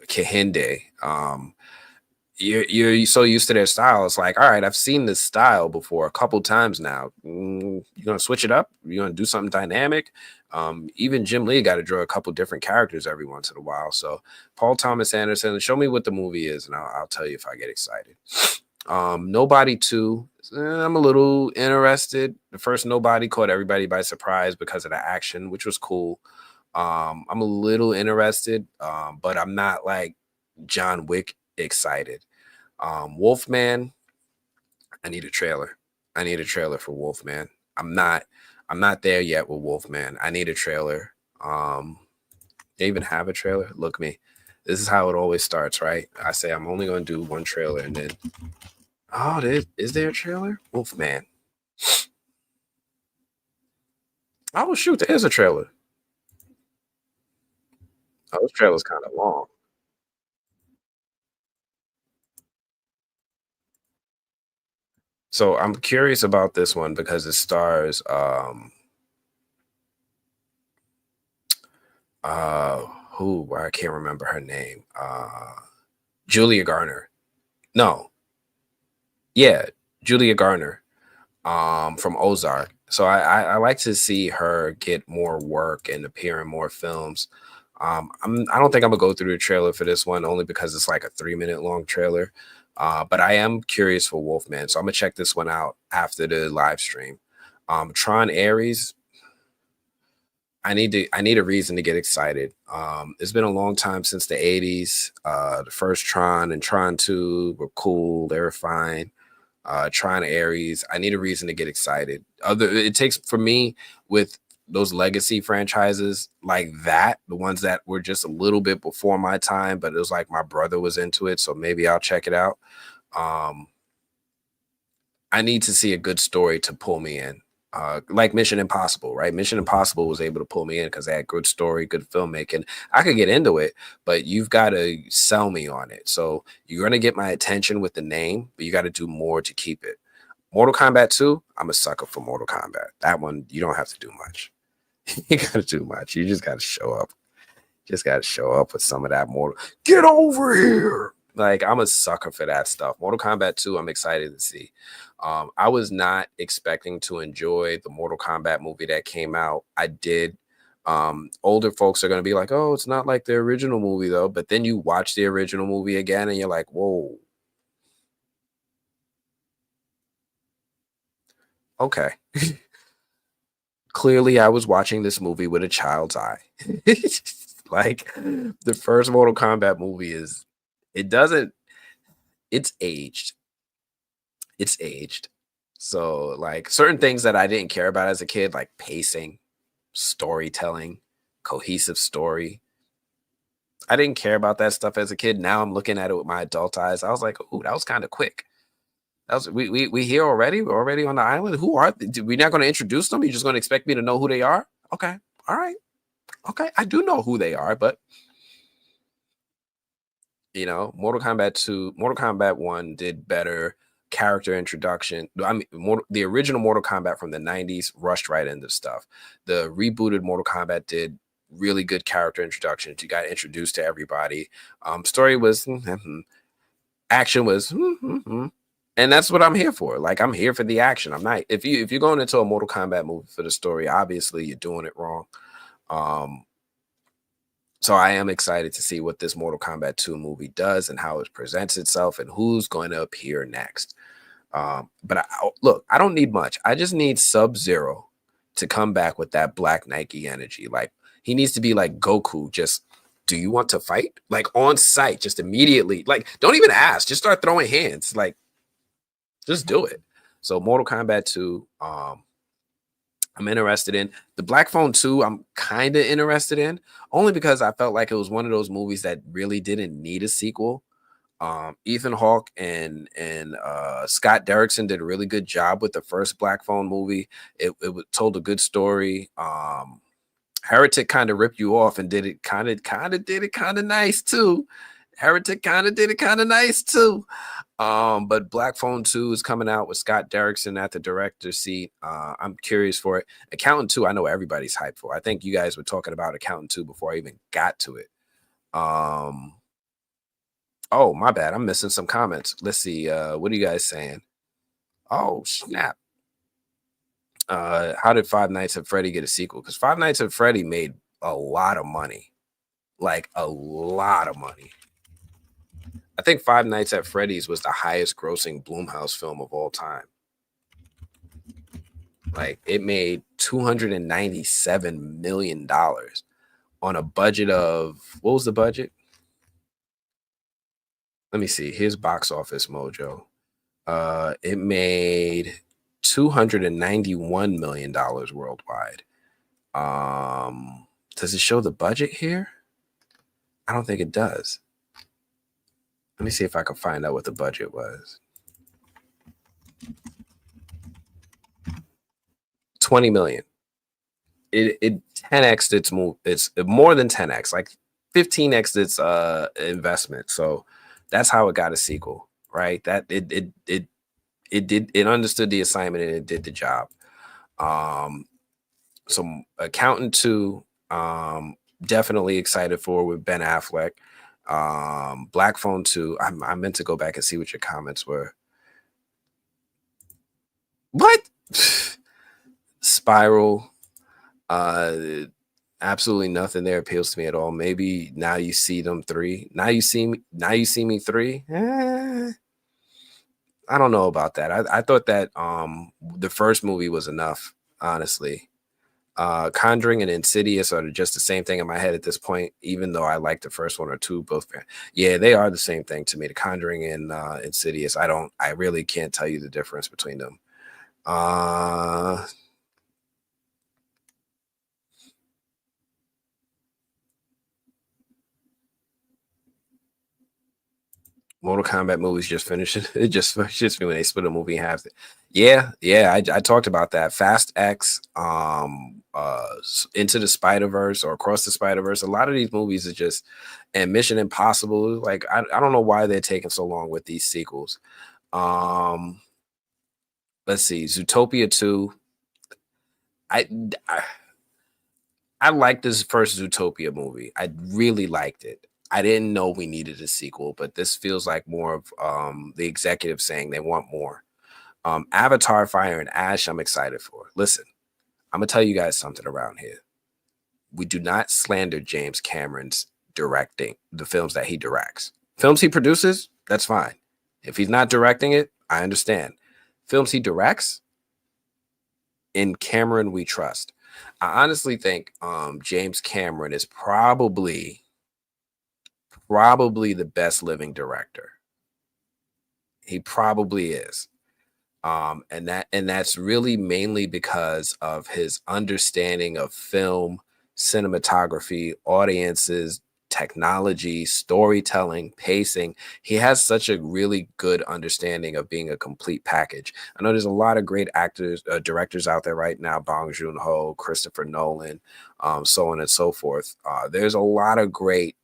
Kehinde. You're so used to their style. It's like, all right, I've seen this style before a couple times now. You're gonna switch it up. You're gonna do something dynamic. Even Jim Lee got to draw a couple different characters every once in a while. So Paul Thomas Anderson, show me what the movie is, and I'll tell you if I get excited. Nobody 2. I'm a little interested. The first Nobody caught everybody by surprise because of the action, which was cool. I'm a little interested, but I'm not like John Wick excited. Wolfman, I need a trailer. For Wolfman. I'm not there yet with Wolfman. I need a trailer. They even have a trailer. Look me. This is how it always starts, right? I say I'm only going to do one trailer, and then is there a trailer? Wolfman. Oh shoot, there is a trailer. Oh, this trailer's kind of long. So I'm curious about this one because it stars I can't remember her name. Julia Garner. No. Yeah, Julia Garner from Ozark. So I like to see her get more work and appear in more films. I don't think I'm gonna go through the trailer for this one only because it's like a 3-minute long trailer. But I am curious for Wolfman, so I'm gonna check this one out after the live stream. Tron Ares, I need a reason to get excited. It's been a long time since the 80s. The first Tron and Tron 2 were cool, they were fine. Tron Ares, I need a reason to get excited. It takes for me with those legacy franchises like that, the ones that were just a little bit before my time, but it was like my brother was into it, so maybe I'll check it out. I need to see a good story to pull me in. Like Mission Impossible, right? Mission Impossible was able to pull me in because they had good story, good filmmaking. I could get into it, but you've got to sell me on it. So you're going to get my attention with the name, but you got to do more to keep it. Mortal Kombat 2, I'm a sucker for Mortal Kombat. That one, you don't have to do much. You got to do much. You just got to show up. Just got to show up with some of that Mortal. Get over here. Like, I'm a sucker for that stuff. Mortal Kombat 2, I'm excited to see. I was not expecting to enjoy the Mortal Kombat movie that came out. I did. Older folks are going to be like, oh, it's not like the original movie, though. But then you watch the original movie again, and you're like, whoa. Okay. Clearly, I was watching this movie with a child's eye. Like, the first Mortal Kombat movie is, it's aged. It's aged. So, like, certain things that I didn't care about as a kid, like pacing, storytelling, cohesive story. I didn't care about that stuff as a kid. Now I'm looking at it with my adult eyes. I was like, oh, that was kind of quick. That was we here already. We're already on the island. Who are they? We're not going to introduce them? You're just going to expect me to know who they are? Okay. All right. Okay. I do know who they are, but you know, Mortal Kombat 1 did better character introduction. I mean, the original Mortal Kombat from the 90s rushed right into stuff. The rebooted Mortal Kombat did really good character introductions. You got introduced to everybody. Story was action was and that's what I'm here for. Like, I'm here for the action. I'm not, if you're going into a Mortal Kombat movie for the story, obviously you're doing it wrong. So I am excited to see what this Mortal Kombat 2 movie does and how it presents itself and who's going to appear next. But look, I don't need much. I just need Sub-Zero to come back with that Black Nike energy. Like, he needs to be like Goku, just, do you want to fight? Like, on sight, just immediately. Like, don't even ask. Just start throwing hands. Like, just do it. So Mortal Kombat 2, I'm interested in. The Black Phone 2, I'm kind of interested in, only because I felt like it was one of those movies that really didn't need a sequel. Ethan Hawke and Scott Derrickson did a really good job with the first Black Phone movie. It told a good story. Heretic kind of ripped you off and did it kind of nice too. Heretic kind of did it kind of nice too. But Black Phone 2 is coming out with Scott Derrickson at the director's seat. I'm curious for it. Accountant 2, I know everybody's hyped for. I think you guys were talking about Accountant 2 before I even got to it. Oh, my bad. I'm missing some comments. Let's see. What are you guys saying? Oh, snap. How did Five Nights at Freddy get a sequel? Because Five Nights at Freddy made a lot of money. Like, a lot of money. I think Five Nights at Freddy's was the highest grossing Blumhouse film of all time. Like, it made $297 million on a budget of, what was the budget? Let me see. Here's Box Office Mojo. It made $291 million worldwide. Does it show the budget here? I don't think it does. Let me see if I can find out what the budget was. 20 million. It 10x its move. It's more than 10x, like 15x its investment. So that's how it got a sequel, right? That it understood the assignment and it did the job. So Accountant 2, definitely excited for with Ben Affleck. Black Phone 2, I meant to go back and see what your comments were. What? Spiral. Absolutely nothing there appeals to me at all. Maybe Now You See Them 3. Now You See Me 3. I don't know about that. I thought that the first movie was enough, honestly. Conjuring and Insidious are just the same thing in my head at this point, even though I like the first one or two, both. Yeah, they are the same thing to me. The Conjuring and Insidious. I really can't tell you the difference between them. Mortal Kombat movies just finished. It just me when they split a movie in half. Yeah. I talked about that. Fast X, Into the Spider-Verse or Across the Spider-Verse. A lot of these movies are just, and Mission Impossible. Like I don't know why they're taking so long with these sequels. Let's see, Zootopia 2. I liked this first Zootopia movie. I really liked it. I didn't know we needed a sequel, but this feels like more of the executives saying they want more. Avatar, Fire and Ash, I'm excited for. Listen, I'm going to tell you guys something around here. We do not slander James Cameron's directing, the films that he directs. Films he produces, that's fine. If he's not directing it, I understand. Films he directs, in Cameron we trust. I honestly think James Cameron is probably the best living director. He probably is. And that's really mainly because of his understanding of film, cinematography, audiences, technology, storytelling, pacing. He has such a really good understanding of being a complete package. I know there's a lot of great actors, directors out there right now, Bong Joon-ho, Christopher Nolan, so on and so forth. There's a lot of great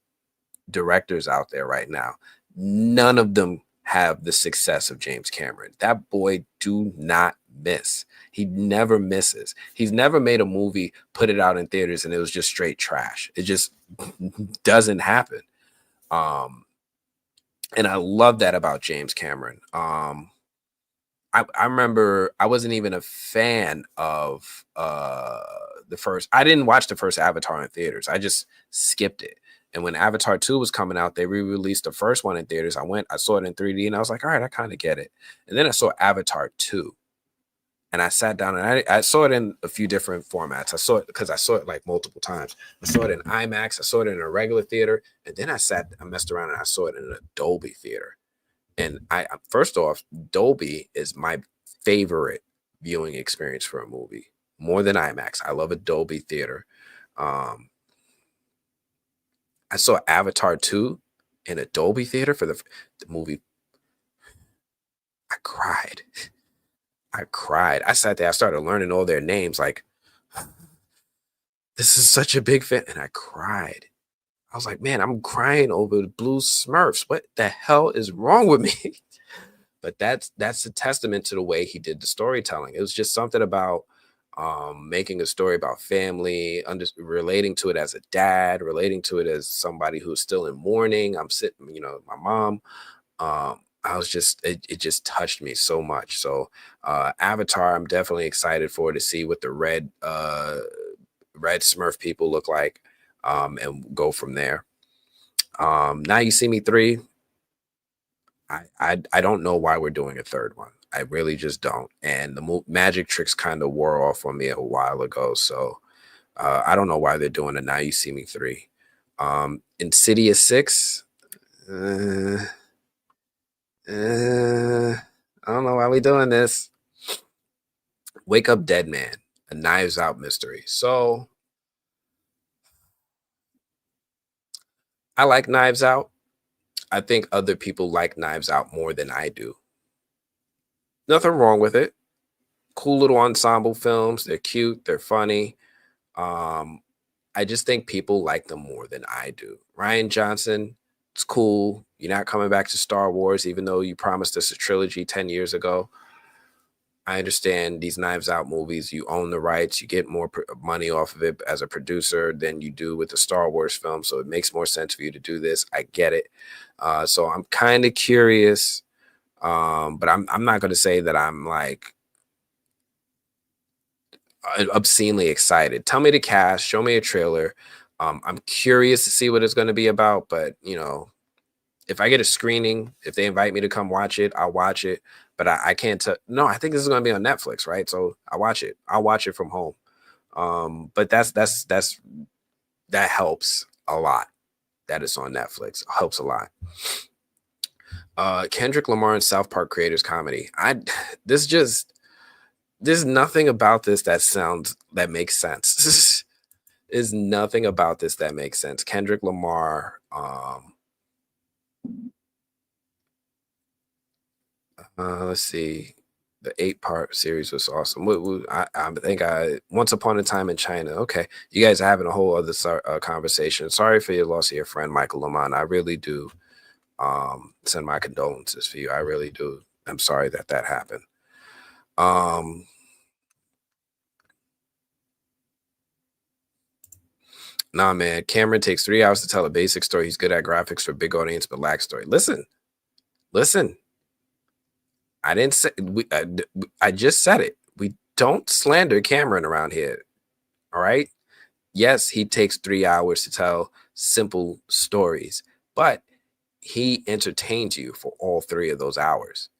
directors out there right now. None of them have the success of James Cameron. That boy do not miss. He never misses. He's never made a movie, put it out in theaters, and it was just straight trash. It just doesn't happen. And I love that about James Cameron. I remember I wasn't even a fan of the first. I didn't watch the first Avatar in theaters. I just skipped it. And when Avatar 2 was coming out, they re-released the first one in theaters. I saw it in 3D and I was like, all right, I kind of get it. And then I saw Avatar 2. And I sat down and I saw it in a few different formats. I saw it because I saw it like multiple times. I saw it in IMAX. I saw it in a regular theater. And then I messed around and I saw it in a Dolby theater. And first off, Dolby is my favorite viewing experience for a movie, more than IMAX. I love a Dolby theater. I saw Avatar 2 in a Dolby theater for the movie. I cried. I sat there. I started learning all their names. Like, this is such a big fan. And I cried. I was like, man, I'm crying over the Blue Smurfs. What the hell is wrong with me? But that's a testament to the way he did the storytelling. It was just something about making a story about family, relating to it as a dad, relating to it as somebody who's still in mourning. I'm sitting, my mom. I was just, it just touched me so much. So Avatar, I'm definitely excited for to see what the red Smurf people look like, and go from there. Now You See Me 3. I don't know why we're doing a third one. I really just don't. And the magic tricks kind of wore off on me a while ago. So I don't know why they're doing a Now You See Me 3. Insidious 6. I don't know why we're doing this. Wake Up Dead Man, a Knives Out mystery. So I like Knives Out. I think other people like Knives Out more than I do. Nothing wrong with it. Cool little ensemble films. They're cute. They're funny. I just think people like them more than I do. Rian Johnson, it's cool. You're not coming back to Star Wars, even though you promised us a trilogy 10 years ago. I understand these Knives Out movies, you own the rights, you get more money off of it as a producer than you do with the Star Wars film. So it makes more sense for you to do this. I get it. So I'm kind of curious, but I'm not going to say that I'm like obscenely excited. Tell me the cast, show me a trailer. I'm curious to see what it's going to be about, but you know, if I get a screening, if they invite me to come watch it, I'll watch it. But I can't tell. No, I think this is going to be on Netflix, right? So I'll watch it. I'll watch it from home. But that helps a lot. That it's on Netflix helps a lot. Kendrick Lamar and South Park creators comedy. There's nothing about this that makes sense. There's nothing about this that makes sense. Kendrick Lamar, let's see. The 8-part series was awesome. I think Once Upon a Time in China. Okay, you guys are having a whole other conversation. Sorry for your loss of your friend Michael Lamont. I really do send my condolences for you. I really do. I'm sorry that happened. Nah, man. Cameron takes 3 hours to tell a basic story. He's good at graphics for big audience, but lack story. Listen. I didn't say I just said it. We don't slander Cameron around here. All right. Yes, he takes 3 hours to tell simple stories, but he entertains you for all 3 of those hours.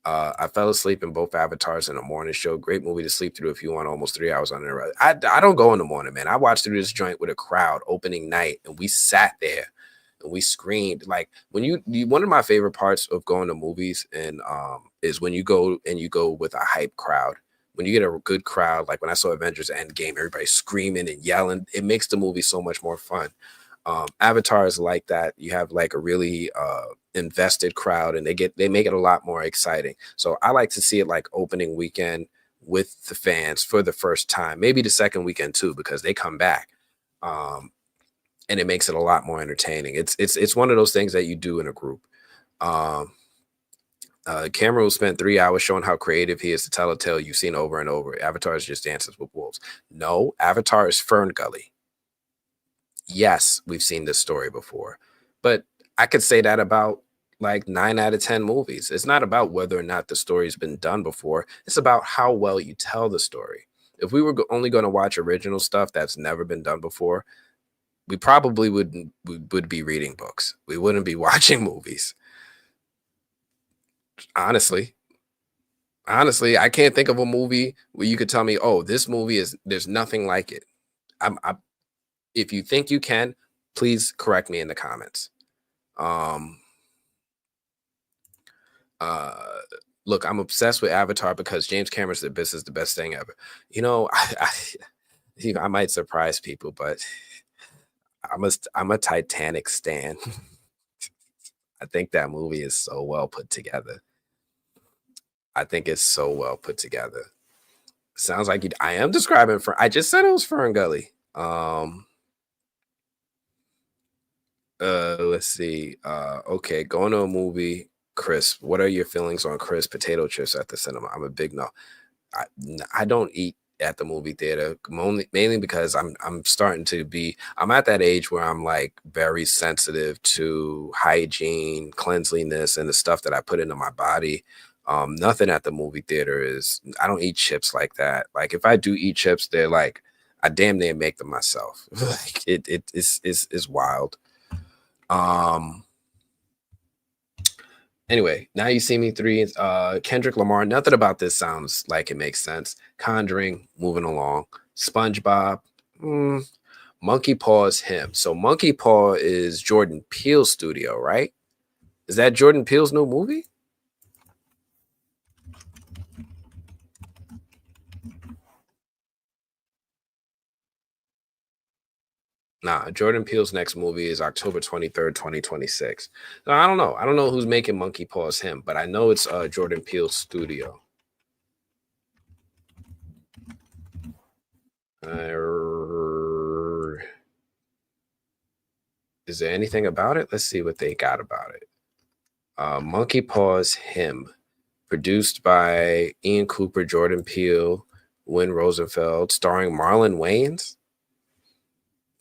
I fell asleep in both Avatars in a morning show. Great movie to sleep through if you want almost 3 hours on it. I don't go in the morning, man. I watched through this joint with a crowd opening night, and we sat there and we screamed. Like when you one of my favorite parts of going to movies and is when you go with a hype crowd. When you get a good crowd, like when I saw Avengers Endgame, everybody screaming and yelling, it makes the movie so much more fun. Avatar is like that. You have like a really invested crowd, and they make it a lot more exciting. So I like to see it like opening weekend with the fans for the first time, maybe the second weekend too, because they come back, and it makes it a lot more entertaining. It's one of those things that you do in a group. Cameron will spend 3 hours showing how creative he is to tell a tale you've seen over and over. Avatar is just Dances with Wolves. No, Avatar is Fern Gully. Yes, we've seen this story before, but I could say that about like 9 out of 10 movies. It's not about whether or not the story's been done before. It's about how well you tell the story. If we were only going to watch original stuff that's never been done before, we probably would be reading books. We wouldn't be watching movies. Honestly, I can't think of a movie where you could tell me, oh, this movie there's nothing like it. If you think you can, please correct me in the comments. Look, I'm obsessed with Avatar because James Cameron said this is the best thing ever. You know, I might surprise people, but I'm a Titanic stan. I think that movie is so well put together. I think it's so well put together. Sounds like I am describing I just said it was Fern Gully. Let's see. Okay, going to a movie. Crisp. What are your feelings on crisp potato chips at the cinema? I'm a big no. I don't eat at the movie theater mainly because I'm starting to be. I'm at that age where I'm like very sensitive to hygiene, cleanliness, and the stuff that I put into my body. Nothing at the movie theater is. I don't eat chips like that. Like if I do eat chips, they're like I damn near make them myself. Like it's wild. Anyway, Now You See Me 3, Kendrick Lamar. Nothing about this sounds like it makes sense. Conjuring, moving along. SpongeBob, Monkey Paw is him. So Monkey Paw is Jordan Peele's studio, right? Is that Jordan Peele's new movie? Nah, Jordan Peele's next movie is October 23rd, 2026. So I don't know. I don't know who's making Monkey Paw as him, but I know it's Jordan Peele's studio. Is there anything about it? Let's see what they got about it. Monkey Paw's Him, produced by Ian Cooper, Jordan Peele, Wynn Rosenfeld, starring Marlon Wayans,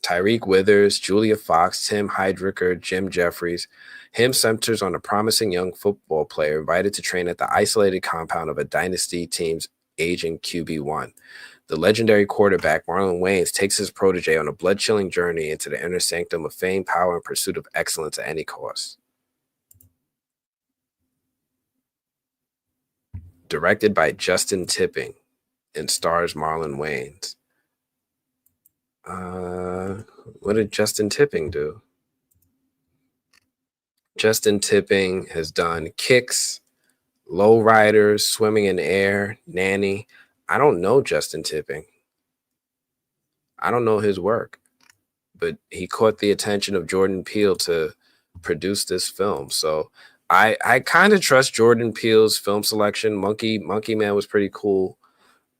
Tyreek Withers, Julia Fox, Tim Heidecker, Jim Jeffries. Him centers on a promising young football player invited to train at the isolated compound of a dynasty team's aging QB1. The legendary quarterback Marlon Wayans takes his protege on a blood-chilling journey into the inner sanctum of fame, power, and pursuit of excellence at any cost. Directed by Justin Tipping and stars Marlon Wayans. What did Justin Tipping do? Justin Tipping has done Kicks, Lowriders, Swimming in Air, Nanny. I don't know Justin Tipping. I don't know his work, but he caught the attention of Jordan Peele to produce this film. So I kind of trust Jordan Peele's film selection. Monkey Man was pretty cool.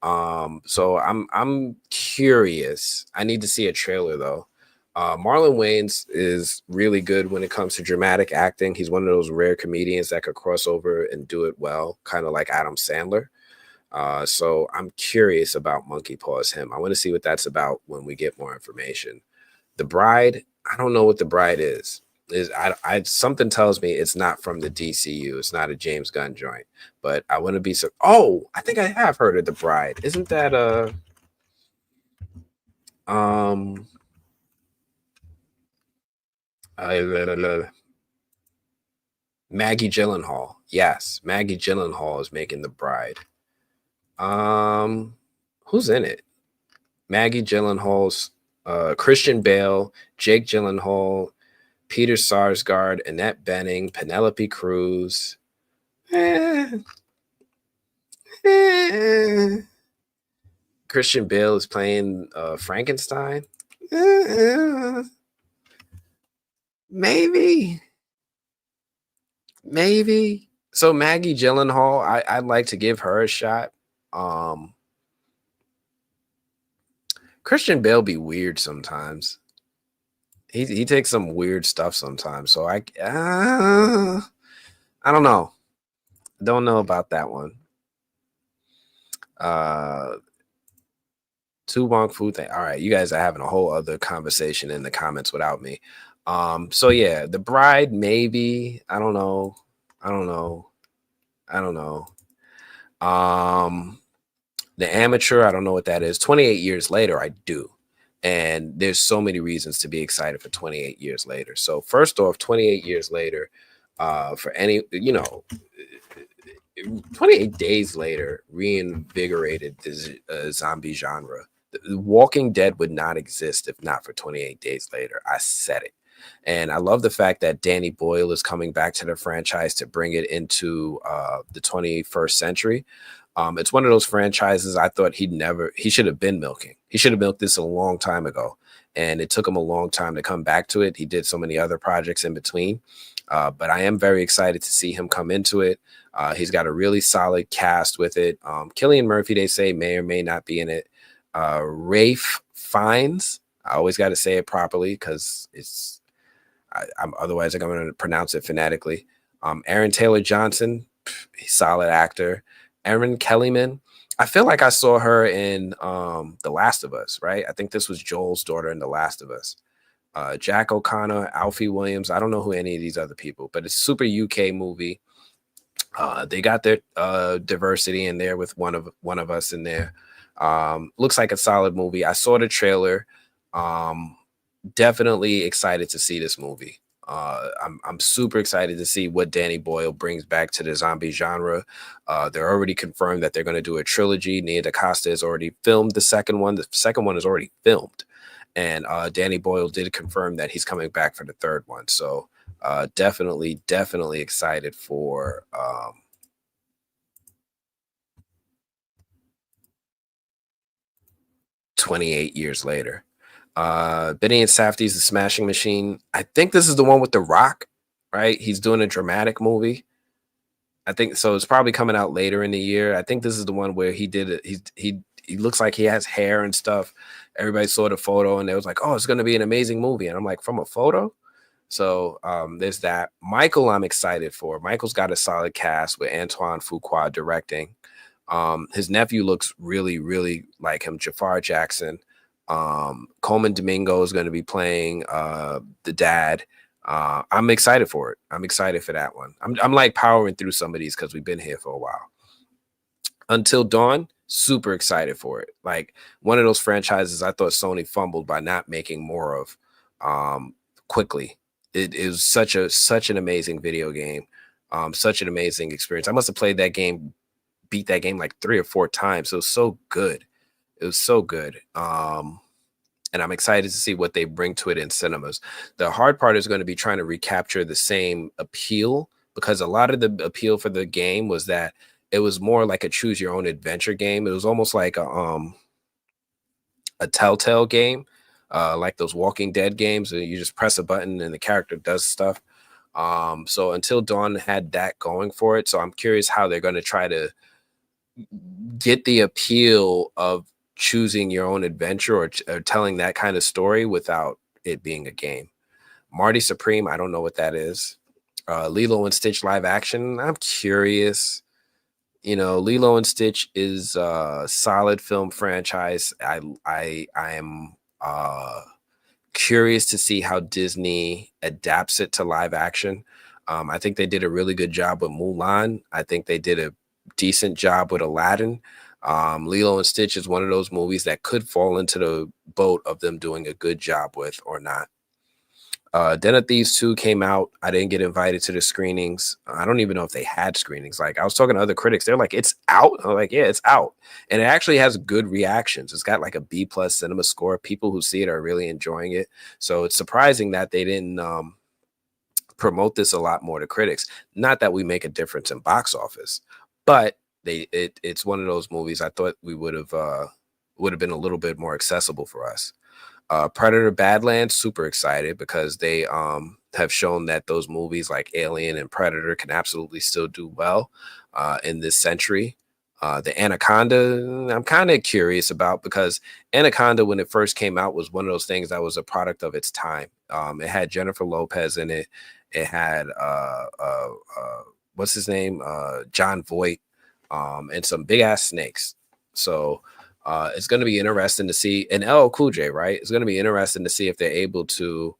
So I'm curious. I need to see a trailer though. Marlon Wayans is really good when it comes to dramatic acting. He's one of those rare comedians that could cross over and do it well, kind of like Adam Sandler. So I'm curious about Monkey Paws Him. I want to see what that's about when we get more information. The Bride, I don't know what The Bride is. I something tells me it's not from the DCU. It's not a James Gunn joint. But I want to be so. Oh, I think I have heard of The Bride. Isn't that Maggie Gyllenhaal? Yes, Maggie Gyllenhaal is making The Bride. Who's in it? Maggie Gyllenhaal's Christian Bale, Jake Gyllenhaal, Peter Sarsgaard, Annette Bening, Penelope Cruz. Christian Bale is playing Frankenstein. Maybe. So Maggie Gyllenhaal, I'd like to give her a shot. Christian Bale be weird sometimes. He takes some weird stuff sometimes. So I don't know. Don't know about that one. Tu Wong Fu thing. All right, you guys are having a whole other conversation in the comments without me. So yeah, The Bride, maybe. I don't know. The Amateur, I don't know what that is. 28 Years Later, I do. And there's so many reasons to be excited for 28 Years Later. So first off, 28 Years Later, for any, 28 Days Later reinvigorated the zombie genre. The Walking Dead would not exist if not for 28 Days Later. I said it. And I love the fact that Danny Boyle is coming back to the franchise to bring it into the 21st century. It's one of those franchises I thought he should have been milking. He should have milked this a long time ago. And it took him a long time to come back to it. He did so many other projects in between. But I am very excited to see him come into it. He's got a really solid cast with it. Cillian Murphy, they say, may or may not be in it. Rafe Fiennes, I always got to say it properly because otherwise I'm going to pronounce it phonetically. Aaron Taylor Johnson, solid actor. Erin Kellyman, I feel like I saw her in The Last of Us, right? I think this was Joel's daughter in The Last of Us. Jack O'Connor, Alfie Williams. I don't know who any of these other people, but it's super UK movie. They got their diversity in there with one of us in there. Looks like a solid movie. I saw the trailer. Definitely excited to see this movie. I'm super excited to see what Danny Boyle brings back to the zombie genre. They're already confirmed that they're going to do a trilogy. Nia DaCosta has already filmed the second one. The second one is already filmed. And Danny Boyle did confirm that he's coming back for the third one. So definitely excited for 28 Years Later. Benny and Safdie's The Smashing Machine. I think this is the one with The Rock, right? He's doing a dramatic movie. I think so. It's probably coming out later in the year. I think this is the one where he did it. He looks like he has hair and stuff. Everybody saw the photo and they was like, "Oh, it's going to be an amazing movie." And I'm like, "From a photo?" So there's that. Michael, I'm excited for. Michael's got a solid cast with Antoine Fuqua directing. His nephew looks really like him, Jafar Jackson. Coleman Domingo is going to be playing the dad. I'm excited for it. I'm excited for that one. I'm like powering through some of these because we've been here for a while. Until Dawn, Super excited for it. Like one of those franchises I thought Sony fumbled by not making more of quickly. It is such an amazing video game. Such an amazing experience. I must have played that game, beat that game like 3 or 4 times. It was so good. It was so good. And I'm excited to see what they bring to it in cinemas. The hard part is going to be trying to recapture the same appeal, because a lot of the appeal for the game was that it was more like a choose your own adventure game. It was almost like a Telltale game, like those Walking Dead games. You just press a button and the character does stuff. So Until Dawn had that going for it. So I'm curious how they're going to try to get the appeal of choosing your own adventure or telling that kind of story without it being a game. Marty Supreme, I don't know what that is. Lilo and Stitch live action, I'm curious. You know, Lilo and Stitch is a solid film franchise. I am curious to see how Disney adapts it to live action. I think they did a really good job with Mulan. I think they did a decent job with Aladdin. Lilo and Stitch is one of those movies that could fall into the boat of them doing a good job with or not. Den of Thieves 2 came out. I didn't get invited to the screenings. I don't even know if they had screenings. Like I was talking to other critics, they're like, "It's out." I'm like, "Yeah, it's out," and it actually has good reactions. It's got like a B+ cinema score. People who see it are really enjoying it. So it's surprising that they didn't promote this a lot more to critics. Not that we make a difference in box office, but it's one of those movies I thought we would have been a little bit more accessible for us. Predator Badlands, super excited because they have shown that those movies like Alien and Predator can absolutely still do well in this century. The Anaconda, I'm kind of curious about, because Anaconda, when it first came out, was one of those things that was a product of its time. It had Jennifer Lopez in it. It had what's his name, John Voight, and some big ass snakes. So it's going to be interesting to see, and LL Cool J, right? It's going to be interesting to see if they're able to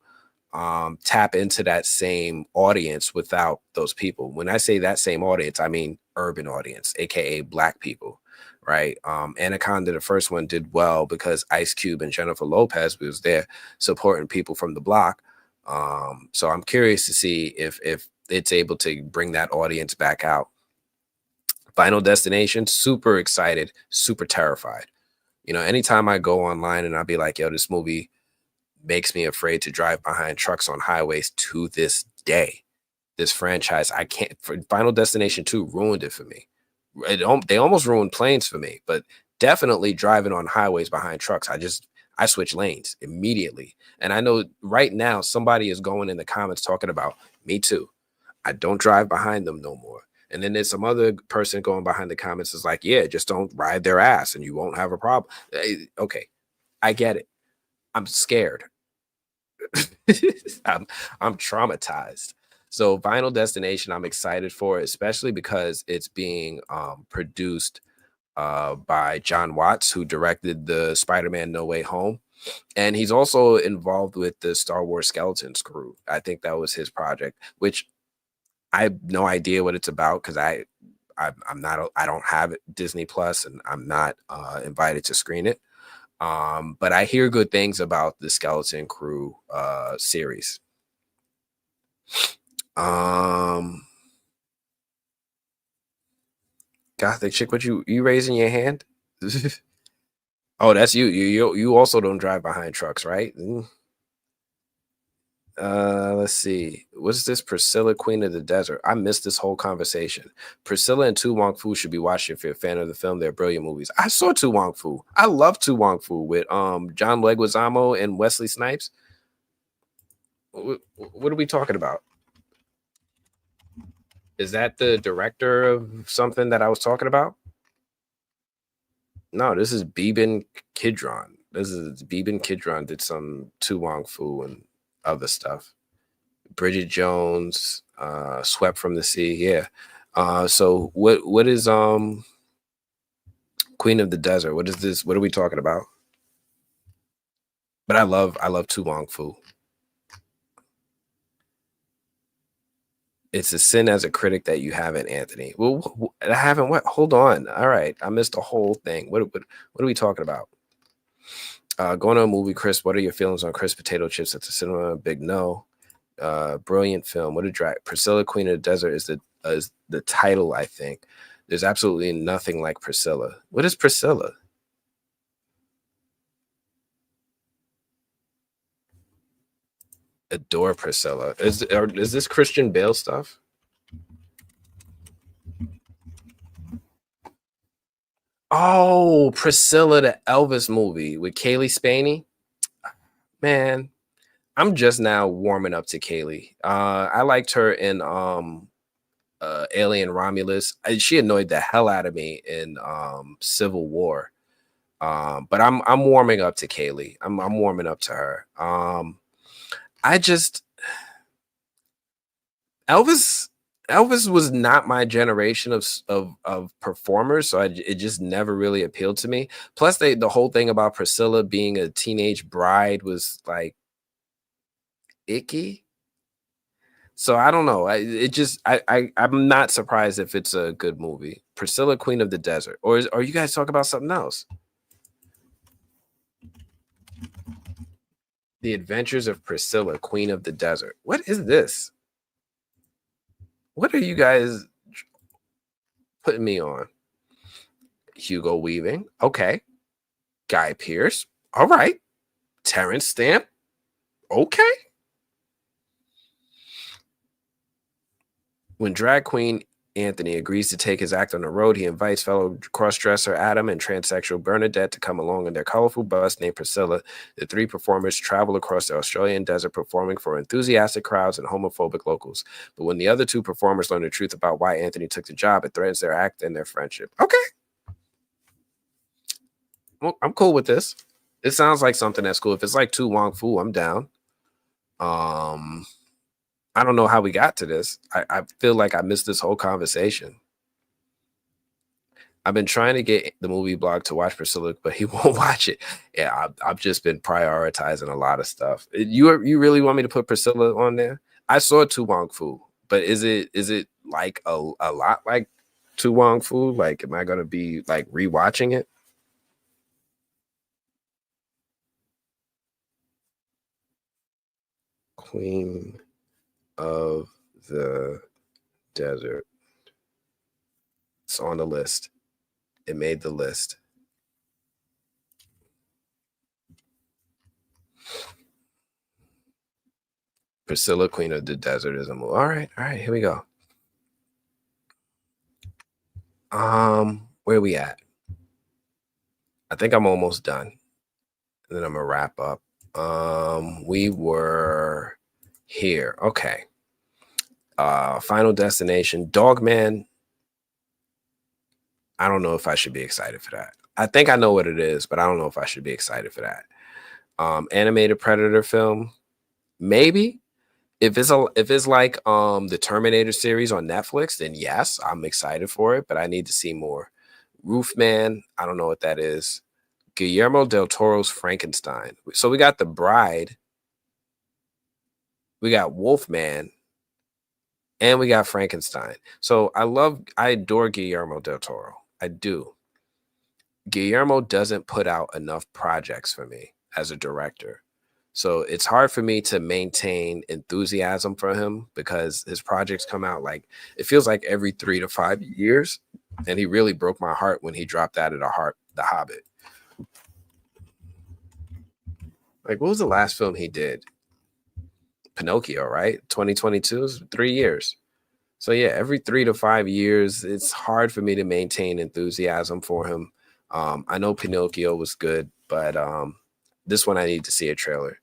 tap into that same audience without those people. When I say that same audience, I mean urban audience, aka Black people, right? Anaconda, the first one, did well because Ice Cube and Jennifer Lopez was there supporting people from the block. So I'm curious to see if it's able to bring that audience back out. Final Destination, super excited, super terrified. You know, anytime I go online and I'll be like, yo, this movie makes me afraid to drive behind trucks on highways to this day. This franchise, I can't. Final Destination 2 ruined it for me. They almost ruined planes for me, but definitely driving on highways behind trucks. I switch lanes immediately. And I know right now somebody is going in the comments talking about me too. I don't drive behind them no more. And then there's some other person going behind the comments is like, yeah, just don't ride their ass and you won't have a problem. Okay, I get it. I'm scared. I'm traumatized. So Final Destination, I'm excited for, especially because it's being produced by John Watts, who directed the Spider-Man No Way Home. And he's also involved with the Star Wars Skeletons crew. I think that was his project, which I have no idea what it's about because I don't have Disney Plus and I'm not invited to screen it. But I hear good things about the Skeleton Crew series. Gothic chick, what you raising your hand? Oh, that's you. You also don't drive behind trucks, right? Let's see. What's this? Priscilla, Queen of the Desert. I missed this whole conversation. Priscilla and Tu Wong Fu should be watching if you're a fan of the film. They're brilliant movies. I saw Tu Wong Fu. I love Tu Wong Fu with John Leguizamo and Wesley Snipes. What are we talking about? Is that the director of something that I was talking about? No, this is Beeben Kidron. Beeben Kidron did some Tu Wong Fu and other stuff. Bridget Jones, Swept from the Sea. Yeah. So what is Queen of the Desert? What is this? What are we talking about? But I love Tu Wong Fu. It's a sin as a critic that you haven't, Anthony. Well, I haven't. What? Hold on. All right, I missed the whole thing. What are we talking about? Going to a movie, Chris. What are your feelings on crisp potato chips at the cinema? Big no. Brilliant film. What a drag. Priscilla, Queen of the Desert is the title. I think there's absolutely nothing like Priscilla. What is Priscilla? Adore Priscilla. Is this Christian Bale stuff? Oh, Priscilla, the Elvis movie with Kaylee Spaney. Man, I'm just now warming up to Kaylee. I liked her in Alien Romulus. She annoyed the hell out of me in Civil War. But I'm warming up to Kaylee. I'm warming up to her. I just Elvis was not my generation of performers, so it just never really appealed to me. Plus, the whole thing about Priscilla being a teenage bride was like icky. So I don't know. I'm not surprised if it's a good movie. Priscilla, Queen of the Desert, or are you guys talking about something else? The Adventures of Priscilla, Queen of the Desert. What is this? What are you guys putting me on? Hugo Weaving. Okay. Guy Pearce. All right. Terrence Stamp. Okay. When drag queen Anthony agrees to take his act on the road, he invites fellow cross-dresser Adam and transsexual Bernadette to come along in their colorful bus named Priscilla. The three performers travel across the Australian desert, performing for enthusiastic crowds and homophobic locals. But when the other two performers learn the truth about why Anthony took the job, it threatens their act and their friendship. Okay. Well, I'm cool with this. It sounds like something that's cool. If it's like Tu Wong Fu, I'm down. I don't know how we got to this. I feel like I missed this whole conversation. I've been trying to get the movie blog to watch Priscilla, but he won't watch it. Yeah, I've just been prioritizing a lot of stuff. You really want me to put Priscilla on there? I saw Tu Wong Fu, but is it like a lot like Tu Wong Fu? Like, am I gonna be like rewatching it? Queen of the Desert. It's on the list. It made the list. Priscilla, Queen of the Desert is a movie. All right, here we go. Where we at? I think I'm almost done. And then I'm gonna wrap up. We were here. Okay. Final Destination. Dogman. I don't know if I should be excited for that. I think I know what it is, but I don't know if I should be excited for that. Animated Predator film. Maybe. If it's like the Terminator series on Netflix, then yes, I'm excited for it, but I need to see more. Roofman, I don't know what that is. Guillermo del Toro's Frankenstein. So we got The Bride, we got Wolfman, and we got Frankenstein. So I adore Guillermo del Toro. I do. Guillermo doesn't put out enough projects for me as a director. So it's hard for me to maintain enthusiasm for him because his projects come out like, it feels like every 3 to 5 years. And he really broke my heart when he dropped out of The Hobbit. Like, what was the last film he did? Pinocchio, right? 2022, 3 years. So yeah, every 3 to 5 years, it's hard for me to maintain enthusiasm for him. I know Pinocchio was good, but this one I need to see a trailer.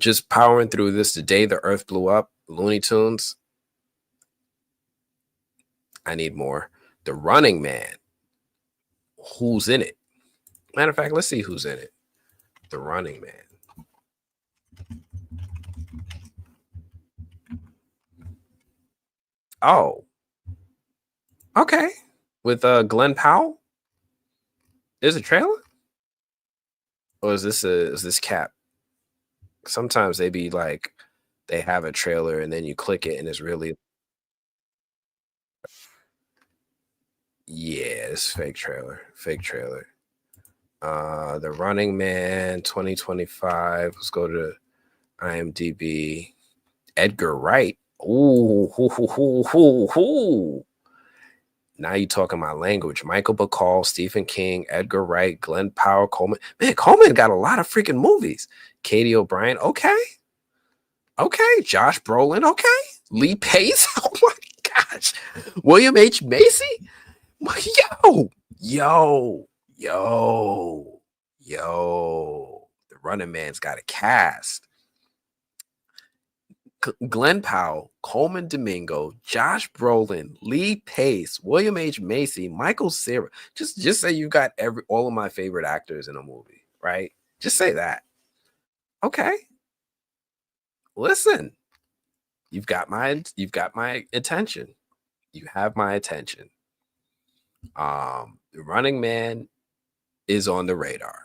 Just powering through this. The Day the Earth Blew Up, Looney Tunes. I need more. The Running Man. Who's in it? Matter of fact, let's see who's in it. The Running Man. Oh. Okay. With Glenn Powell? There's a trailer? Or is this Cap? Sometimes they be like they have a trailer and then you click it and it's really, yeah, it's fake trailer. The Running Man 2025. Let's go to IMDb. Edgar Wright. Ooh, hoo, hoo, hoo, hoo, hoo. Now you talking my language. Michael Bacall, Stephen King, Edgar Wright, Glenn Powell, Coleman. Man, Coleman got a lot of freaking movies. Katie O'Brien. Okay. Josh Brolin. Okay. Lee Pace. Oh my gosh. William H. Macy. Yo. The Running Man's got a cast. Glenn Powell, Coleman Domingo, Josh Brolin, Lee Pace, William H. Macy, Michael Cera. Just say you got all of my favorite actors in a movie, right? Just say that. Okay. Listen, you've got my attention. You have my attention. The Running Man is on the radar.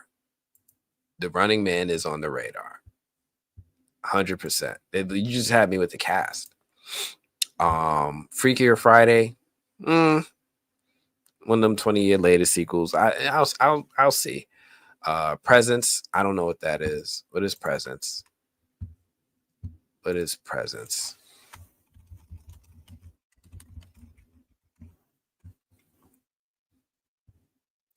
100%. You just had me with the cast. Freakier Friday, one of them 20-year later sequels. I'll see. Presence, I don't know what that is. What is Presence?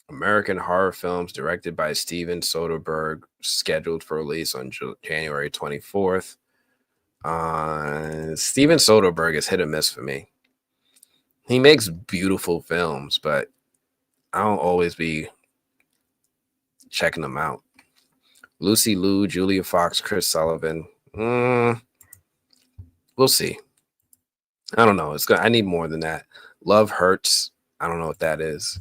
American horror films directed by Steven Soderbergh, scheduled for release on January 24th. Steven Soderbergh is hit or miss for me. He makes beautiful films, but I don't always be checking them out. Lucy Liu, Julia Fox, Chris Sullivan. We'll see. I don't know. I need more than that. Love Hurts. I don't know what that is.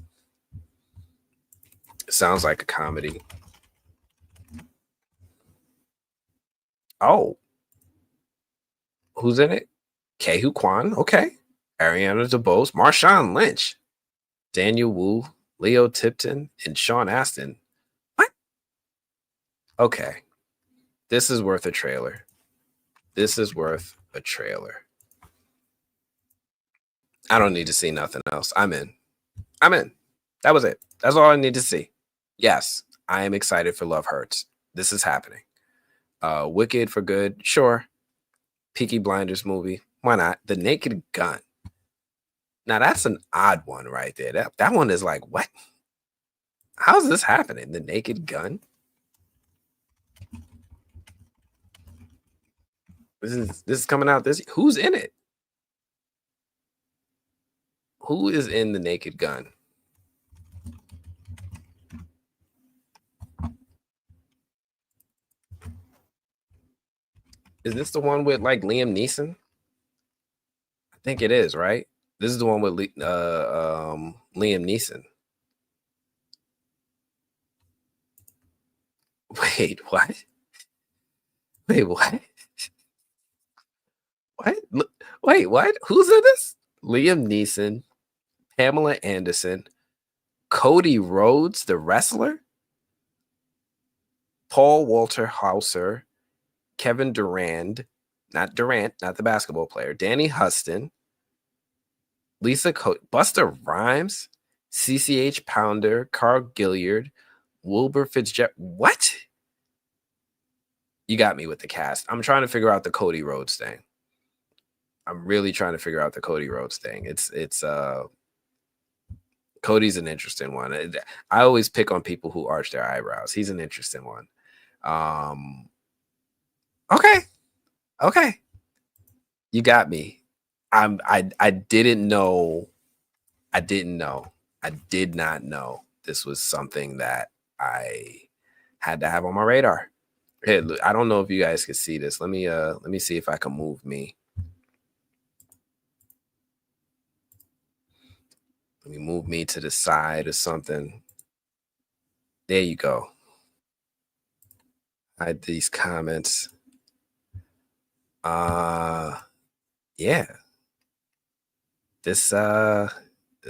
It sounds like a comedy. Oh. Who's in it? Kehu Kwan. Okay. Ariana DeBose. Marshawn Lynch. Daniel Wu. Leo Tipton. And Sean Astin. What? Okay. This is worth a trailer. I don't need to see nothing else. I'm in. That was it. That's all I need to see. Yes, I am excited for Love Hurts. This is happening. Wicked for Good. Sure. Peaky Blinders movie. Why not? The Naked Gun. Now that's an odd one right there. That one is like, what? How's this happening? The Naked Gun? This is coming out this. Who's in it? Who is in The Naked Gun? Is this the one with like Liam Neeson? I think it is, right? This is the one with Liam Neeson. Wait, what? Wait, what? Who's in this? Liam Neeson, Pamela Anderson, Cody Rhodes, the wrestler, Paul Walter Hauser, Kevin Durant, not the basketball player, Danny Huston, Busta Rhymes, CCH Pounder, Carl Gilliard, Wilbur Fitzgerald. What? You got me with the cast. I'm trying to figure out the Cody Rhodes thing. I'm really trying to figure out the Cody Rhodes thing. It's Cody's an interesting one. I always pick on people who arch their eyebrows. He's an interesting one. Okay. You got me. I didn't know. I did not know this was something that I had to have on my radar. Hey, I don't know if you guys can see this. Let me see if I can move me. Let me move me to the side or something. There you go. Hide these comments. Yeah. This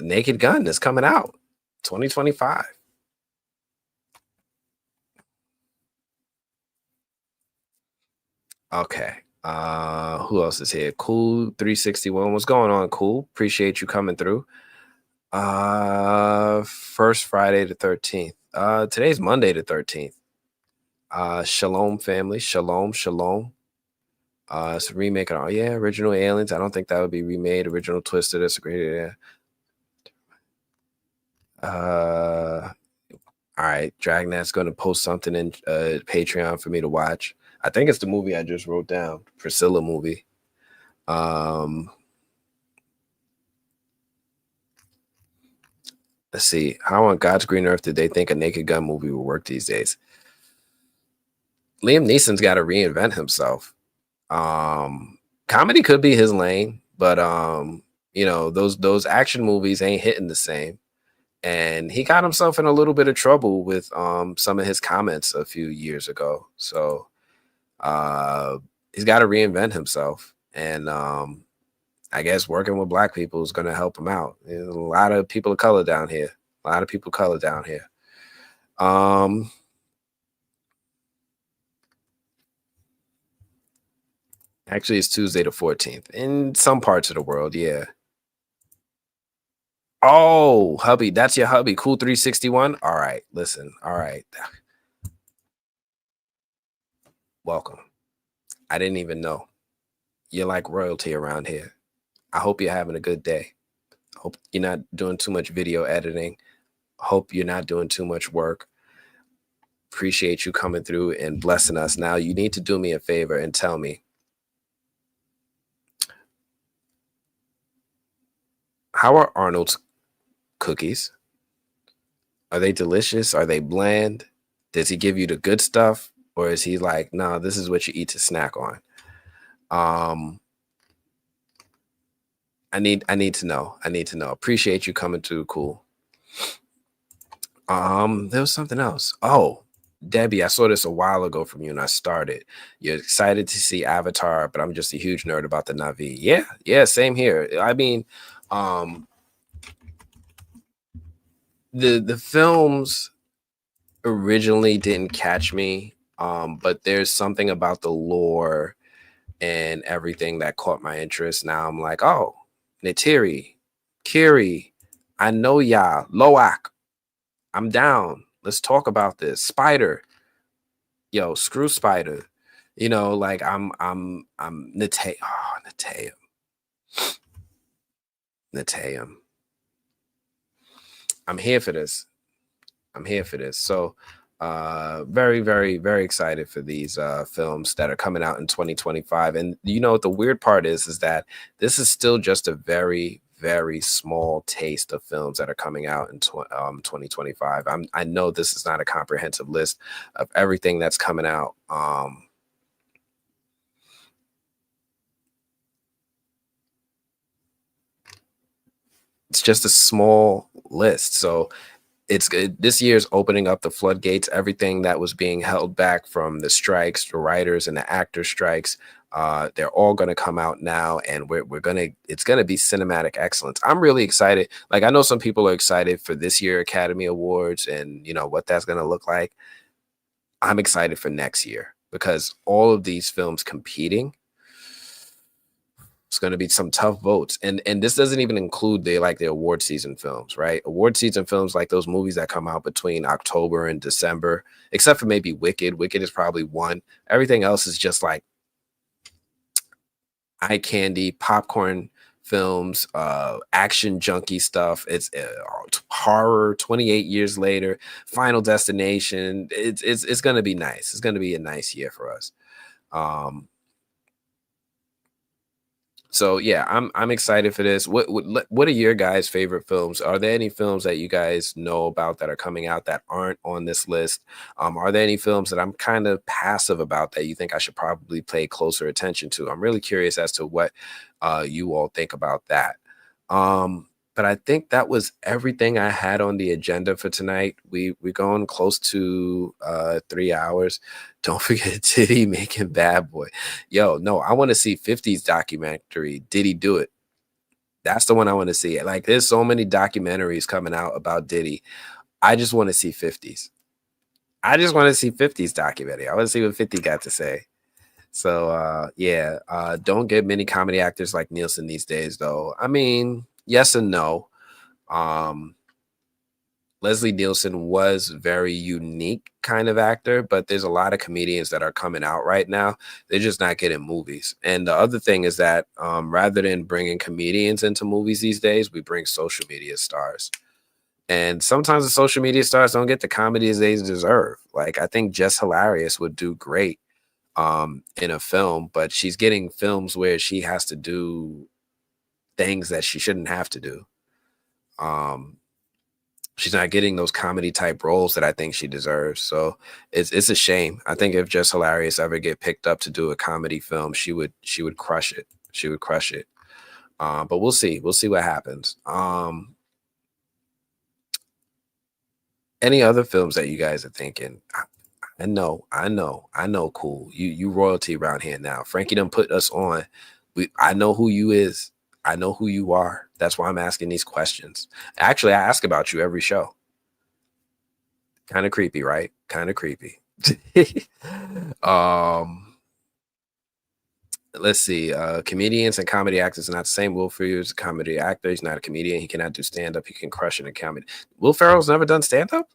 Naked Gun is coming out 2025. Okay. Who else is here? Cool 361. What's going on, Cool? Appreciate you coming through. First Friday the 13th. Today's Monday the 13th. Shalom family. Shalom. It's a remake of original Aliens. I don't think that would be remade. Original Twister. That's a great idea. All right, Dragnet's going to post something in Patreon for me to watch. I think it's the movie I just wrote down, Priscilla movie. Let's see. How on God's green earth did they think a Naked Gun movie would work these days? Liam Neeson's got to reinvent himself. Comedy could be his lane, but those action movies ain't hitting the same. And he got himself in a little bit of trouble with some of his comments a few years ago. So he's got to reinvent himself. And I guess working with Black people is going to help him out. There's a lot of people of color down here. Actually, it's Tuesday the 14th in some parts of the world. Yeah. Oh, hubby, that's your hubby. Cool 361. All right, listen. All right. Welcome. I didn't even know. You're like royalty around here. I hope you're having a good day. Hope you're not doing too much video editing. Hope you're not doing too much work. Appreciate you coming through and blessing us. Now, you need to do me a favor and tell me, how are Arnold's cookies? Are they delicious? Are they bland? Does he give you the good stuff? Or is he like, no, this is what you eat to snack on? I need to know. Appreciate you coming through. Cool. There was something else. Oh, Debbie, I saw this a while ago from you and I started. You're excited to see Avatar, but I'm just a huge nerd about the Na'vi. Yeah, same here. I mean, the films originally didn't catch me, but there's something about the lore and everything that caught my interest. Now I'm like, oh, Neytiri, Kiri, I know y'all, Loak, I'm down. Let's talk about this. Spider, yo, screw Spider. Like I'm Neteyam. I'm here for this. So very, very, very excited for these films that are coming out in 2025. And what the weird part is that this is still just a very, very small taste of films that are coming out in 2025. I know this is not a comprehensive list of everything that's coming out. It's just a small list. So it's good. This year's opening up the floodgates. Everything that was being held back from the strikes, the writers and the actor strikes, they're all going to come out now, and it's going to be cinematic excellence. I'm really excited. Like, I know some people are excited for this year Academy Awards and what that's going to look like. I'm excited for next year because all of these films competing, it's going to be some tough votes. And this doesn't even include the award season films, right? Award season films, like those movies that come out between October and December, except for maybe Wicked. Wicked is probably one. Everything else is just like eye candy, popcorn films, action junkie stuff. It's horror 28 years later, Final Destination. It's going to be nice. It's going to be a nice year for us. So yeah, I'm excited for this. What are your guys' favorite films? Are there any films that you guys know about that are coming out that aren't on this list? Are there any films that I'm kind of passive about that you think I should probably pay closer attention to? I'm really curious as to what you all think about that. But I think that was everything I had on the agenda for tonight. We're going close to 3 hours. Don't forget Diddy making Bad Boy. Yo, no, I want to see 50s documentary. Did he do it? That's the one I want to see. Like, there's so many documentaries coming out about Diddy. I just want to see 50s. I just want to see 50s documentary. I want to see what 50 got to say. So yeah, don't get many comedy actors like Nielsen these days, though. I mean, yes and no. Leslie Nielsen was very unique kind of actor, but there's a lot of comedians that are coming out right now. They're just not getting movies. And the other thing is that rather than bringing comedians into movies these days, we bring social media stars. And sometimes the social media stars don't get the comedies they deserve. Like, I think Jess Hilarious would do great in a film, but she's getting films where she has to do things that she shouldn't have to do. She's not getting those comedy type roles that I think she deserves. So it's a shame. I think if Jess Hilarious ever get picked up to do a comedy film, she would crush it. She would crush it. But we'll see. We'll see what happens. Any other films that you guys are thinking? I know. Cool. You royalty around here now. Frankie done put us on. I know who you is. I know who you are. That's why I'm asking these questions. Actually, I ask about you every show. Kind of creepy, right? Kind of creepy. Let's see. Comedians and comedy actors are not the same. Will Ferrell is a comedy actor. He's not a comedian. He cannot do stand-up. He can crush it in comedy. Will Ferrell's never done stand-up?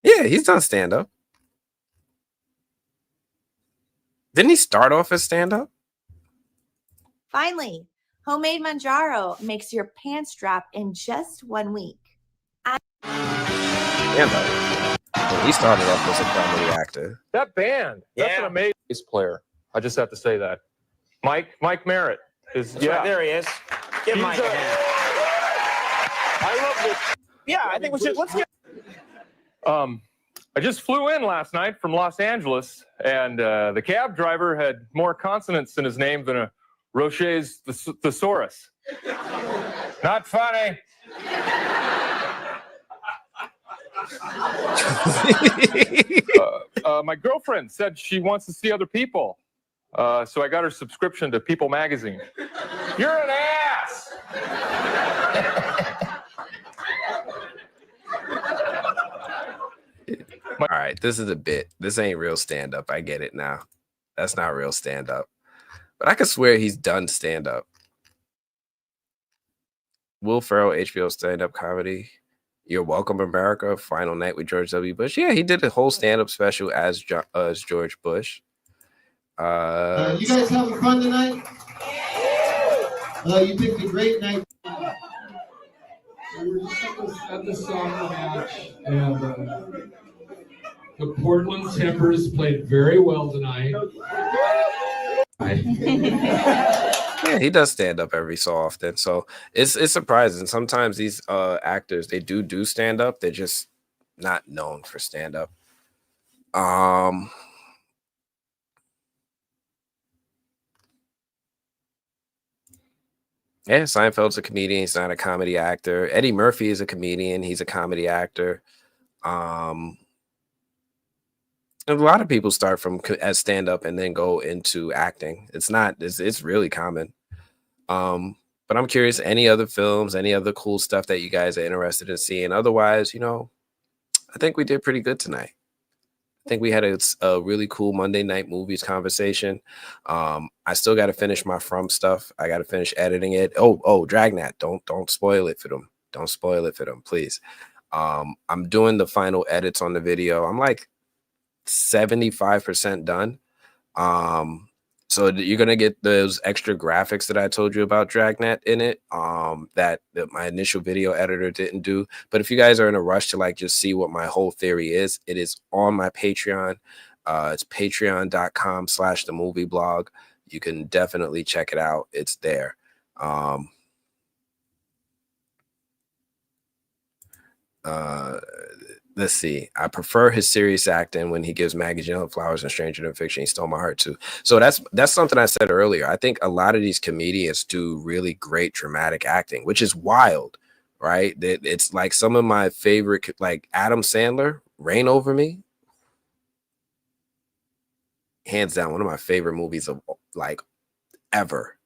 Yeah, he's done stand-up. Didn't he start off as stand-up? Finally, homemade Manjaro makes your pants drop in just 1 week. Stand-up. Well, he started off as a comedy actor. That band, that's an amazing bass player. I just have to say that. Mike Merritt is. That's right, there he is. Give Mike a hand. I love this. Yeah, I think we should. Let's get. I just flew in last night from Los Angeles, and the cab driver had more consonants in his name than a Roche's thesaurus. Not funny. My girlfriend said she wants to see other people, so I got her subscription to People magazine. You're an ass. All right, this is a bit. This ain't real stand-up. I get it now. That's not real stand-up. But I could swear he's done stand-up. Will Ferrell, HBO stand-up comedy. You're Welcome America, Final Night with George W. Bush. Yeah, he did a whole stand-up special as George Bush. You guys having fun tonight? You picked a great night. We're just at the soccer match, and the Portland Timbers played very well tonight. Yeah, he does stand up every so often. So it's surprising. Sometimes these actors, they do stand up. They're just not known for stand up. Yeah, Seinfeld's a comedian. He's not a comedy actor. Eddie Murphy is a comedian. He's a comedy actor. And a lot of people start from as stand up and then go into acting. It's really common. But I'm curious, any other films, any other cool stuff that you guys are interested in seeing? Otherwise, I think we did pretty good tonight. I think we had a really cool Monday night movies conversation. I still got to finish my From stuff. I got to finish editing it. Oh, Dragnet, don't spoil it for them. Don't spoil it for them, please. I'm doing the final edits on the video. I'm like 75% done. So you're gonna get those extra graphics that I told you about Dragnet in it, that my initial video editor didn't do. But if you guys are in a rush to just see what my whole theory is, it is on my Patreon. It's patreon.com/themovieblog. You can definitely check it out. It's there. Let's see. I prefer his serious acting when he gives Maggie Gyllenhaal flowers and Stranger Than Fiction. He stole my heart too. So that's something I said earlier. I think a lot of these comedians do really great dramatic acting, which is wild, right? It's like some of my favorite, like Adam Sandler, Reign Over Me. Hands down, one of my favorite movies of ever.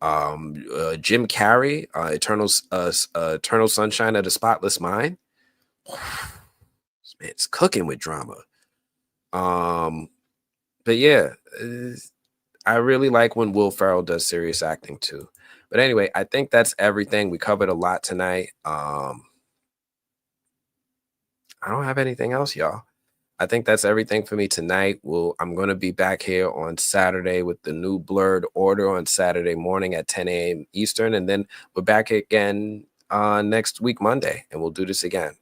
Jim Carrey, Eternal Sunshine of the Spotless Mind. This man's cooking with drama. But yeah, I really like when Will Ferrell does serious acting too. But anyway, I think that's everything. We covered a lot tonight. I don't have anything else, y'all. I think that's everything for me tonight. I'm going to be back here on Saturday with the new Blurred Order on Saturday morning at 10 a.m. Eastern. And then we're back again next week, Monday, and we'll do this again.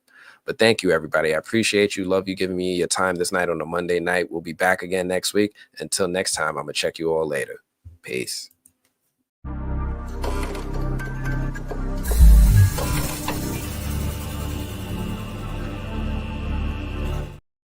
But thank you, everybody. I appreciate you. Love you giving me your time this night on a Monday night. We'll be back again next week. Until next time, I'm going to check you all later. Peace.